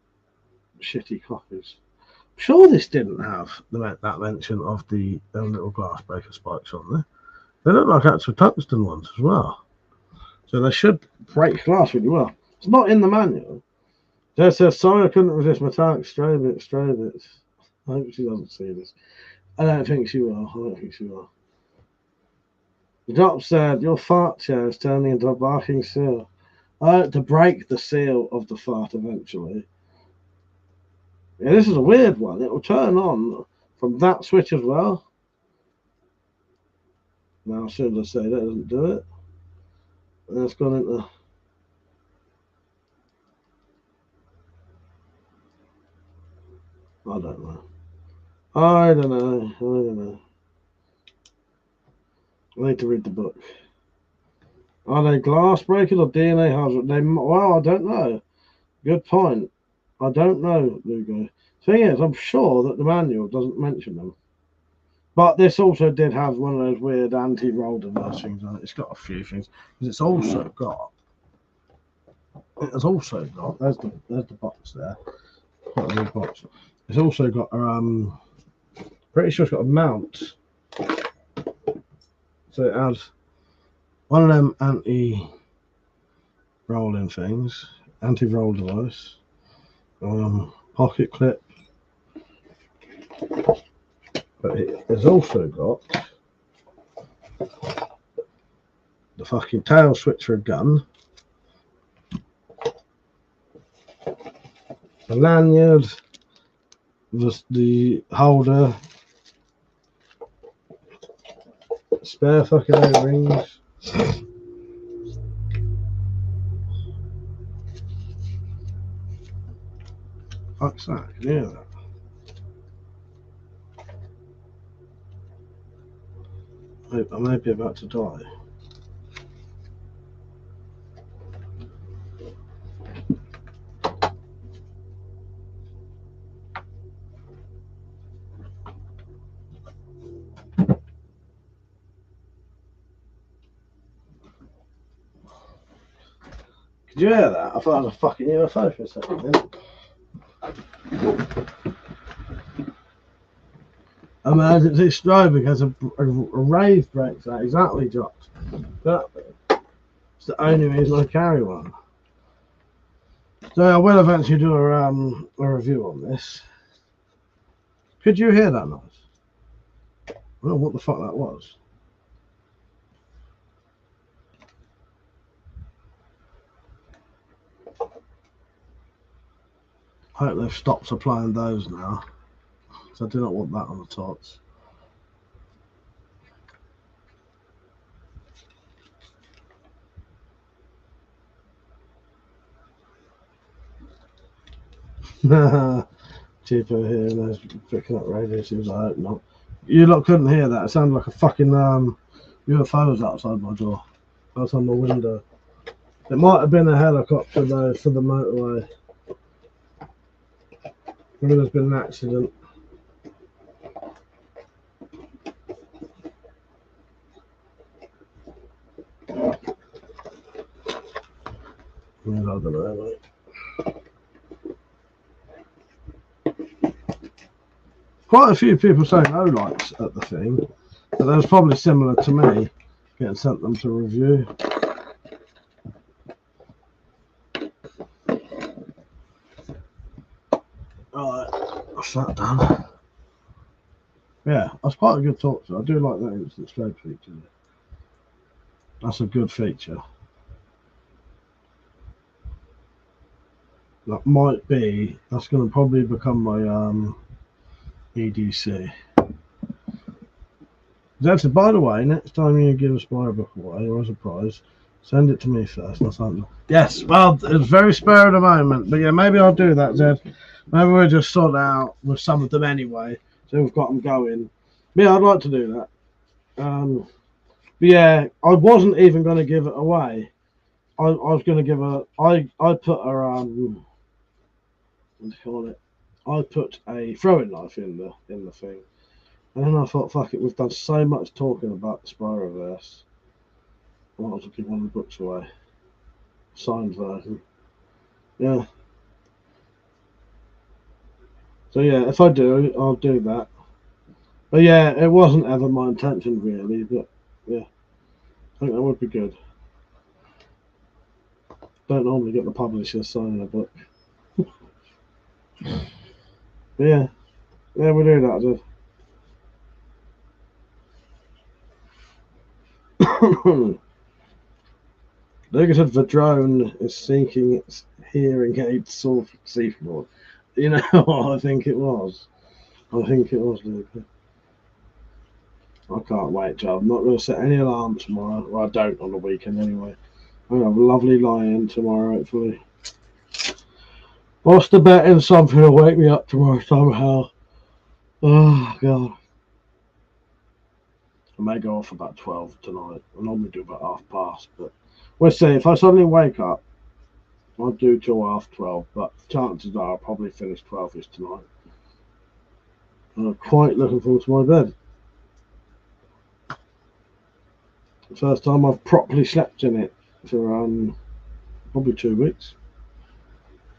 shitty copies. I'm sure this didn't have that mention of the little glass breaker spikes on there. They look like actual tungsten ones as well. So they should break glass really well. It's not in the manual. Jess says, sorry I couldn't resist metallic stray bits. I hope she doesn't see this. I don't think she will. The drop said, your fart chair is turning into a barking seal. I had to break the seal of the fart eventually. Yeah, this is a weird one. It will turn on from that switch as well. Now, as soon as I say that doesn't do it, and it's gone into. I don't know. I need to read the book. Are they glass breakers or DNA hazard? Well, I don't know. Good point. I don't know, Lugo. Thing is, I'm sure that the manual doesn't mention them. But this also did have one of those weird anti-roll device things on it. It's got a few things. It's also got. There's the box there. Quite a big box. It's also got pretty sure it's got a mount. So it has one of them anti-rolling things, anti-roll device, pocket clip. But it has also got the fucking tail switch for a gun, the lanyard, the holder, spare fucking O-rings. Fuck's that? Can you hear that? I may be about to die. Did you hear that? I thought it was a fucking UFO for a second. Emergency strobing has a rave breaks out. Exactly, Josh. Exactly. It's the only reason I carry one. So I will eventually do a review on this. Could you hear that noise? I don't know what the fuck that was. I hope they've stopped supplying those now. So I do not want that on the tots. Cheaper here and there's picking up radio tunes. I hope not. You lot couldn't hear that. It sounded like a fucking UFO was outside my door. Outside my window. It might have been a helicopter though for the motorway. Maybe there's been an accident. I don't know, mate. Quite a few people saying no likes at the thing, but that was probably similar to me getting sent them to review. Alright, that's that done. Yeah, that's quite a good talk to. I do like that instant strobe feature. That's a good feature. That might be, that's going to probably become my EDC. That's it. By the way, next time you give a spy book away or as a prize, send it to me first. Yes, well, it's very spur of the moment, but yeah, maybe I'll do that, Zed. Maybe we'll just sort out with some of them anyway, so we've got them going. Yeah, I'd like to do that. But yeah, I wasn't even going to give it away. I was going to give I put a what do you call it? I put a throwing knife in the thing, and then I thought, fuck it, we've done so much talking about the Spyroverse. I might as well give one of the books away, signed version. Yeah. So yeah, if I do, I'll do that. But yeah, it wasn't ever my intention really, but yeah, I think that would be good. Don't normally get the publisher signing a book. Yeah, we'll do that, dude. Like I said, the drone is seeking its hearing aid seaford. You know what I think it was? Luke. I can't wait, Joe. I'm not going to set any alarm tomorrow. Well, I don't on the weekend anyway. I'm going to have a lovely lie-in tomorrow, hopefully. What's the betting something will wake me up tomorrow somehow? Oh, God. I may go off about 12 tonight. I normally do about 1:30, but we'll see. If I suddenly wake up, I'll do till 12:30, but chances are I'll probably finish 12ish tonight. And I'm quite looking forward to my bed. The first time I've properly slept in it for probably 2 weeks.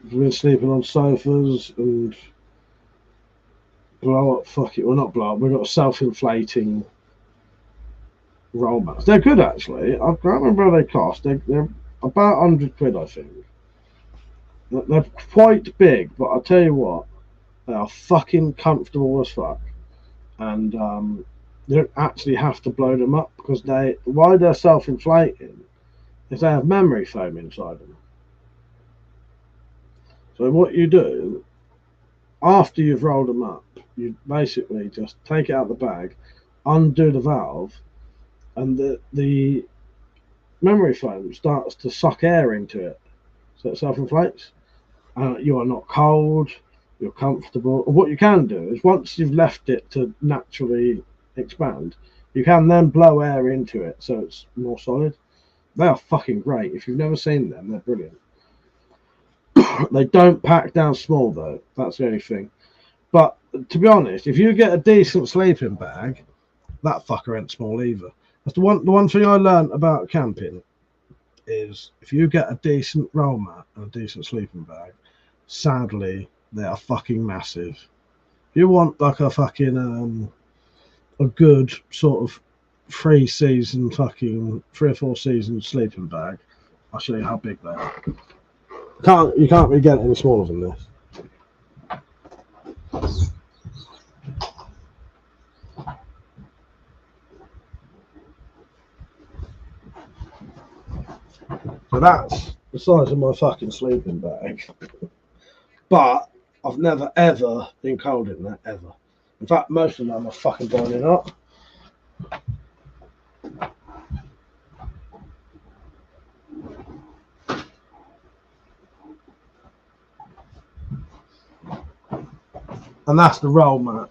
I've been sleeping on sofas and blow up. Fuck it, well not blow up. We've got self-inflating roll mats. They're good actually. I can't remember how they cost. They're about 100 quid, I think. They're quite big, but I'll tell you what, they are fucking comfortable as fuck. And you don't actually have to blow them up because why they're self-inflating is they have memory foam inside them. So what you do after you've rolled them up, you basically just take it out of the bag, undo the valve, and the memory foam starts to suck air into it, so it self-inflates. You are not cold, you're comfortable. What you can do is once you've left it to naturally expand, you can then blow air into it so it's more solid. They are fucking great. If you've never seen them, they're brilliant. They don't pack down small though, that's the only thing. But to be honest, if you get a decent sleeping bag, that fucker ain't small either. That's the one thing I learned about camping is if you get a decent roll mat and a decent sleeping bag, sadly they are fucking massive. If you want like a fucking a good sort of 3 or 4 season sleeping bag, I'll show you how big they are. You can't really get any smaller than this. So that's the size of my fucking sleeping bag. But I've never ever been cold in that, ever. In fact, most of them are fucking boiling up. And that's the roll mat.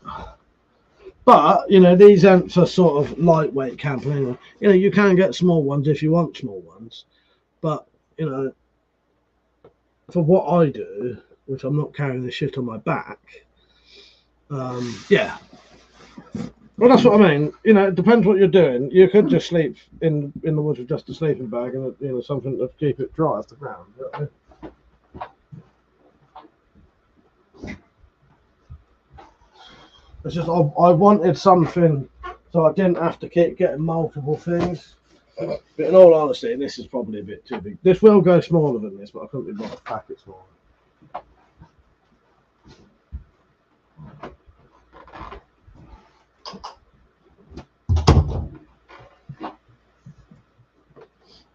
But, you know, these aren't for sort of lightweight camping anyway. You know, you can get small ones if you want small ones. But, you know, for what I do, which I'm not carrying the shit on my back, yeah. Well, that's what I mean. You know, it depends what you're doing. You could just sleep in the woods with just a sleeping bag and, you know, something to keep it dry off the ground. You know what I mean? It's just I wanted something so I didn't have to keep getting multiple things. But in all honesty, this is probably a bit too big. This will go smaller than this, but I couldn't be bothered to pack it smaller.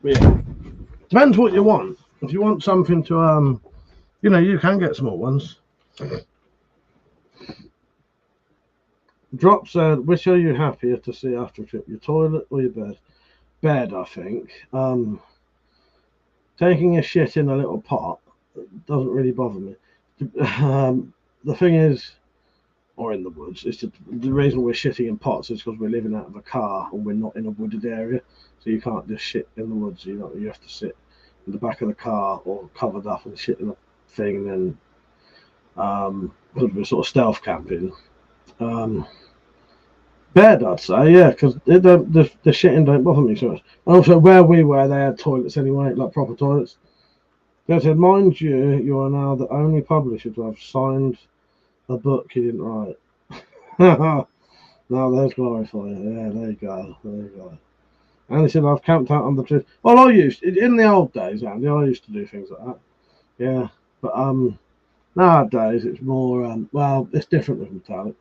But yeah, depends what you want. If you want something to you know, you can get small ones. Drop said, which are you happier to see after a trip, your toilet or your bed? Bed, I think. Taking a shit in a little pot doesn't really bother me. The thing is, or in the woods, it's the reason we're shitting in pots is because we're living out of a car and we're not in a wooded area, so you can't just shit in the woods. You know, you have to sit in the back of the car or covered up and shit in a thing. And then because we're sort of stealth camping. Bed, I'd say, yeah, because the shitting don't bother me so much. And also, where we were, they had toilets anyway, like proper toilets. They said, mind you, you are now the only publisher to have signed a book you didn't write. No, there's glory for you. Yeah, there you go. There you go. And he said, I've camped out on the tree. Well, I used, in the old days, Andy, I used to do things like that. Yeah, but nowadays it's more, well, it's different with metallic.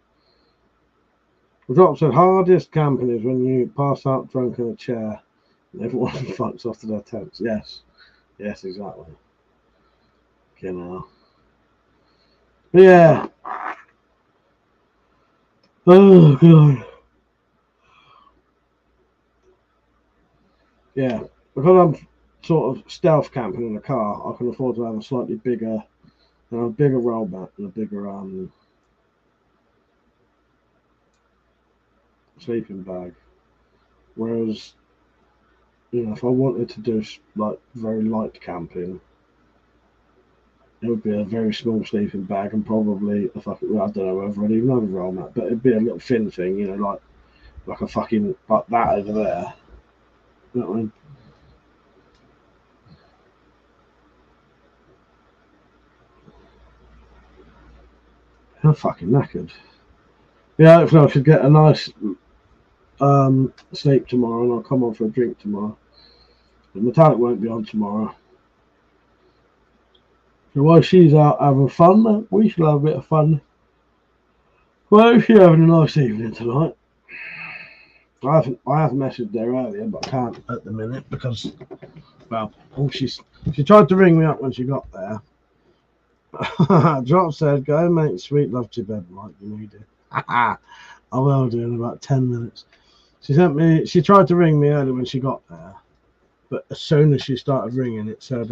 The drop said, hardest camping is when you pass out drunk in a chair and everyone fucks off to their tents. Yes. Yes, exactly. You know. But yeah. Oh, God. Yeah. Because I'm sort of stealth camping in a car, I can afford to have a slightly bigger, roll mat and a bigger, sleeping bag. Whereas, you know, if I wanted to do like very light camping, it would be a very small sleeping bag and probably I don't know whether I'd even have a roll mat, but it'd be a little thin thing, you know, like a fucking like that over there. You know what I mean? I'm fucking knackered. Yeah, hopefully I should get a nice sleep tomorrow and I'll come on for a drink tomorrow. The metallic won't be on tomorrow. So while she's out having fun, we shall have a bit of fun. Well, she's having a nice evening tonight. I have messaged her earlier, but I can't at the minute because, well, she tried to ring me up when she got there. Drop said, go make sweet love to bed like you needed. I will do in about 10 minutes. She tried to ring me earlier when she got there, but as soon as she started ringing, it said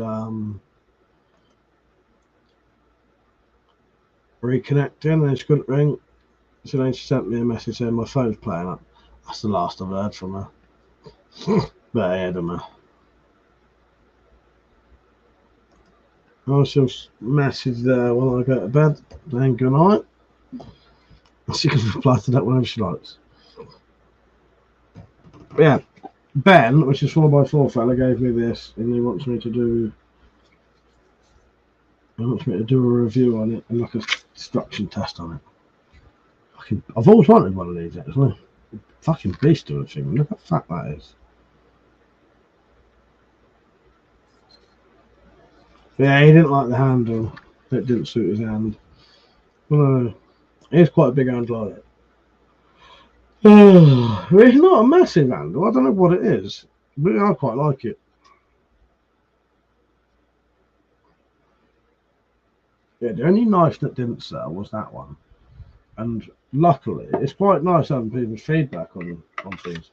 reconnecting, and she couldn't ring. So then she sent me a message saying my phone's playing up. That's the last I've heard from her. But I don't know. I shall message there when I go to bed. Then good night. She can reply to that whenever she likes. But yeah, Ben, which is 4x4 fella, gave me this, and he wants me to do. He wants me to do a review on it and like a destruction test on it. I've always wanted one of these actually. Fucking beast of a thing. Look how fat that is. Yeah, he didn't like the handle. It didn't suit his hand. Well, it's quite a big handle on it. It's not a massive handle. I don't know what it is, but I quite like it. Yeah, the only knife that didn't sell was that one. And luckily, it's quite nice having people's feedback on things.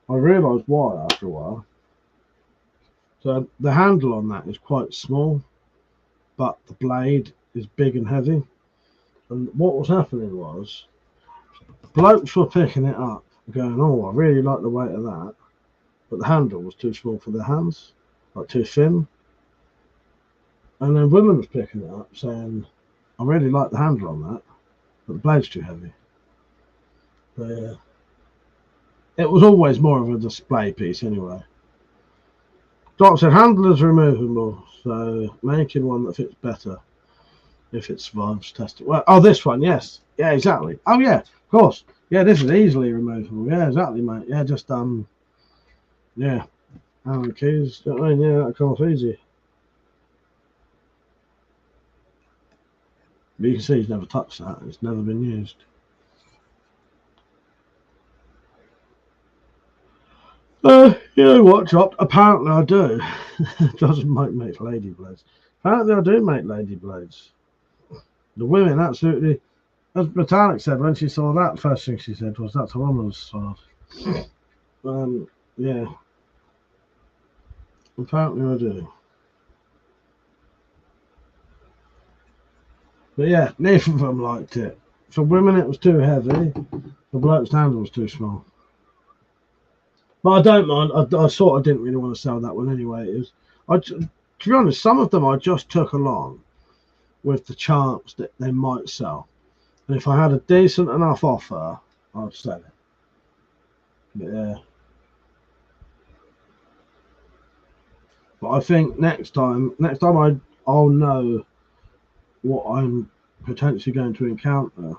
I realised why after a while. So the handle on that is quite small, but the blade is big and heavy. And what was happening was, blokes were picking it up, going, "Oh, I really like the weight of that," but the handle was too small for their hands, like too thin. And then women was picking it up, saying, "I really like the handle on that, but the blade's too heavy." But, it was always more of a display piece anyway. Doc said handle is removable, so making one that fits better if it survives testing. Well, oh, this one, yes, yeah, exactly. Oh yeah, of course, yeah, this is easily removable. Yeah, exactly, mate. Yeah, just yeah, Allen keys. You know what I mean? Yeah, that comes easy. But you can see he's never touched that. It's never been used. You know what, Chopped? Apparently I do. Doesn't make lady blades. Apparently I do make lady blades. The women absolutely, as Metallic said when she saw that, first thing she said was, "That's a woman's sword." Yeah. Apparently I do. But yeah, neither of them liked it. For women it was too heavy. For blokes the handle was too small. But I don't mind. I sort of didn't really want to sell that one anyway. To be honest, some of them I just took along with the chance that they might sell. And if I had a decent enough offer, I'd sell it. But yeah. But I think next time I'll know what I'm potentially going to encounter,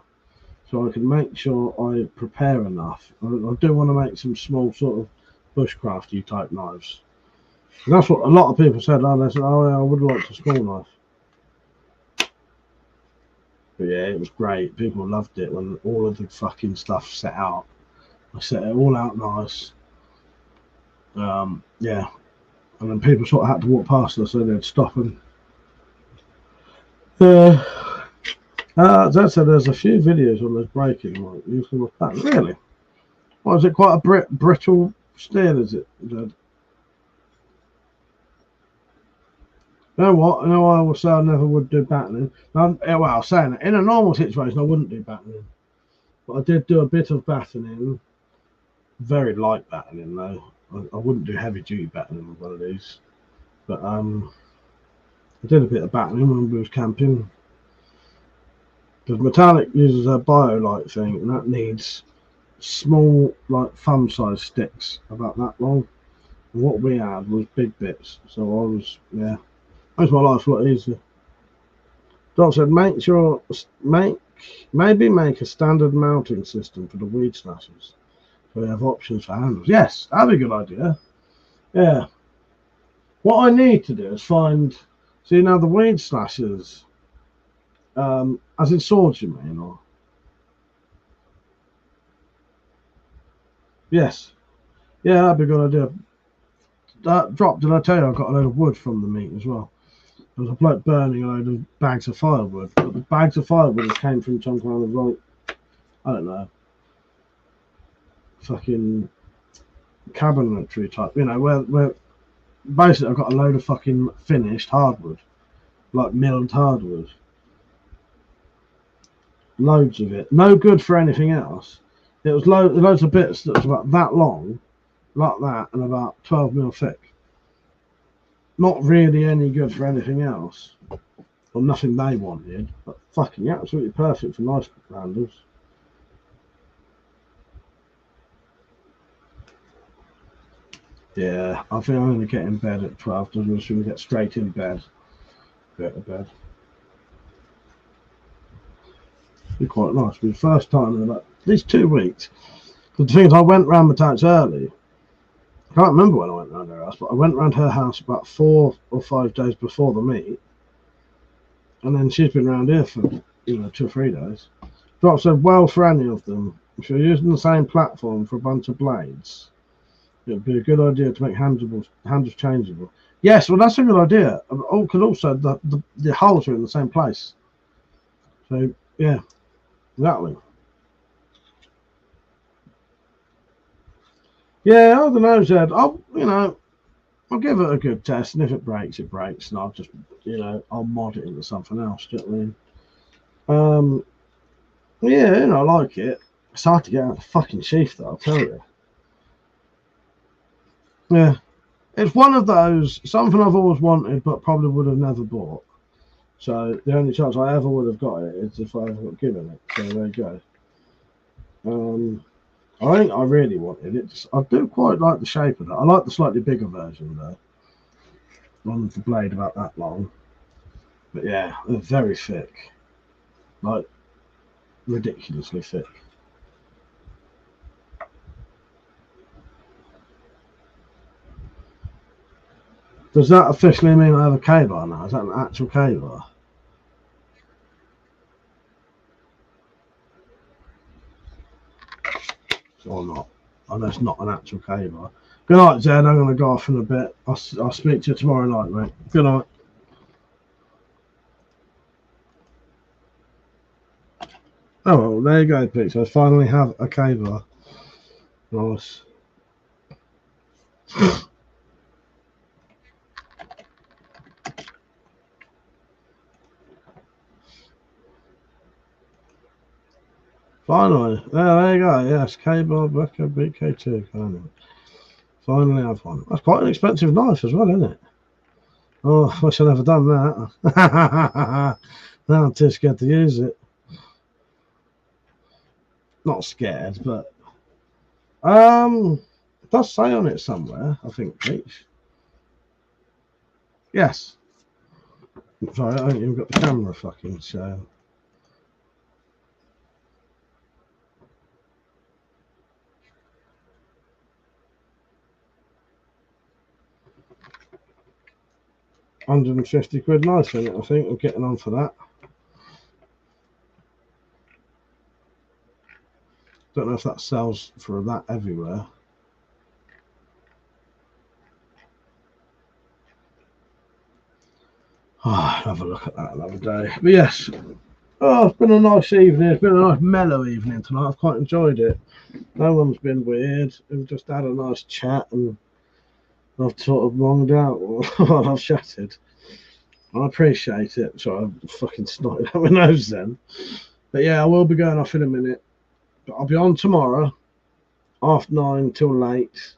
so I can make sure I prepare enough. I do want to make some small sort of bushcrafty type knives. And that's what a lot of people said. They said, "Oh, yeah, I would like a small knife." But yeah, it was great. People loved it when all of the fucking stuff set out. I set it all out nice. Yeah. And then people sort of had to walk past us, so they'd stop and. That said, there's a few videos on this breaking, like using the pattern. Really? What is it? Quite a brittle steel, is it? You know what? I know I will say I never would do battening. Well, saying it, in a normal situation, I wouldn't do battening. But I did do a bit of battening. Very light battening, though. I wouldn't do heavy duty battening with one of these. But I did a bit of battening when we was camping. Because Metallic uses a BioLite thing, and that needs small, like thumb-sized sticks, about that long. And what we had was big bits, so I was, yeah, makes my life a lot easier. Doc said, maybe make a standard mounting system for the weed slashers, so we have options for handles. Yes, that'd be a good idea. Yeah. What I need to do is find, see now the weed slashers. As in swords, you mean, or? Yes. Yeah, that'd be a good idea. That drop, did I tell you I got a load of wood from the meat as well? There was a bloke burning a load of bags of firewood, but the bags of firewood came from some kind of, like, I don't know, fucking cabinetry type, you know, where basically I've got a load of fucking finished hardwood, like milled hardwood. Loads of it. No good for anything else. It was loads of bits that was about that long, like that, and about 12 mil thick. Not really any good for anything else. Or nothing they wanted, but fucking absolutely perfect for nice handles. Yeah, I think I'm going to get in bed at 12 because we're just going to get straight in bed. Get to bed. Be quite nice. Be the first time in about at least 2 weeks. But the thing is, I went round Matat's early. I can't remember when I went round her house, but I went round her house about 4 or 5 days before the meet. And then she's been round here for, 2 or 3 days. Drop said, well, for any of them, if you're using the same platform for a bunch of blades, it'd be a good idea to make handles changeable. Yes, well, that's a good idea. Because also the holes are in the same place. So, yeah, exactly. Yeah, I don't know, Zed. I'll give it a good test, and if it breaks, it breaks, and I'll just, I'll mod it into something else. Do you know what I mean? Yeah, I like it. It's hard to get out of the fucking sheath, though, I'll tell you. Yeah, it's one of those, something I've always wanted, but probably would have never bought. So the only chance I ever would have got it is if I ever got given it. So there you go. I think I really wanted it. I do quite like the shape of that. I like the slightly bigger version though. One with the blade about that long. But yeah, they're very thick. Like ridiculously thick. Does that officially mean I have a K-bar now? Is that an actual K-bar? Or not? Oh, that's not an actual K-bar. Good night, Zed. I'm going to go off in a bit. I'll speak to you tomorrow night, mate. Good night. Oh, well, there you go, Pete. So I finally have a K-bar. Nice. Finally. There you go. Yes, K-bar, Becca, BK2. Finally have one. That's quite an expensive knife as well, isn't it? Oh, I wish I'd never done that. Now I'm too scared to use it. Not scared, but it does say on it somewhere, I think, Peach. Yes. Sorry, I haven't even got the camera fucking show. £150 nice in it, I think. I'm getting on for that. Don't know if that sells for that everywhere. I'll have a look at that another day. But yes, it's been a nice evening. It's been a nice mellow evening tonight. I've quite enjoyed it. No one's been weird. We've just had a nice chat and I've sort of longed out while I've chatted. I appreciate it. Sorry, I fucking snorted out my nose then. But yeah, I will be going off in a minute. But I'll be on tomorrow, 9:30 till late.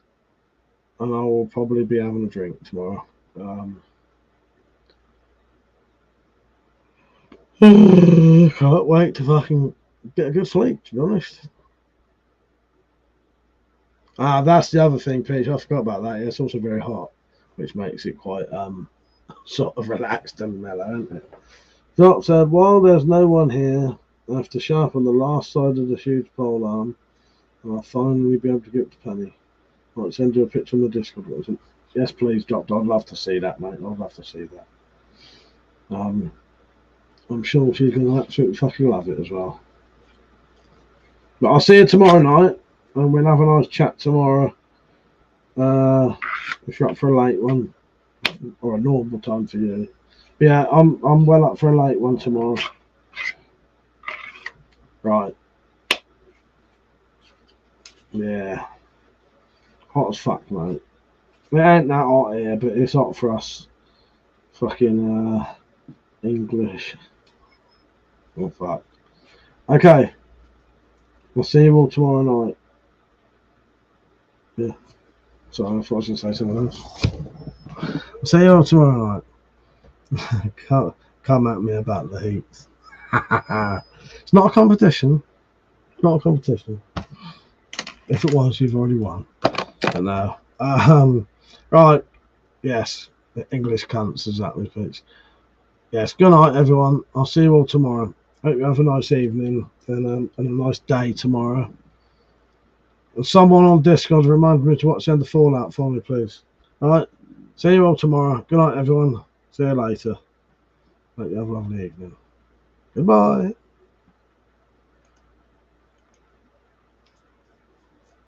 And I will probably be having a drink tomorrow. Can't wait to fucking get a good sleep, to be honest. That's the other thing, Peach. I forgot about that. It's also very hot, which makes it quite sort of relaxed and mellow, isn't it? Doc said, while there's no one here, I have to sharpen the last side of the huge pole arm, and I'll finally be able to give it to Penny. I'll send you a picture on the Discord. Yes, please, Doc. I'd love to see that, mate. I'd love to see that. I'm sure she's going to absolutely fucking love it as well. But I'll see you tomorrow night, and we'll have a nice chat tomorrow. If you're up for a late one, or a normal time for you. But yeah, I'm well up for a late one tomorrow. Right. Yeah. Hot as fuck, mate. It ain't that hot here, but it's hot for us. Fucking English. Oh fuck. Okay. We'll see you all tomorrow night. Yeah. Sorry, I thought I was going to say something else. I'll see you all tomorrow night. Come at me about the heat. It's not a competition. It's not a competition. If it was, you've already won. But no. Right. Yes. The English cunts, exactly, Pete. Yes. Good night, everyone. I'll see you all tomorrow. Hope you have a nice evening and a nice day tomorrow. And someone on Discord remind me to watch the end of Fallout for me, please. All right. See you all tomorrow. Good night, everyone. See you later. Hope you have a lovely evening. Goodbye.